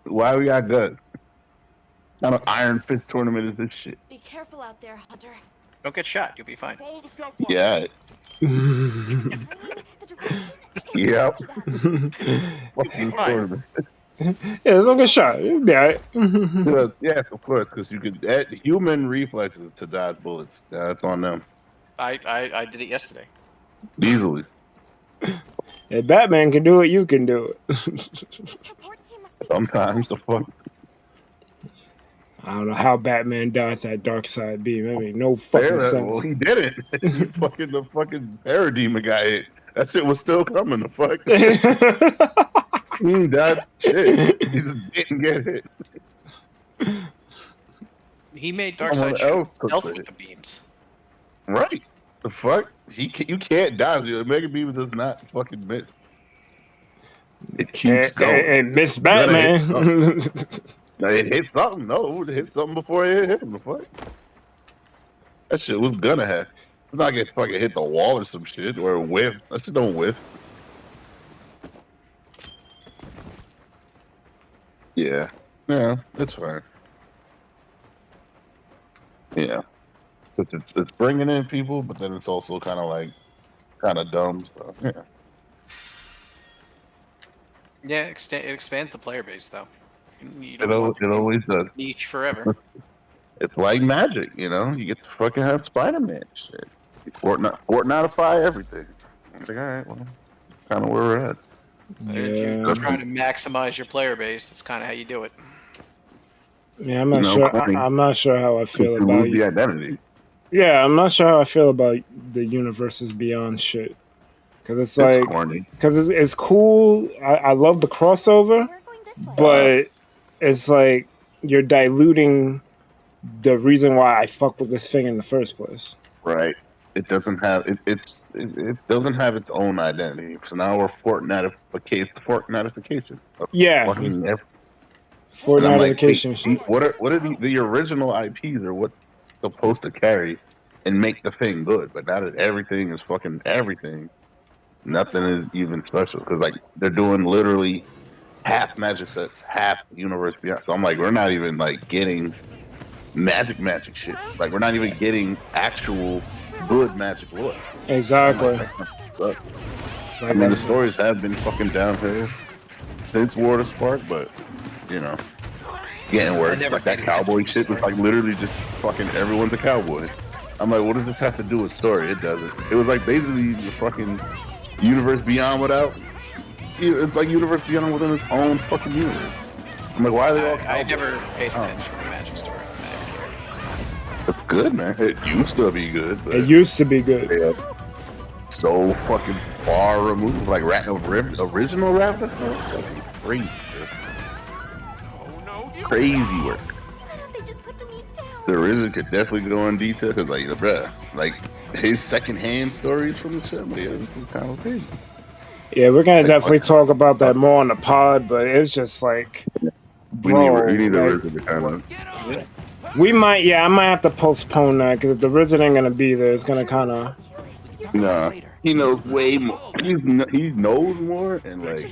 why we got guns? Not an Iron Fist tournament is this shit. Be careful out there, Hunter. Don't get shot. You'll be fine. Yeah. Yep. Fucking tournament. Yeah, it's a good shot. You'll be alright. Yes, of course, because you could add human reflexes to dodge bullets. That's on them. I did it yesterday. Easily. If Batman can do it, you can do it. Sometimes the fuck. I don't know how Batman dodged that dark side beam. I mean, no fucking sense. Well, he didn't. The fucking parademon guy hit. That shit was still coming. The fuck. He died. Shit. He just didn't get hit. He made Darkseid shoot himself with the beams. Right. The fuck? You can't dodge it. Mega Beam does not fucking miss. It keeps going. And miss Batman. It hit something. No, it hit something before it hit him. The fuck? That shit was gonna happen. It's not gonna fucking hit the wall or some shit or whiff. That shit don't whiff. Yeah. Yeah, it's fine. Yeah. It's bringing in people, but then it's also kind of dumb. So, yeah. Yeah, it expands the player base, though. You it always does. Niche forever. It's like Magic, you know? You get to fucking have Spider-Man shit. Fortniteify everything. I'm like, alright, well, kind of where we're at. Yeah. If you're trying to maximize your player base, that's kind of how you do it. Yeah, I'm not sure. I'm not sure how I feel about the identity. Yeah, I'm not sure how I feel about the Universes Beyond shit. Because it's like, because it's cool. I love the crossover, but it's like you're diluting the reason why I fuck with this thing in the first place. Right. It doesn't have it doesn't have its own identity. So now we're Fortnitification. Yeah. Fortnitification. Like, what are the original IPs are what's supposed to carry and make the thing good? But now that everything is fucking everything, nothing is even special because like they're doing literally half magic sets, half universe beyond. So I'm like, we're not even like getting magic shit. Like we're not even getting actual good magic lore. Exactly. I mean, the stories have been fucking downhill since War of Spark, but you know, getting worse. Like that cowboy shit was like literally just fucking everyone's a cowboy. I'm like, what does this have to do with story? It doesn't. It was like basically the fucking universe beyond without. It's like universe beyond within its own fucking universe. I'm like, why are they all cowboys? I never paid attention to the magic story. I never cared. It's good, man. It used to be good. But It used to be good. yeah, so fucking far removed. Like original Raptor stuff. Fucking crazy. Crazy work. The RZA could definitely go in detail because, like, bruh, like his secondhand stories from the show, yeah, this is kind of crazy. Yeah, we're gonna definitely talk about that more on the pod, but it's just like, bro, we need like, a RZA to kind of. we might, yeah, I might have to postpone that because if the RZA ain't gonna be there, it's gonna kind of. Nah, he knows way more. He knows more, and like,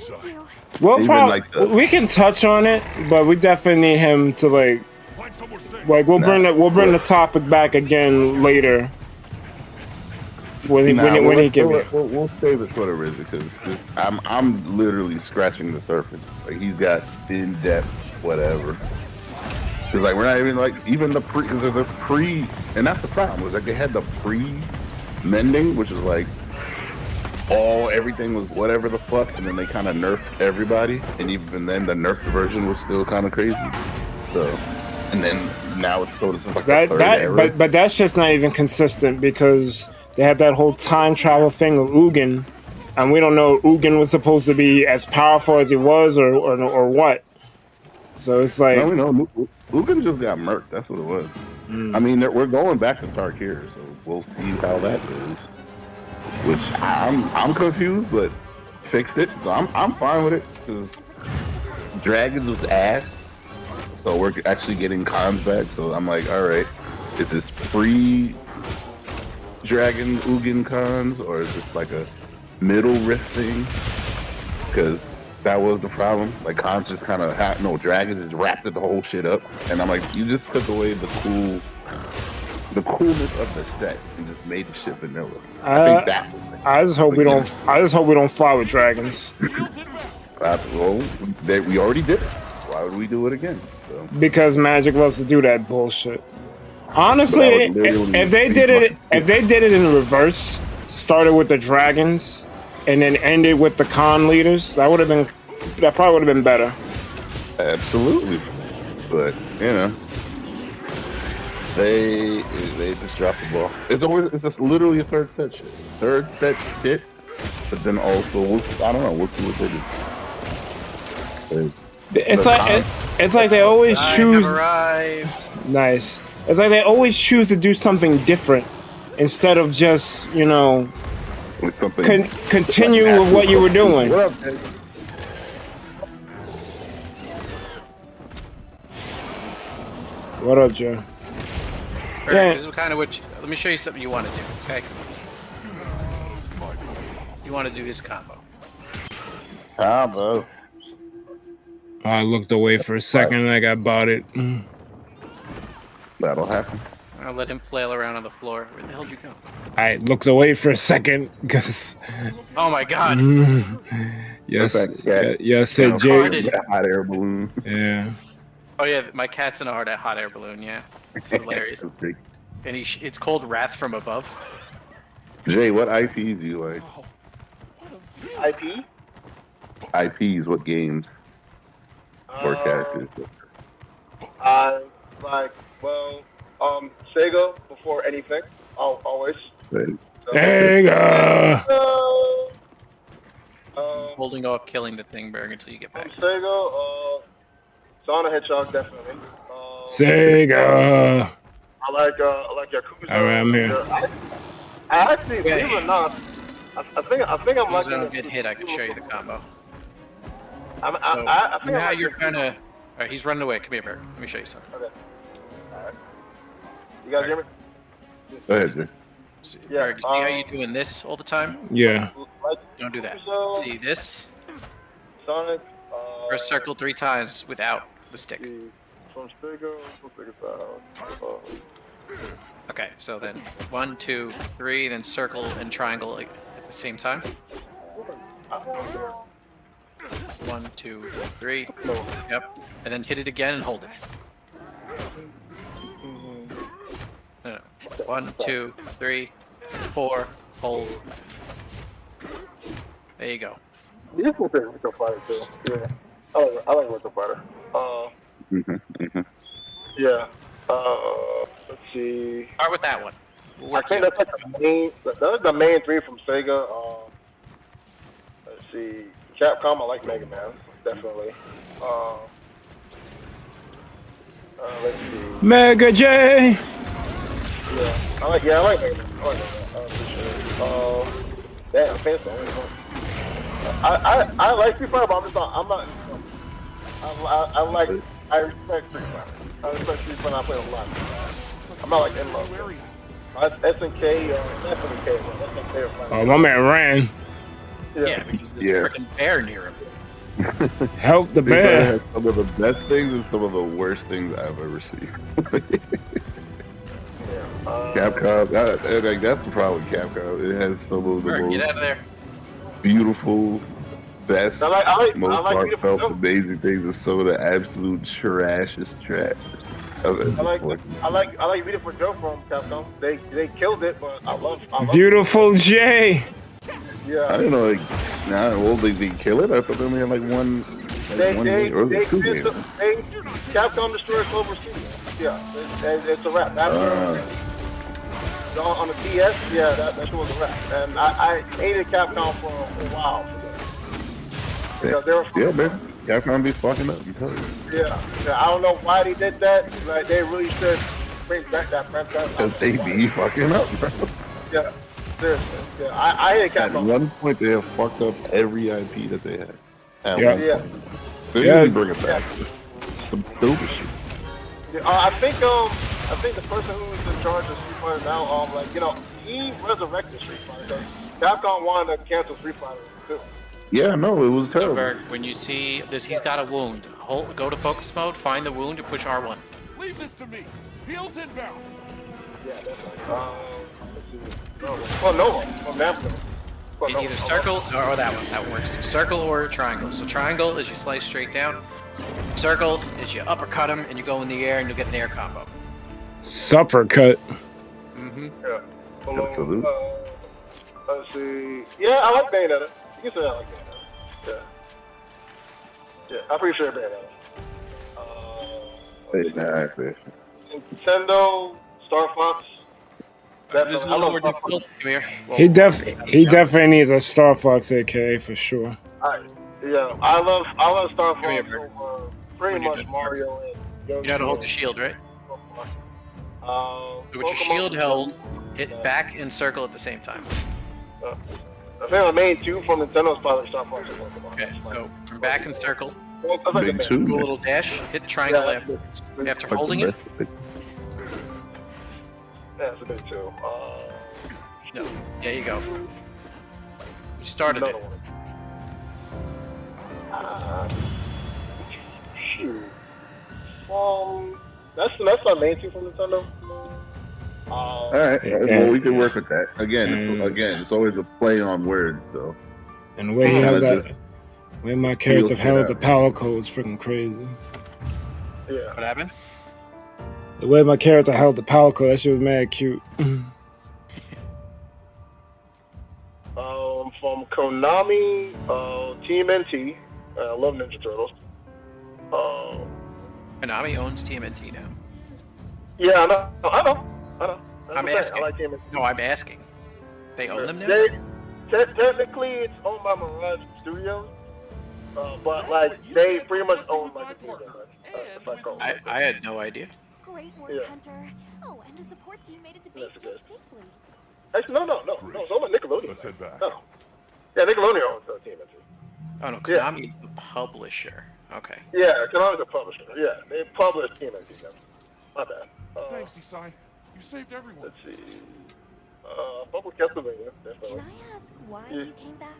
Well, even probably we can touch on it, but we definitely need him to like we'll bring the topic back again later when he can. We'll save it for the RZA because I'm literally scratching the surface. Like he's got in depth whatever. Cause like we're not even like even the pre, and that's the problem. Was like they had the pre-mending, which is like everything was whatever the fuck, and then they kind of nerfed everybody, and even then the nerfed version was still kind of crazy. So, and then now it's sort of like but that's just not even consistent because they had that whole time travel thing with Ugin, and we don't know if Ugin was supposed to be as powerful as he was or what. So it's like no, we know Ugin just got murked. That's what it was. I mean, we're going back to Stark here, so we'll see how that goes. Which I'm confused, but fixed it. So I'm fine with it because Dragons was ass. So we're actually getting cons back. So I'm like, all right, is this pre-Dragon Ugin cons or is this like a middle rift thing? Because that was the problem. Like cons just kind of Dragons just wrapped the whole shit up, and I'm like, you just took away the coolness of the set and just made the shit vanilla. I just hope we don't fly with dragons. Well, we already did it. Why would we do it again? So. Because Magic loves to do that bullshit. Honestly, if they did it in reverse, started with the dragons and then ended with the con leaders, that probably would have been better. Absolutely, but you know. They just dropped the ball. It's just literally a third set shit. But then also I don't know. We'll see what they do. It's like they always choose. Nice. It's like they always choose to do something different instead of just continue with what you were doing. What up, man? What up, Joe? Yeah. This is kind of let me show you something you want to do, okay? You want to do this combo. I looked away for a second like I bought it. That'll happen. I'll let him flail around on the floor. Where the hell did you go? I looked away for a second because. Oh my god! Yes, Jay. Hot air balloon. Yeah. Oh yeah, my cat's in a hot air balloon. Yeah, it's hilarious. And it's called Wrath from Above. Jay, what IPs do you like? IP? IPs, what games? Or characters? Sega before anything. Always. Sega! Holding off killing the Txbergy until you get back. Sega, Sonic Hedgehog, definitely. Sega! I like Yakuza. Alright, I'm here. I actually, believe it or not, I think I'm liking. liking. I don't get hit, I can show you the combo. I think now you're kind of. Alright, he's running away. Come here, Bear. Let me show you something. Okay. Alright. You guys hear me? Go ahead, Jay. See how you doing this all the time? Yeah. Don't do that. See this? Sonic. Press circle 3 times without the stick. from Sega. Okay, so then 1, 2, 3, then circle and triangle at the same time. 1, 2, 3. Yep. And then hit it again and hold it. No. 1, 2, 3, 4. Hold. There you go. You can pick Rico Fighter too. Yeah. I like Rico Fighter. Yeah. Let's see. Start with that one. I think that's like the main 3 from Sega. Let's see. Capcom, I like Mega Man, definitely. Let's see. Mega J. Yeah, I like Mega Man. I like Mega Man. Damn, fancy. I like Street Fighter, but I'm not. I respect Street Fighter. I respect Street Fighter. I play a lot. I'm not like in love. SNK, SNK. Oh, my man ran. Yeah, because there's a freaking bear near him. Help the Street Fighter bear. has some of the best things and some of the worst things I've ever seen. Capcom, that's the problem with Capcom. It has some of the most Get out of there. beautiful, best, I like most beautiful heartfelt, amazing things, and some of the absolute trashest trash. I like Beautiful Joe from Capcom. They killed it, but I love Beautiful J. Yeah. I didn't know. They kill it. I thought they only had like one. Game, or two games. Capcom destroyed Clover City. Yeah, it's a wrap. On the DS, yeah, that shit was a wrap. And I hated Capcom for a while. Yeah, man. Capcom be fucking up. Yeah, I don't know why they did that. Like, they really should bring back that franchise. Because they be fucking up, bro. Yeah, seriously. Yeah, I hate Capcom. At one point, they have fucked up every IP that they had. Yeah. They didn't bring it back. Some stupid shit. Yeah, I think the person who is in charge of Street Fighter now, he resurrected Street Fighter. Capcom wanted to cancel Street Fighter too. Yeah, no, it was terrible. Txbergy, when you see this, he's got a wound. Go to focus mode, find the wound, and push R1. Leave this to me. Heals inbound. Yeah, that's right. No. Namco. Either circle or that one. That works. Circle or triangle. So triangle is you slice straight down. Circle is you uppercut him and you go in the air and you'll get an air combo. Supper cut. Yeah. Absolutely. Let's see. Yeah, I like Bayonetta. You can say I like Bayonetta. Yeah, I'm pretty sure Bayonetta. Exactly. Nintendo, Star Fox. There's a little more difficult. Come here. He definitely needs a Star Fox AKA for sure. I love Star Fox over pretty much Mario and You know how to hold the shield, right? So with your shield held, hit back and circle at the same time. I think the main 2 from Nintendo is probably Star Fox and Pokemon. Okay, so from back and circle, Big two. do a little dash, hit triangle after holding it. Yeah, it's a big 2. No, there you go. You started it. Shoot. That's our main 2 from Nintendo. All right. Well, we can work with that. Again, it's always a play on words, though. And the way he held that, way my character held the power code was freaking crazy. Yeah. What happened? The way my character held the power code, that shit was mad cute. From Konami, TMNT. I love Ninja Turtles. Konami owns TMNT now. Yeah, I know. I'm asking. I like TMNT. No, I'm asking. They own them now? Technically, it's owned by Mirage Studios, but like they pretty much own like the team. I had no idea. Great work, Hunter. Oh, and the support team made it to base camp safely. Actually, no. It's owned by Nickelodeon. Let's head back. No. Yeah, Nickelodeon owns TMNT. Oh no, Konami is the publisher. Okay. Yeah, Konami's the publisher. Yeah, they publish TMNT. My bad. Thanks, Isai. You saved everyone. Let's see. Fuck with Castlevania. Can I ask why you came back?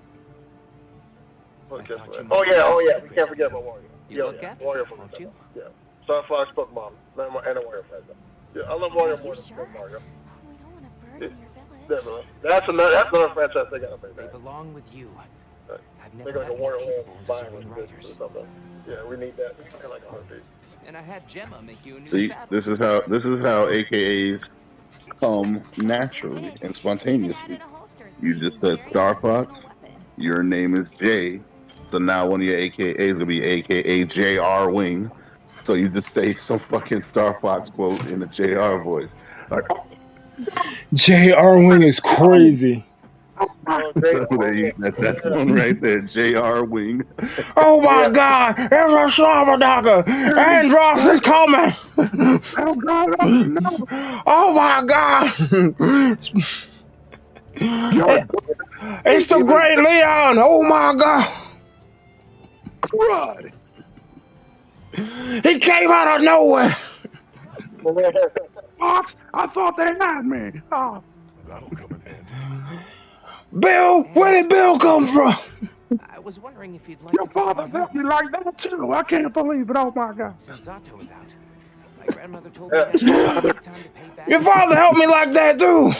Oh yeah. We can't forget about Wario. You look at Wario from won't you? Yeah. Star Fox, Pokemon, and a Mario franchise. Yeah, I love Mario more than Super Mario. We don't want to burden your village. Definitely. That's another franchise they gotta bring They back. belong with you. I've They never got like met a more Wario capable Land and buying deserving this writers. or something. Yeah, we need that. We need like 100. And I had Gemma make you a new See, saddle. this is how AKAs come naturally and spontaneously. You just said Star Fox. Your name is Jay. So now one of your AKAs will be AKA JR Wing. So you just say some fucking Star Fox quote in the JR voice. Like, J.R. Wing is crazy. That's one right there. JR Wing. Oh my God! It's a Slobberknocker! Andross is coming! Oh God! No! Oh my God! It's the Great Leon! Oh my God! Right. He came out of nowhere! Fox, I thought they had me. Oh. That'll come in handy. Bill, where did Bill come from? I was wondering if you'd like Your to visit father my felt home. me like that too. I can't believe it. Oh my God. Since Zato was out, my grandmother told me that it was a good time to pay back. Your father helped me like that too!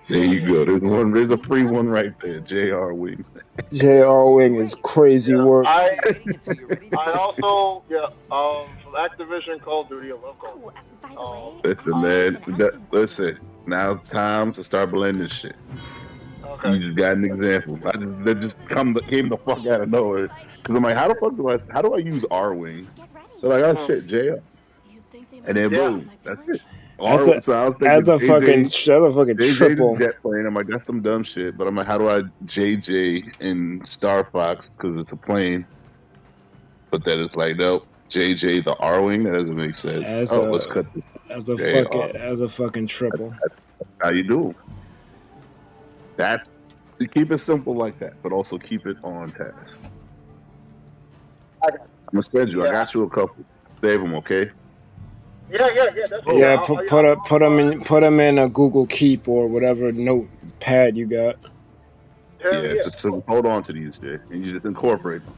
There you go. There's a free one right there. JR Wing. J.R. Wing is crazy work. I also from Activision Call of Duty, I love Call of Duty. Listen, man. Listen. Now it's time to start blending shit. Okay. You just got an example. That just came the fuck out of nowhere. Cause I'm like, how do I use R Wing? They're like, oh shit, JR. And then boom, that's it. That's a fucking triple. Jet plane. I'm like, that's some dumb shit. But I'm like, how do I JJ in Star Fox because it's a plane? But then it's like, nope, JJ the R Wing. That doesn't make sense. Let's cut this. As a fucking triple. That's how you do. You keep it simple like that, but also keep it on task. I'm gonna send you. I got you a couple. Save them, okay? Yeah. That's cool. Yeah, put them in a Google Keep or whatever notepad you got. Just hold on to these, Jay, and you just incorporate them.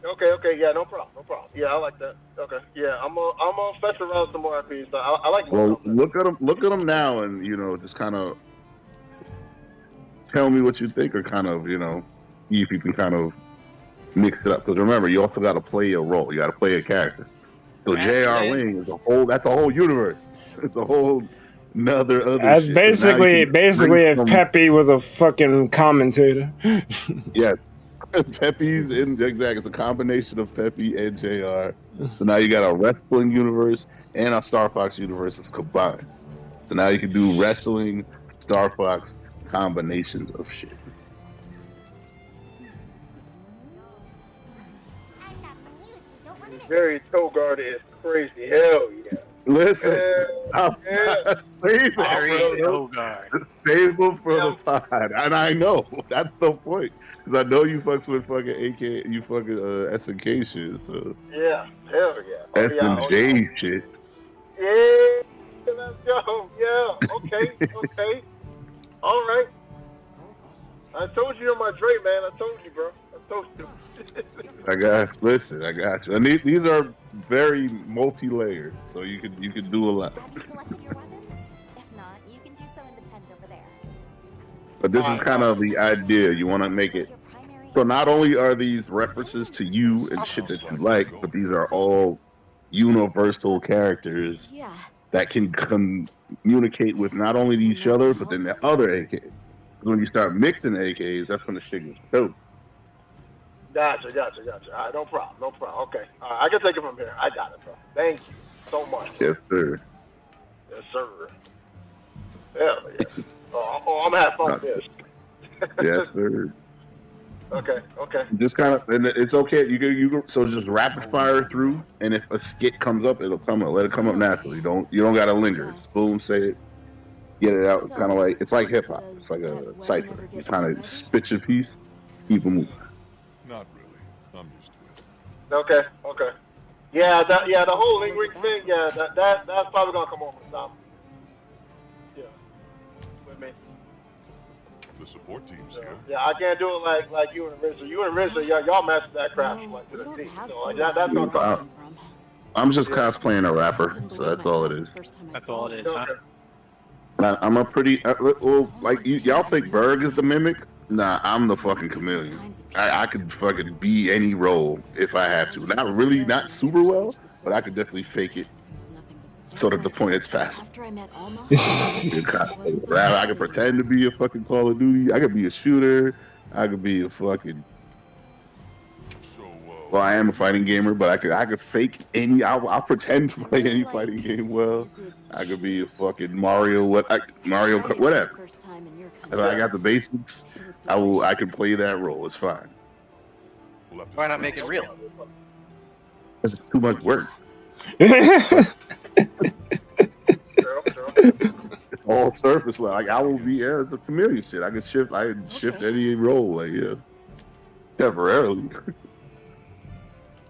Okay, yeah, no problem. Yeah, I like that. Okay, yeah, I'm gonna fetch around some more IPs. I like. Well, look at them now, and just kind of tell me what you think, or kind of see if you can kind of mix it up. Because remember, you also got to play a role. You got to play a character. So J.R. Wing is that's a whole universe. It's a whole other. That's shit. basically if Peppy was a fucking commentator. Yes. Peppy's exactly. It's a combination of Peppy and JR. So now you got a wrestling universe and a Star Fox universe that's combined. So now you can do wrestling, Star Fox combinations of shit. Jerry Togard is crazy. Hell yeah. Listen, Jerry save them for the pod, and I know that's the point because I know you fucks with fucking AK, you fucking SNK shit. So yeah, hell yeah. SNJ shit. Yeah, let's go. Yeah, okay. All right. I told you you're my Dre, man. I told you, bro. I told you. I got you. And these are very multi-layered, so you can do a lot. Have you selected your weapons? If not, you can do so in the tent over there. But this is kind of the idea. You want to make it so not only are these references to you and shit that you like, but these are all universal characters that can communicate with not only each other, but then the other AKs. When you start mixing AKs, that's when the shit gets dope. Gotcha. All right, no problem. Okay. I can take it from here. I got it, bro. Thank you so much. Yes, sir. Yes, sir. Hell yeah. I'm gonna have fun with this. Yes, sir. Okay. Just kind of, and it's okay. You so just rapid fire through, and if a skit comes up, it'll come up. Let it come up naturally. You don't gotta linger. Just boom, say it, get it out. It's kind of it's like hip hop. It's like a cipher. You kind of spit your piece, keep it moving. Not really. I'm used to it. Okay. Yeah, the whole lingering thing. Yeah, that's probably gonna come over and stop. Yeah, with me. The support team's here. Yeah, I can't do it like you and Rizzo. You and Rizzo, y'all mastered that crap like to the T. So that's gonna come. I'm just cosplaying a rapper, so that's all it is. That's all it is, huh? I'm a pretty well, like y'all think Berg is the mimic? Nah, I'm the fucking chameleon. I could fucking be any role if I have to. Not really, not super well, but I could definitely fake it. So to the point it's fast. I could pretend to be a fucking Call of Duty. I could be a shooter. I could be a fucking. Well, I am a fighting gamer, but I could fake any. I'll pretend to play any fighting game well. I could be a fucking Mario, Mario, whatever. If I got the basics, I can play that role. It's fine. Why not make it real? It's too much work. It's all surface level. Like I will be the chameleon shit. I can shift any role, like yeah. Temporarily.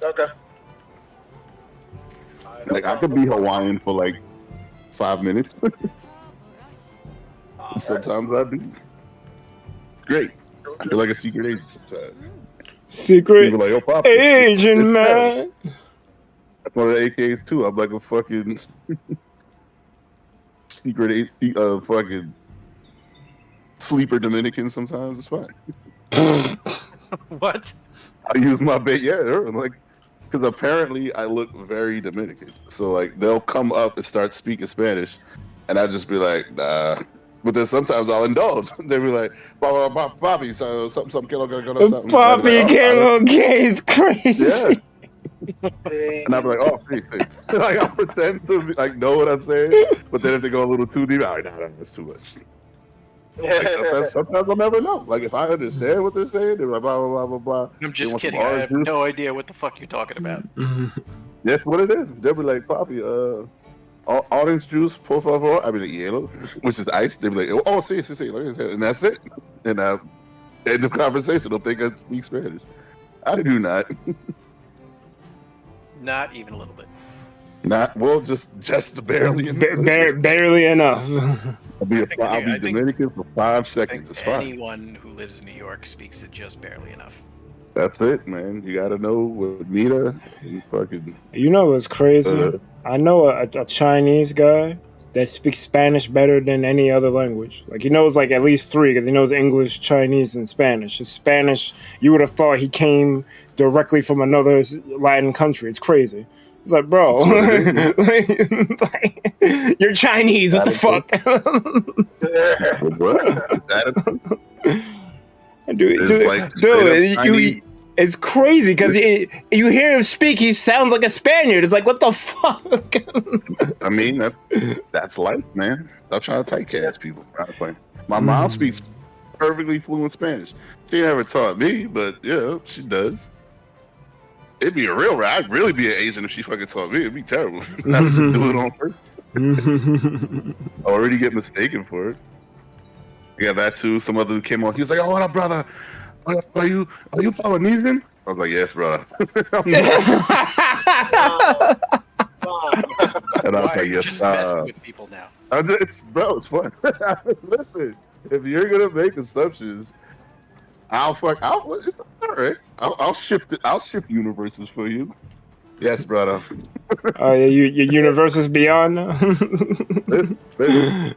Okay. Like I could be Hawaiian for like 5 minutes. Sometimes I do. Great. I feel like a secret agent sometimes. Secret like, oh, Pop, Asian man. That's one of the AKs too. I'm like a fucking secret fucking sleeper Dominican sometimes. It's fine. What? I use my bait, yeah, like, because apparently I look very Dominican. So like they'll come up and start speaking Spanish, and I'll just be like, nah. But then sometimes I'll indulge. They'll be like, Bobby, so something, kilo, something. Bobby, kilo, is crazy. Yeah. And I'll be like, oh, see. Like I'll pretend to be, like know what I'm saying, but then if they go a little too deep, I'm like, nah, that's too much. Like sometimes I'll never know. Like if I understand what they're saying, they're like blah blah blah blah blah. I'm just kidding. I have no idea what the fuck you're talking about. That's what it is. They'll be like, Poppy, orange juice, por favor. I mean, like, yellow, which is ice. They'll be like, oh, sí, and that's it. And end of conversation. They'll think I speak Spanish. I do not. Not even a little bit. Not well, just barely. Barely enough. I'll be Dominican for 5 seconds. It's fine. Anyone who lives in New York speaks it just barely enough. That's it, man. You gotta know with Nita. You fucking. You know what's crazy? I know a Chinese guy that speaks Spanish better than any other language. Like he knows like at least 3 because he knows English, Chinese, and Spanish. His Spanish, you would have thought he came directly from another Latin country. It's crazy. It's like, bro, you're Chinese. What the fuck? Dude, it's crazy because you hear him speak. He sounds like a Spaniard. It's like, what the fuck? I mean, that's life, man. I'm trying to typecast people. My mom speaks perfectly fluent Spanish. She never taught me, but yeah, she does. It'd be a real ride. I'd really be an Asian if she fucking taught me. It'd be terrible. I would just do it on purpose. I already get mistaken for it. Yeah, that too. Some other dude came on. He was like, "Oh, what up, brother? Are you Polynesian?" I was like, "Yes, brother." And I was like, "Yes." Just messing with people now. It's fun. Listen, if you're gonna make assumptions. It's all right. I'll shift it. I'll shift universes for you. Yes, brother. Oh yeah, your universe is beyond now.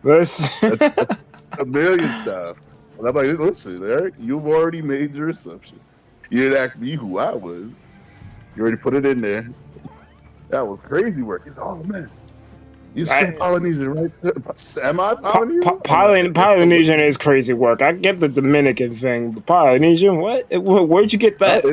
That's a million stuff. And I'm like, listen, Eric, you've already made your assumption. You didn't ask me who I was. You already put it in there. That was crazy work. Oh man. You said Polynesian, right? Am I Polynesian? Polynesian is crazy work. I get the Dominican thing, but Polynesian, what? Where'd you get that?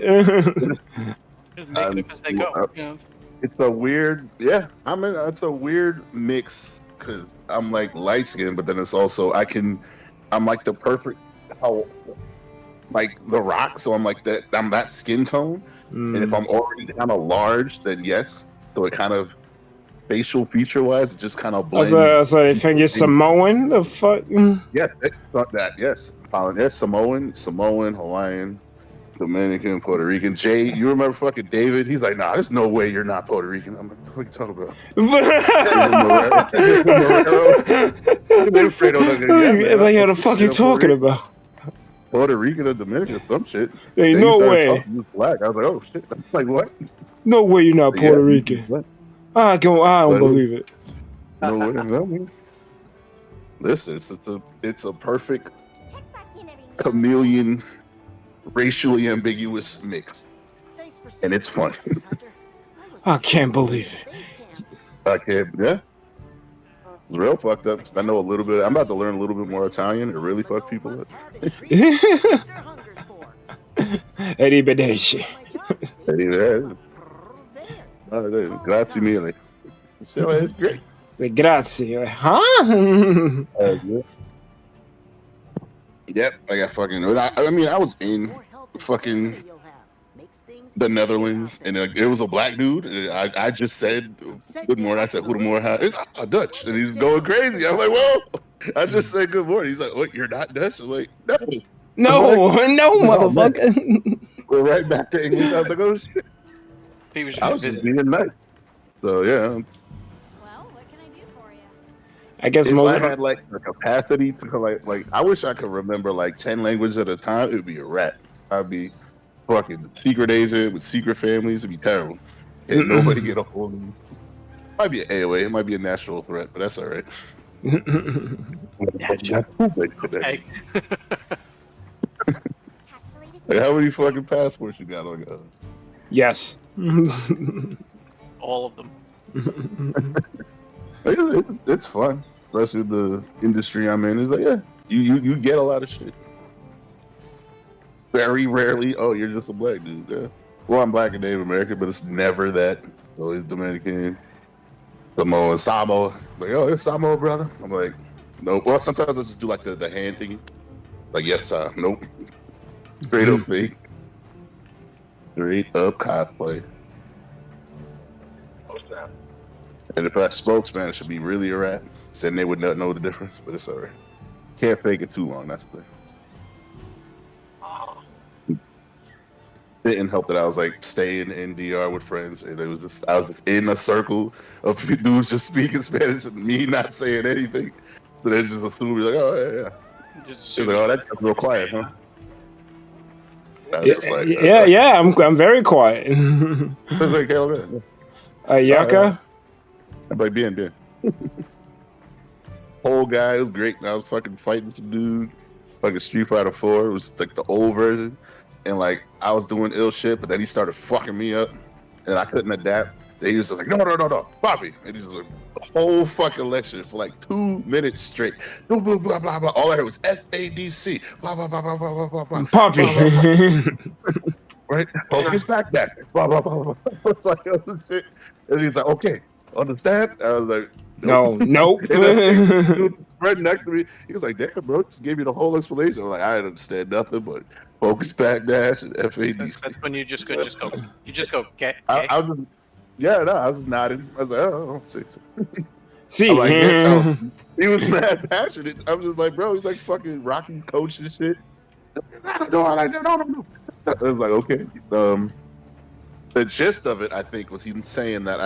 Just make it up as they go. You know? It's a weird, it's a weird mix because I'm like light skinned, but then it's also I'm like the perfect like The Rock, so I'm like that. I'm that skin tone, and if I'm already kind of large, then yes. So it kind of. Facial feature wise, it just kind of blends. So they think you're Samoan? The fuck? Yes, that. Yes, Samoan, Hawaiian, Dominican, Puerto Rican. Jay, you remember fucking David? He's like, nah, there's no way you're not Puerto Rican. I'm like, what are you talking about? Like, what the fuck you talking about? Puerto Rican or Dominican or some shit. Ain't no way. Black. I was like, oh shit. I'm like, what? No way you're not Puerto Rican. I don't But believe it. no way, no. Listen, it's a perfect chameleon, racially ambiguous mix, and it's fun. I can't believe it. I can't. Yeah, it's real fucked up. I know a little bit. I'm about to learn a little bit more Italian. It really fucked people up. Arrivederci. Grazie mille. So it's great. Grazie. Huh? Yeah. Yep, I got fucking. I mean, I was in fucking the Netherlands, and it was a black dude. And I just said good morning. I said goedemorgen. It's Dutch, and he's going crazy. I'm like, whoa! I just said good morning. He's like, what? You're not Dutch? I'm like, no, no, motherfucker. We're right back to English. I was like, oh shit. I was just being nice. So yeah. I guess if most I had like the capacity to like I wish I could remember like 10 languages at a time, it would be a rat. I'd be fucking secret agent with secret families. It'd be terrible. Can't nobody get a hold of me. Might be an AOA, it might be a national threat, but that's all right. Like, how many fucking passports you got on you? Yes. All of them. It's fun, especially the industry I'm in. It's like, yeah, you get a lot of shit. Very rarely, oh, you're just a black dude. Yeah. Well, I'm black and Native American, but it's never that. Always Dominican, Samoan, Samo. Like, oh, it's Samo, brother. I'm like, nope. Well, sometimes I just do like the hand thing. Like, yes, sir. Nope. Straight up fake. Straight up cosplay. And if I spoke Spanish, it'd be really a rat. Saying they would not know the difference, but it's alright. Can't fake it too long, that's the thing. Didn't help that I was like staying in DR with friends, and it was just I was in a circle of dudes just speaking Spanish and me not saying anything. So they just assume me like, oh yeah. Just like, oh, that's real quiet, huh? I was just like, yeah, I'm very quiet. Yaka? I'm like, bien. Whole guy, it was great. I was fucking fighting some dude, fucking Street Fighter 4. It was like the old version. And like, I was doing ill shit, but then he started fucking me up, and I couldn't adapt. Then he was just like, no, Bobby. And he's like, the whole fucking lecture for like 2 minutes straight. Blah, blah, blah, blah, blah. All I heard was FADC. Blah, blah, blah, blah, blah, blah, blah. Poppy. Blah, blah, blah. Right? Focus back. Blah, blah, blah, blah. I was like, oh, shit. And he's like, okay, understand? I was like, nope. Right next to me, he was like, damn, bro, just gave me the whole explanation. I'm like, I didn't understand nothing but focus back dash and FADC. That's when you just go, okay. I was just, I was just nodding. I was like, oh, see. See, like, yeah, he was mad passionate. I was just like, bro, he's like fucking Rocky coach and shit. No. I was like, okay. The gist of it, I think, was him saying that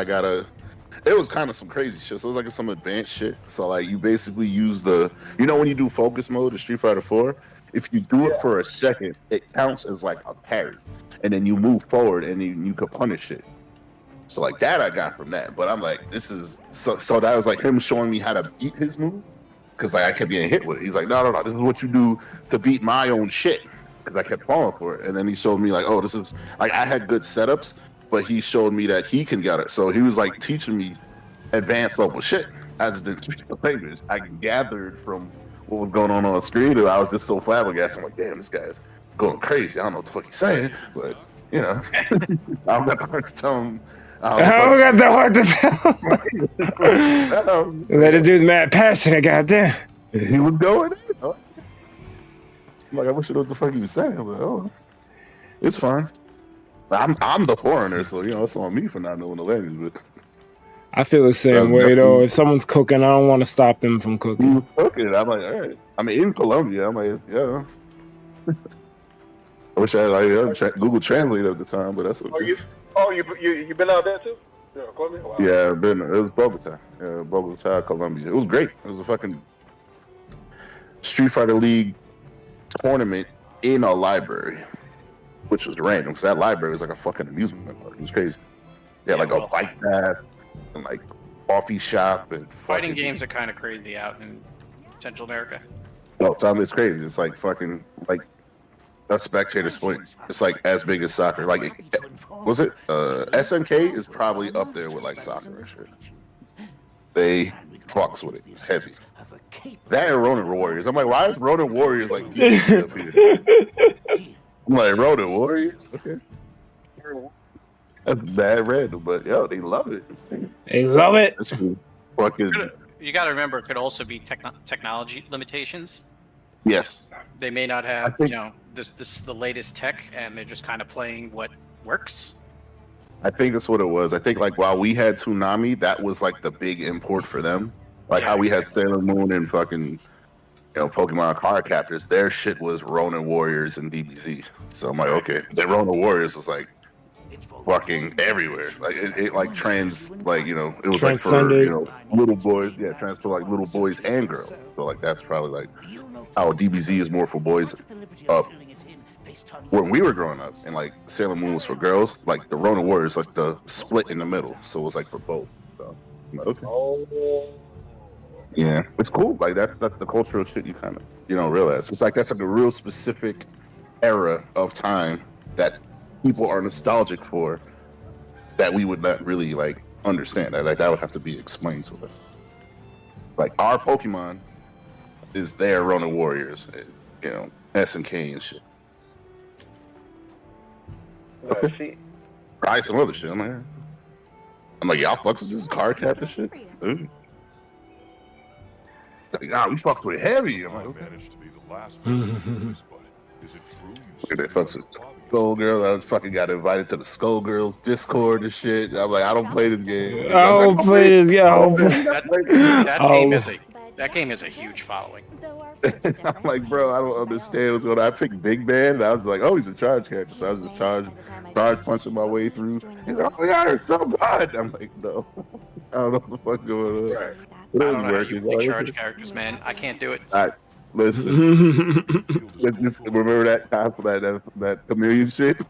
it was kind of some crazy shit. So it was like some advanced shit. So like you basically use when you do focus mode in Street Fighter 4, if you do it for a second, it counts as like a parry. And then you move forward and you could punish it. So like that I got from that. But I'm like, this is so that was like him showing me how to beat his move. Cause like I kept getting hit with it. He's like, no, this is what you do to beat my own shit. Cause I kept falling for it. And then he showed me like, oh, this is like I had good setups, but he showed me that he can get it. So he was like teaching me advanced level shit. I just didn't speak the language. I gathered from what was going on the screen, and I was just so flabbergasted. I'm like, damn, this guy's going crazy. I don't know what the fuck he's saying, but you know, I don't got the heart to tell him. I don't got the heart to tell him. That dude's mad passionate, goddamn. He was going in. I'm like, I wish I knew what the fuck he was saying, but oh, it's fine. I'm the foreigner, so you know it's on me for not knowing the language. But I feel the same way though. If someone's cooking, I don't want to stop them from cooking. He was cooking. I'm like, all right. I mean, in Colombia, I'm like, yeah. I wish I had Google Translate at the time, but that's okay. You been out there too? Yeah, Colombia? Wow. Yeah, I've been. It was Bogota. Yeah, Bogota, Colombia. It was great. It was a fucking Street Fighter League tournament in a library, which was random because that library was like a fucking amusement park. It was crazy. Yeah, like a bike path. and like coffee shop and Fighting fucking games are kind of crazy out in Central America. Oh, Tom, it's crazy. It's like fucking like a spectator sport. It's like as big as soccer. Like, was it? SNK is probably up there with like soccer and shit. They fucks with it heavy. That and Ronin Warriors. I'm like, why is Ronin Warriors like DBZ up here? I'm like, Ronin Warriors? Okay. That's bad random, but yo, they love it. They love it. That's cool. Fucking You got to remember, it could also be technology limitations. yes. They may not have, you know, this is the latest tech, and they're just kind of playing what works. I think that's what it was. I think like while we had Toonami, that was like the big import for them. Like how we had Sailor Moon and fucking, you know, Pokemon card captors. Their shit was Ronin Warriors and DBZ. So I'm like, okay, the Ronin Warriors was like fucking everywhere. Like it like like, you know, it was like for, you know, little boys. Yeah, trans for like little boys and girls. So like that's probably like how DBZ is more for boys up. When we were growing up and like Sailor Moon was for girls, like the Ronin Warriors like the split in the middle. So it was like for both. So I'm like, okay. Yeah, it's cool. Like that's the cultural shit you kind of, you don't realize. It's like that's like a real specific era of time that people are nostalgic for that we would not really like understand. Like that would have to be explained to us. Like our Pokemon is their Ronin Warriors, you know, SNK and shit. Okay. Try some other shit. I'm like, y'all fucks with this card cap and shit? Ooh. Like, nah, we fucked with heavy. I'm like, okay. Look at that fucking Skullgirls. I was fucking got invited to the Skullgirls Discord and shit. I'm like, I don't play this game. I don't play this game. That game has a huge following. I'm like, bro, I don't understand what's going on. I picked Big Man, and I was like, oh, he's a charge character. So I was just charge punching my way through. He's like, oh, yeah, it's so good. I'm like, no. I don't know what the fuck's going on. Right. I don't know how you pick charge characters, man. I can't do it. All right, listen. Remember that time for that chameleon shit?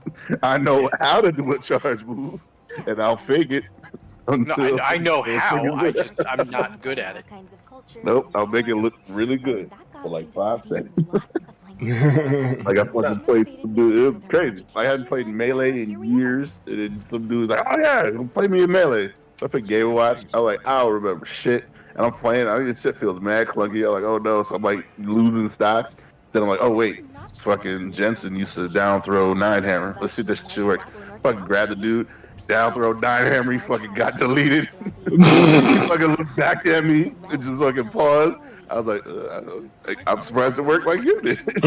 I know how to do a charge move, and I'll fake it. No, I know how. I'm not good at it. Nope, I'll make it look really good for like 5 seconds. Like I fucking played some dude. It was crazy. I hadn't played Melee in years, and then some dude was like, "Oh yeah, play me in Melee." So I picked Game Watch. I was like, "I don't remember shit," and I'm playing. I mean, this shit feels mad clunky. I'm like, "Oh no!" So I'm like losing stocks. Then I'm like, "Oh wait, fucking Jensen used to down throw 9-hammer. Let's see if this shit works." Fucking grab the dude. Down throw 9-hammer, he fucking got deleted. He fucking looked back at me and just fucking paused. I was like, I'm surprised it worked like you did. It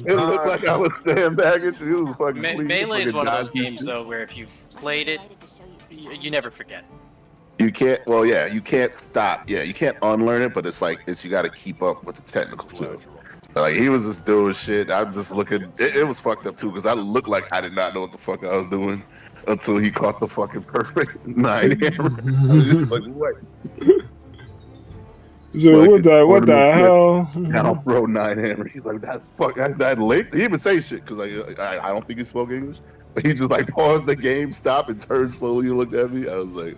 looked like I was staying back and you was fucking Melee is one of those games though where if you played it, you never forget. You can't. Well, yeah, you can't stop. Yeah, you can't unlearn it, but it's like you got to keep up with the technical stuff. Like he was just doing shit. I'm just looking. It was fucked up too because I looked like I did not know what the fuck I was doing until he caught the fucking perfect 9-hammer. I was just like, what? So what the hell? Now throw 9-hammer. He's like, that late. He even say shit because I don't think he spoke English, but he just like paused the game, stopped, and turned slowly and looked at me. I was like,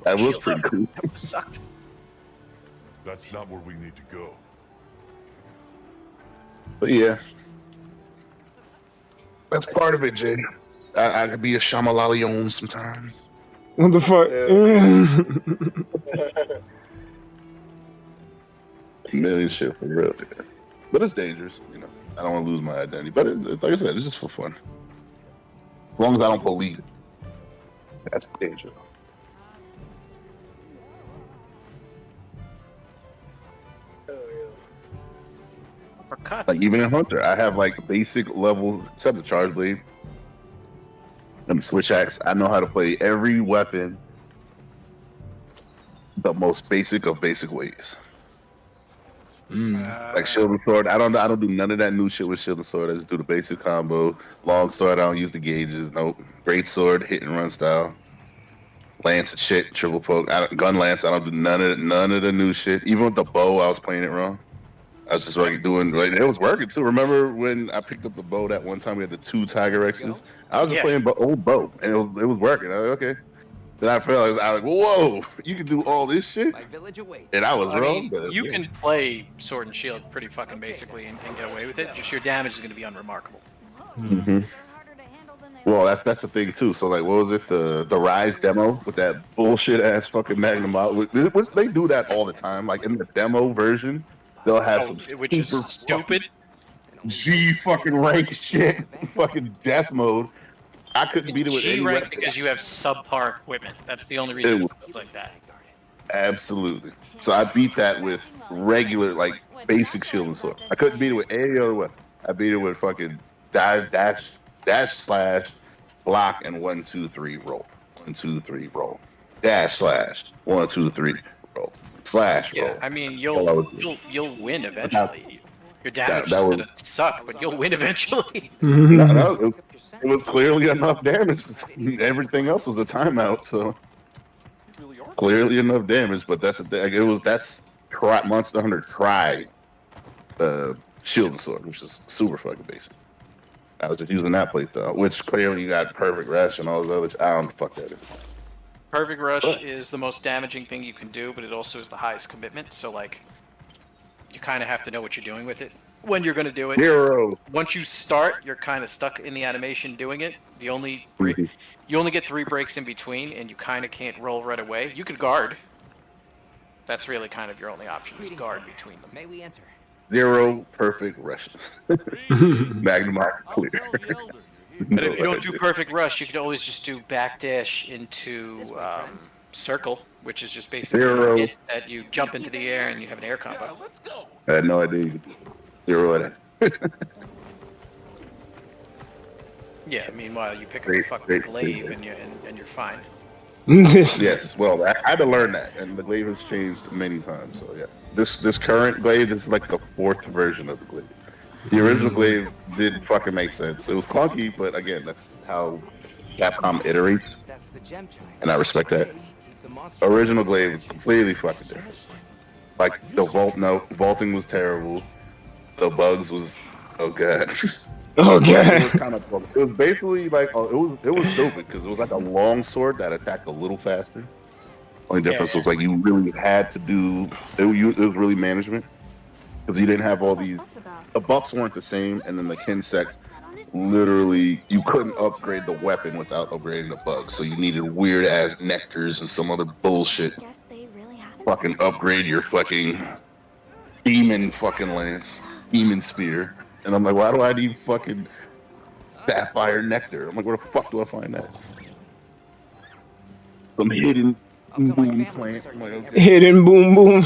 that was pretty cool. That sucked. That's not where we need to go. But yeah, that's part of it, Jay. I could be a Shamalalion sometimes. What the fuck? Million shit for real. But it's dangerous, you know. I don't want to lose my identity. But like I said, it's just for fun. As long as I don't believe it. That's dangerous. Like even in Hunter, I have like basic level, except the charge blade and the switch axe. I know how to play every weapon the most basic of basic ways. Like shield and sword, I don't do none of that new shit with shield and sword. I just do the basic combo. Long sword, I don't use the gauges. Nope. Great sword, hit and run style. Lance and shit, triple poke. Gun lance, I don't do none of the new shit. Even with the bow, I was playing it wrong. I was just like doing, like, it was working too. Remember when I picked up the bow that one time we had the 2 Tiger X's? I was just playing old bow, and it was working. I was like, okay. Then I felt like, whoa, you can do all this shit? And I was I wrong. mean, But you can play Sword and Shield pretty fucking basically and get away with it. Just your damage is going to be unremarkable. Well, that's the thing too. So like, what was it? The Rise demo with that bullshit ass fucking Magnum out. They do that all the time. Like in the demo version, they'll have some which is stupid. G fucking rank shit, fucking death mode. I couldn't beat it with G any rank weapon. because you have subpar equipment. That's the only reason it feels like that. Absolutely. So I beat that with regular, like basic shield and sword. I couldn't beat it with any other weapon. I beat it with fucking dive, dash slash, block, and 1 2 3 roll. 1 2 3 roll. Dash slash 1 2 3 roll. Slash roll. Yeah, I mean you'll win eventually. Your damage is gonna suck, but you'll win eventually. It was clearly enough damage. Everything else was a timeout, so clearly enough damage. But that's the thing. That's Monster Hunter tried shield and sword, which is super fucking basic. I was just using that playstyle, which clearly you got perfect rush and all those other. I don't know fuck that is. Perfect rush is the most damaging thing you can do, but it also is the highest commitment. So like, you kind of have to know what you're doing with it when you're going to do it. Hero. Once you start, you're kind of stuck in the animation doing it. The only you only get 3 breaks in between, and you kind of can't roll right away. You could guard. That's really kind of your only option is guard between them. May we enter? 0 perfect rushes. Magnum clear. But if you don't do perfect rush, you could always just do backdash into circle, which is just basically a hit that you jump into the air and you have an air combo. I had no idea. 0 at it. Yeah, meanwhile you pick up a fucking glaive and you're fine. Yes, well, I had to learn that, and the glaive has changed many times. So yeah, this current glaive is like the 4th version of the glaive. The original glaive did fucking make sense. It was clunky, but again, that's how Capcom iterates, and I respect that. Original glaive was completely fucking different. Like the vaulting was terrible. The bugs was god. It was kind of. It was basically like it was stupid because it was like a long sword that attacked a little faster. Only difference was like you really had to do. It was really management because you didn't have all these. The buffs weren't the same, and then the Kinsect literally you couldn't upgrade the weapon without upgrading the bugs. So you needed weird ass nectars and some other bullshit. Fucking upgrade your fucking demon fucking lance, demon spear. And I'm like, why do I need fucking sapphire nectar? I'm like, where the fuck do I find that? Some hidden boom plant. I'm like, okay. Hidden boom boom.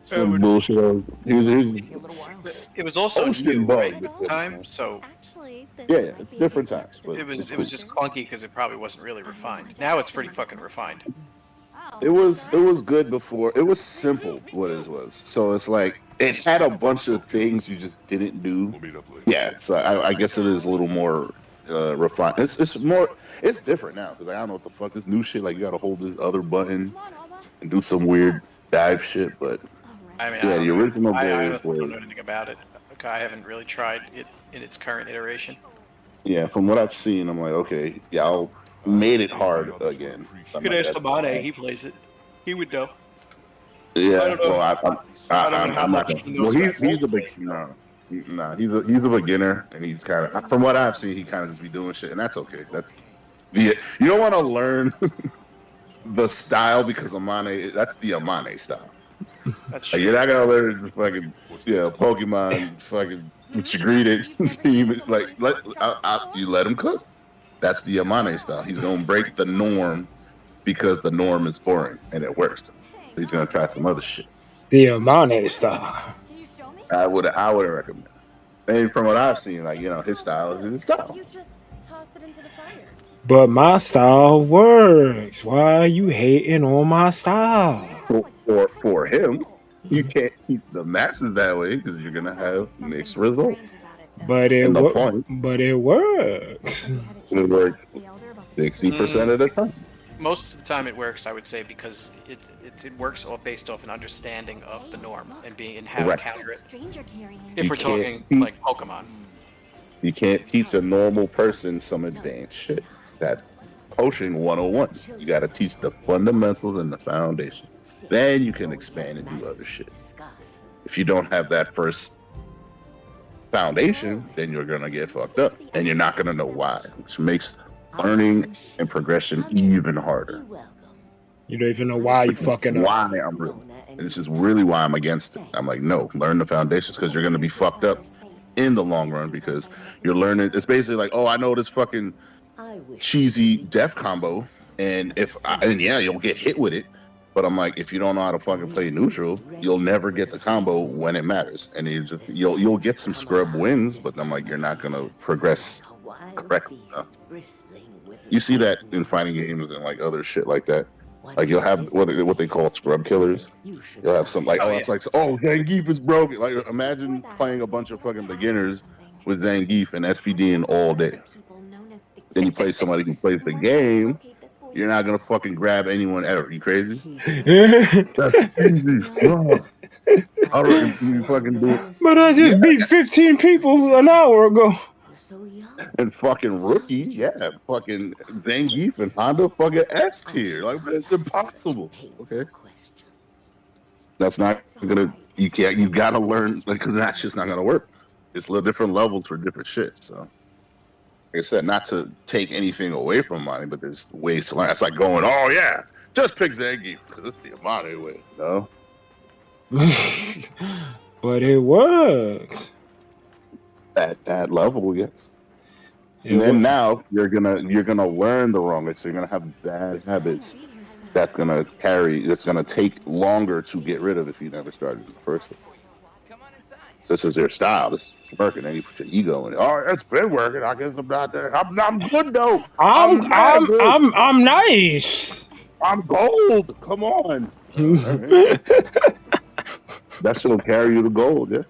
Some bullshit. It was also new, right, at the time, so yeah, different times. But it was just clunky because it probably wasn't really refined. Now it's pretty fucking refined. It was good before. It was simple what it was. So it's like it had a bunch of things you just didn't do. Yeah, so I guess it is a little more refined. It's more. It's different now because I don't know what the fuck is new shit. Like you got to hold this other button and do some weird dive shit. But I mean, yeah, the original I game don't know anything about it. I haven't really tried it in its current iteration. Yeah, from what I've seen, I'm like, okay, y'all made it hard again. You could ask Amane, he plays it. He would know. Yeah, well, I'm not gonna. Well, he's a big he's a beginner, and he's kind of from what I've seen, he kind of just be doing shit, and that's okay. You don't want to learn the style because that's the Amane style. That's like, you're not gonna learn the fucking Pokemon fucking Degrading team. Like you let him cook. That's the Amane style. He's gonna break the norm because the norm is boring and it works. So he's gonna try some other shit. The Amane style. I would recommend. And from what I've seen, like his style is his style. You just toss it into the fire. But my style works. Why are you hating on my style? For him, you can't keep the masses that way because you're gonna have mixed results. But it works. But it works. It works 60% of the time. most of the time it works, I would say, because it works all based off an understanding of the norm and how to counter it. If we're talking like Pokemon. You can't teach a normal person some advanced shit. That's coaching 101. You got to teach the fundamentals and the foundation. Then you can expand and do other shit. If you don't have that first foundation, then you're going to get fucked up. And you're not going to know why, which makes learning and progression even harder. You don't even know why you fucking up. Why I'm really, and this is really why I'm against it. I'm like, no, learn the foundations because you're going to be fucked up in the long run because you're learning. It's basically like, oh, I know this fucking cheesy death combo, and yeah, you'll get hit with it. But I'm like, if you don't know how to fucking play neutral, you'll never get the combo when it matters, and you'll get some scrub wins. But I'm like, you're not gonna progress correctly. You see that in fighting games and like other shit like that. Like you'll have what they call scrub killers. You'll have some like, it's like, oh, Zangief is broken. Like imagine playing a bunch of fucking beginners with Zangief and SPDing all day. Then you play somebody who plays the game. You're not gonna fucking grab anyone ever. You crazy? That's easy. Bro. All right, you fucking do it. But I just beat 15 people an hour ago. And fucking rookie, fucking Zangief and Honda fucking S tier. Like, it's impossible. Okay. That's not gonna, you gotta learn, like, cause that's just not gonna work. It's little different levels for different shit. So, like I said, not to take anything away from Monty, but there's ways to learn. It's like going, oh yeah, just pick Zangief, because it's the Monty way, no? But it works. At that level, yes. And then now you're gonna learn the wrong way, so you're gonna have bad habits that's gonna take longer to get rid of if you never started in the first place. So this is your style. This is working. Then you put your ego in it. Oh, it's been working. I guess I'm not there. I'm good though. I'm nice. I'm gold. Come on. That shit'll carry you to gold, yeah.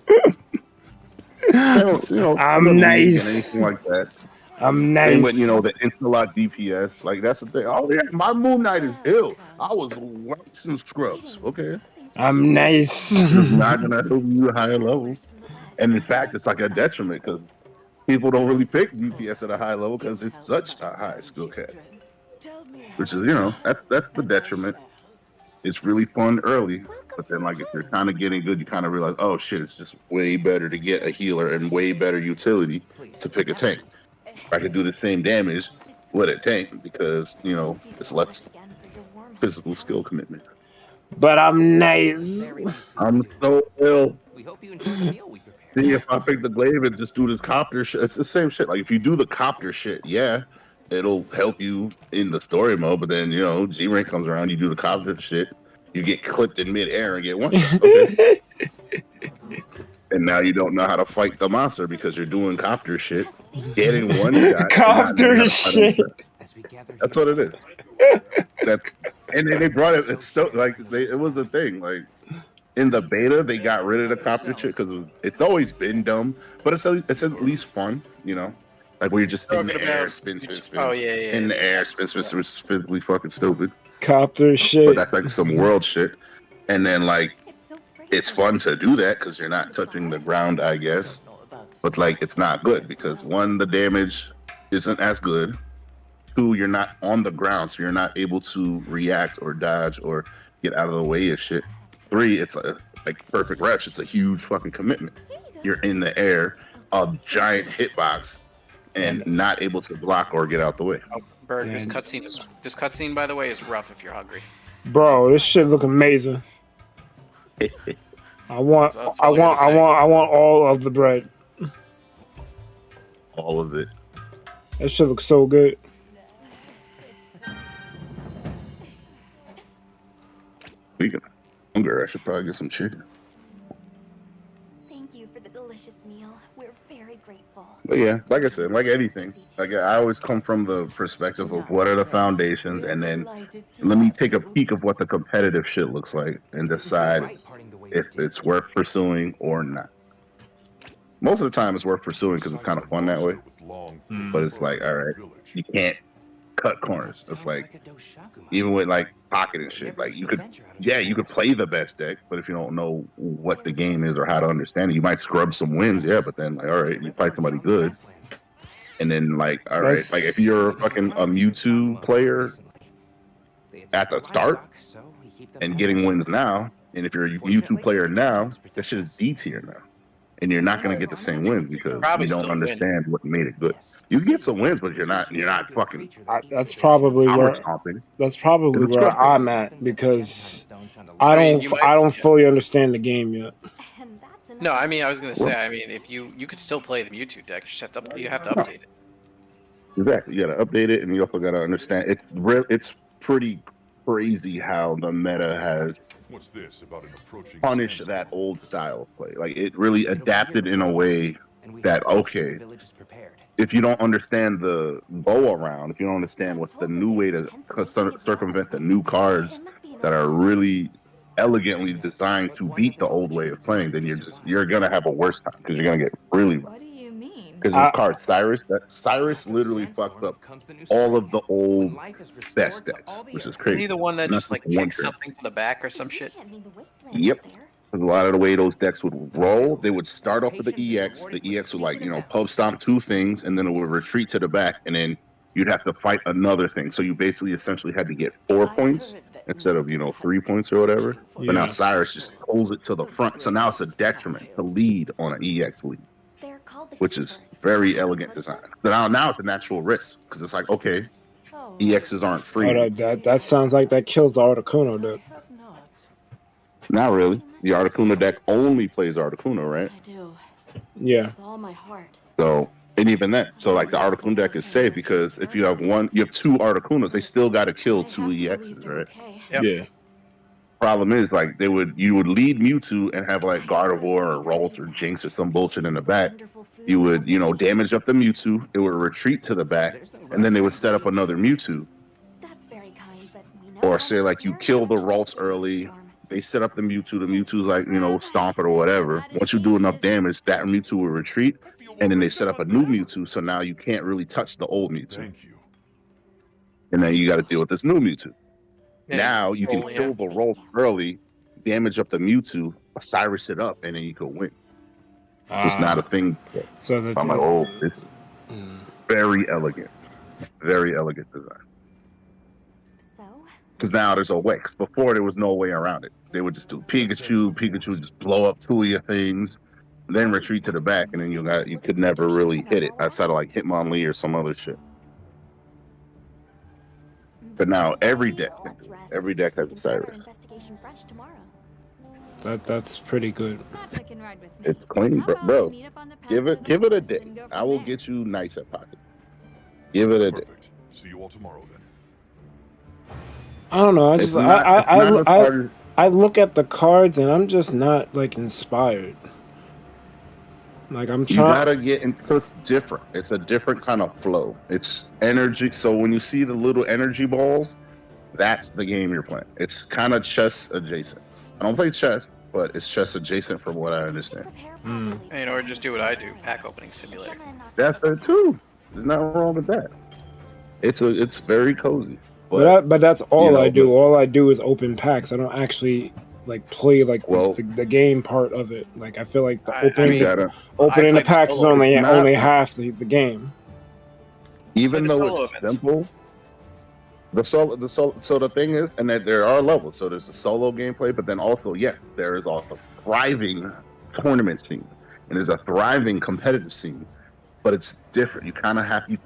I'm nice. Anything like that. I'm nice. And with, the interlock DPS, like that's the thing. Oh yeah, my Moon Knight is ill. I was some scrubs. Okay. I'm nice. It's not gonna help you a higher level. And in fact, it's like a detriment because people don't really pick DPS at a high level because it's such a high skill cap. Which is, that's the detriment. It's really fun early, but then like if you're kind of getting good, you kind of realize, oh shit, it's just way better to get a healer and way better utility to pick a tank. I could do the same damage with a tank because, it's less physical skill commitment. But I'm nice. I'm so ill. See, if I pick the glaive and just do this copter shit, it's the same shit. Like if you do the copter shit, yeah, it'll help you in the story mode, but then, G rank comes around, you do the copter shit, you get clipped in midair and get one shot. Okay. And now you don't know how to fight the monster because you're doing copter shit, getting one shot. Copter shit. That's what it is. And then they brought it. It's still like it was a thing. Like in the beta, they got rid of the copter shit because it's always been dumb, but it's at least fun. Like where you're just in the air, spin. Oh yeah. In the air, spin. We fucking stupid. Copter shit. But that's like some world shit. And then like. It's fun to do that because you're not touching the ground, I guess. But like, it's not good because one, the damage isn't as good. Two, you're not on the ground, so you're not able to react or dodge or get out of the way of shit. Three, it's like perfect rush. It's a huge fucking commitment. You're in the air, a giant hitbox, and not able to block or get out the way. Oh, Berg, this cutscene, by the way, is rough if you're hungry. Bro, this shit look amazing. I want all of the bread. All of it. That shit looks so good. Speaking of hunger, I should probably get some chicken. Thank you for the delicious meal. We're very grateful. But yeah, like I said, like anything, like I always come from the perspective of what are the foundations, and then let me take a peek of what the competitive shit looks like and decide if it's worth pursuing or not. Most of the time, it's worth pursuing because it's kind of fun that way. But it's like, all right, you can't cut corners. It's like even with like pocket and shit, like you could play the best deck, but if you don't know what the game is or how to understand it, you might scrub some wins, yeah. But then like, all right, you fight somebody good, and then like, all right, like if you're fucking a Mewtwo player at the start and getting wins now, and if you're a Mewtwo player now, that shit is D tier now. And you're not going to get the same wins because you don't understand what made it good. You get some wins, but you're not fucking. That's probably where I'm at because I don't fully understand the game yet. No, I mean I was gonna say, I mean if you could still play the Mewtwo deck, you have to update it. Exactly, you got to update it, and you also got to understand it's pretty crazy how the meta has punish that old style of play. Like it really adapted in a way that okay, if you don't understand the go around, if you don't understand what's the new way to circumvent the new cards that are really elegantly designed to beat the old way of playing, then you're gonna have a worse time because you're gonna get really. What do you mean? Because this card Cyrus literally fucked up all of the old best decks, which is crazy. Isn't he the one that just like kicks something to the back or some shit? Yep. A lot of the way those decks would roll, they would start off with the EX. The EX would like, pub stomp 2 things, and then it would retreat to the back, and then you'd have to fight another thing. So you basically essentially had to get 4 points instead of 3 points or whatever. Yeah. But now Cyrus just pulls it to the front. So now it's a detriment to lead on an EX lead, which is very elegant design. But now it's a natural risk because it's like, okay, EXs aren't free. Oh, that sounds like that kills the Articuno deck. Not really. The Articuno deck only plays Articuno, right? I do. Yeah. With all my heart. So, and even then, so like the Articuno deck is safe because if you have 2 Articunos, they still got to kill 2 EXs, right? Yep. Yeah. Problem is, like you would lead Mewtwo and have like Gardevoir or Ralts or Jinx or some bullshit in the back. You would, damage up the Mewtwo. It would retreat to the back, and then they would set up another Mewtwo. That's very kind, but we know Or say like you kill the Ralts early. They set up the Mewtwo. The Mewtwo's like, stomp it or whatever. Once you do enough damage, that Mewtwo will retreat, and then they set up a new Mewtwo. So now you can't really touch the old Mewtwo. Thank you. And then you got to deal with this new Mewtwo. Now you can kill the Ralts early, damage up the Mewtwo, Cyrus it up, and then you can win. It's not a thing. So I'm like, this is very elegant design. Because now there's a way. Before there was no way around it. They would just do Pikachu would just blow up 2 of your things, then retreat to the back, and then you could never really hit it outside of like Hitmonlee or some other shit. But now every deck has a Cyrus. That's pretty good. It's clean, bro. Give it a day. I will get you nice at pocket. Give it a day. See you all tomorrow then. I don't know. I look at the cards and I'm just not like inspired. Like I'm trying. You gotta get into different. It's a different kind of flow. It's energy. So when you see the little energy balls, that's the game you're playing. It's kind of chess adjacent. I don't play chess, but it's chess adjacent from what I understand. Or just do what I do: pack opening simulator. That's it too. There's nothing wrong with that. It's very cozy. But that's all I do. All I do is open packs. I don't actually like play like the game part of it. Like I feel like the opening the packs is only half the game. Even though it's simple, so the thing is, and that there are levels. So there's a solo gameplay, but then also there is also thriving tournament scene, and there's a thriving competitive scene. But it's different. You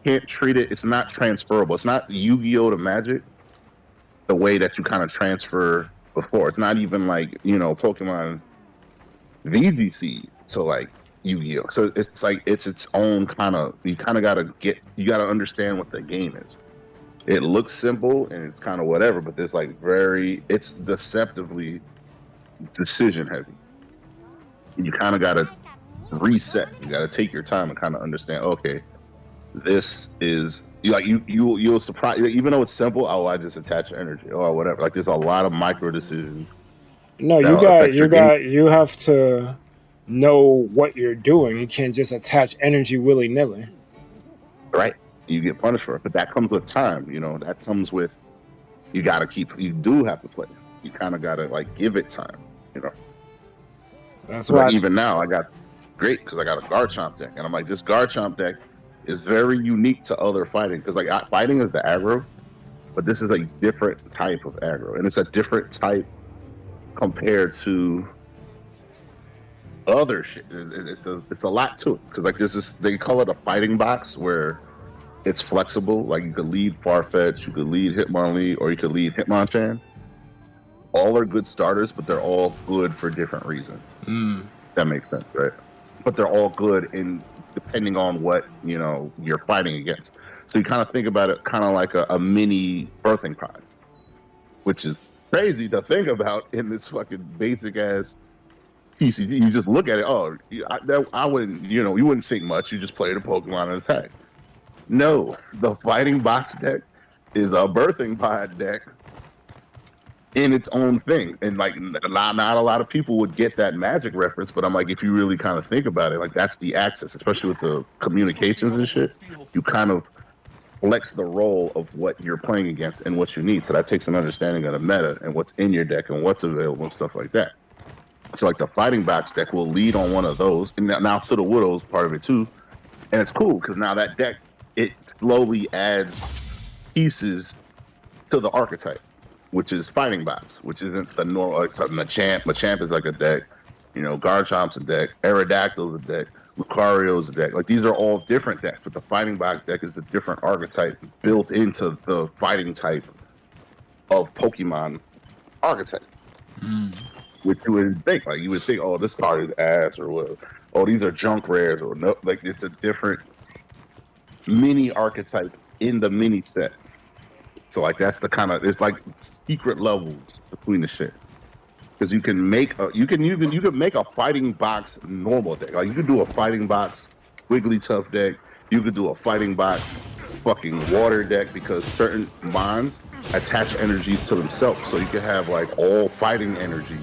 can't treat it. It's not transferable. It's not Yu-Gi-Oh to Magic the way that you kind of transfer before. It's not even like, Pokemon VGC to like Yu-Gi-Oh. So it's like, it's its own kind of, you got to understand what the game is. It looks simple and it's kind of whatever, but there's like it's deceptively decision heavy. You kind of got to reset. You got to take your time and kind of understand, okay, this is you'll surprise, even though it's simple. Oh, I just attach energy or whatever. Like there's a lot of micro decisions. No, you have to know what you're doing. You can't just attach energy willy-nilly. Right. You get punished for it, but that comes with time. You know, that comes with you got to keep. You do have to play. You kind of got to like give it time. You know. That's but why even now I got great because I got a Garchomp deck, and I'm like, this Garchomp deck is very unique to other fighting because like fighting is the aggro, but this is a different type of aggro, and it's a different type compared to other shit. It's a lot to it because like this is they call it a fighting box where it's flexible. Like you could lead Farfetch, you could lead Hitmonlee, or you could lead Hitmonchan. All are good starters, but they're all good for different reasons. That makes sense, right? But they're all good in depending on what you know you're fighting against. So you kind of think about it kind of like a mini birthing pod, which is crazy to think about in this fucking basic ass PCG. You just look at it. Oh, I wouldn't. You know, you wouldn't think much. You just play the Pokemon and attack. No, the fighting box deck is a birthing pod deck in its own thing, and like not a lot of people would get that Magic reference, but I'm like, if you really kind of think about it, like that's the access, especially with the communications and shit. You kind of flex the role of what you're playing against and what you need. So that takes an understanding of the meta and what's in your deck and what's available and stuff like that. So like the fighting box deck will lead on one of those, and now Fiddle Widow's part of it too, and it's cool because now that deck it slowly adds pieces to the archetype, which is fighting bots, which isn't the normal, like something Machamp. Machamp is like a deck, you know, Garchomp's a deck, Aerodactyl's a deck, Lucario's a deck. Like these are all different decks, but the fighting box deck is a different archetype built into the fighting type of Pokemon archetype. Which you would think, like you would think, oh, this card is ass or what? Oh, these are junk rares or no, like it's a different mini archetype in the mini set. So like that's the kind of, it's like secret levels between the shit, because you can make you can make a fighting box normal deck. Like you could do a fighting box Wigglytuff deck. You could do a fighting box fucking water deck because certain mons attach energies to themselves. So you could have like all fighting energies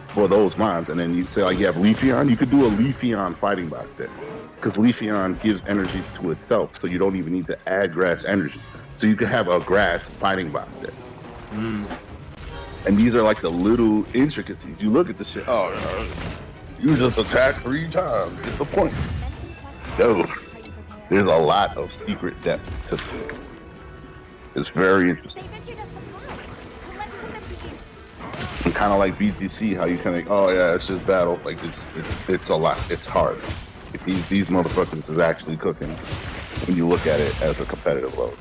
for those mons, and then you say like you have Leafeon. You could do a Leafeon fighting box deck because Leafeon gives energy to itself, so you don't even need to add grass energy. So you can have a grass fighting box deck. And these are like the little intricacies. You look at the shit, oh, you just attack 3 times, get the point. No, there's a lot of secret depth to this. It's very interesting. And kind of like BTC, how you kind of, oh yeah, it's just battle. Like it's a lot, it's hard. These motherfuckers is actually cooking when you look at it as a competitive level.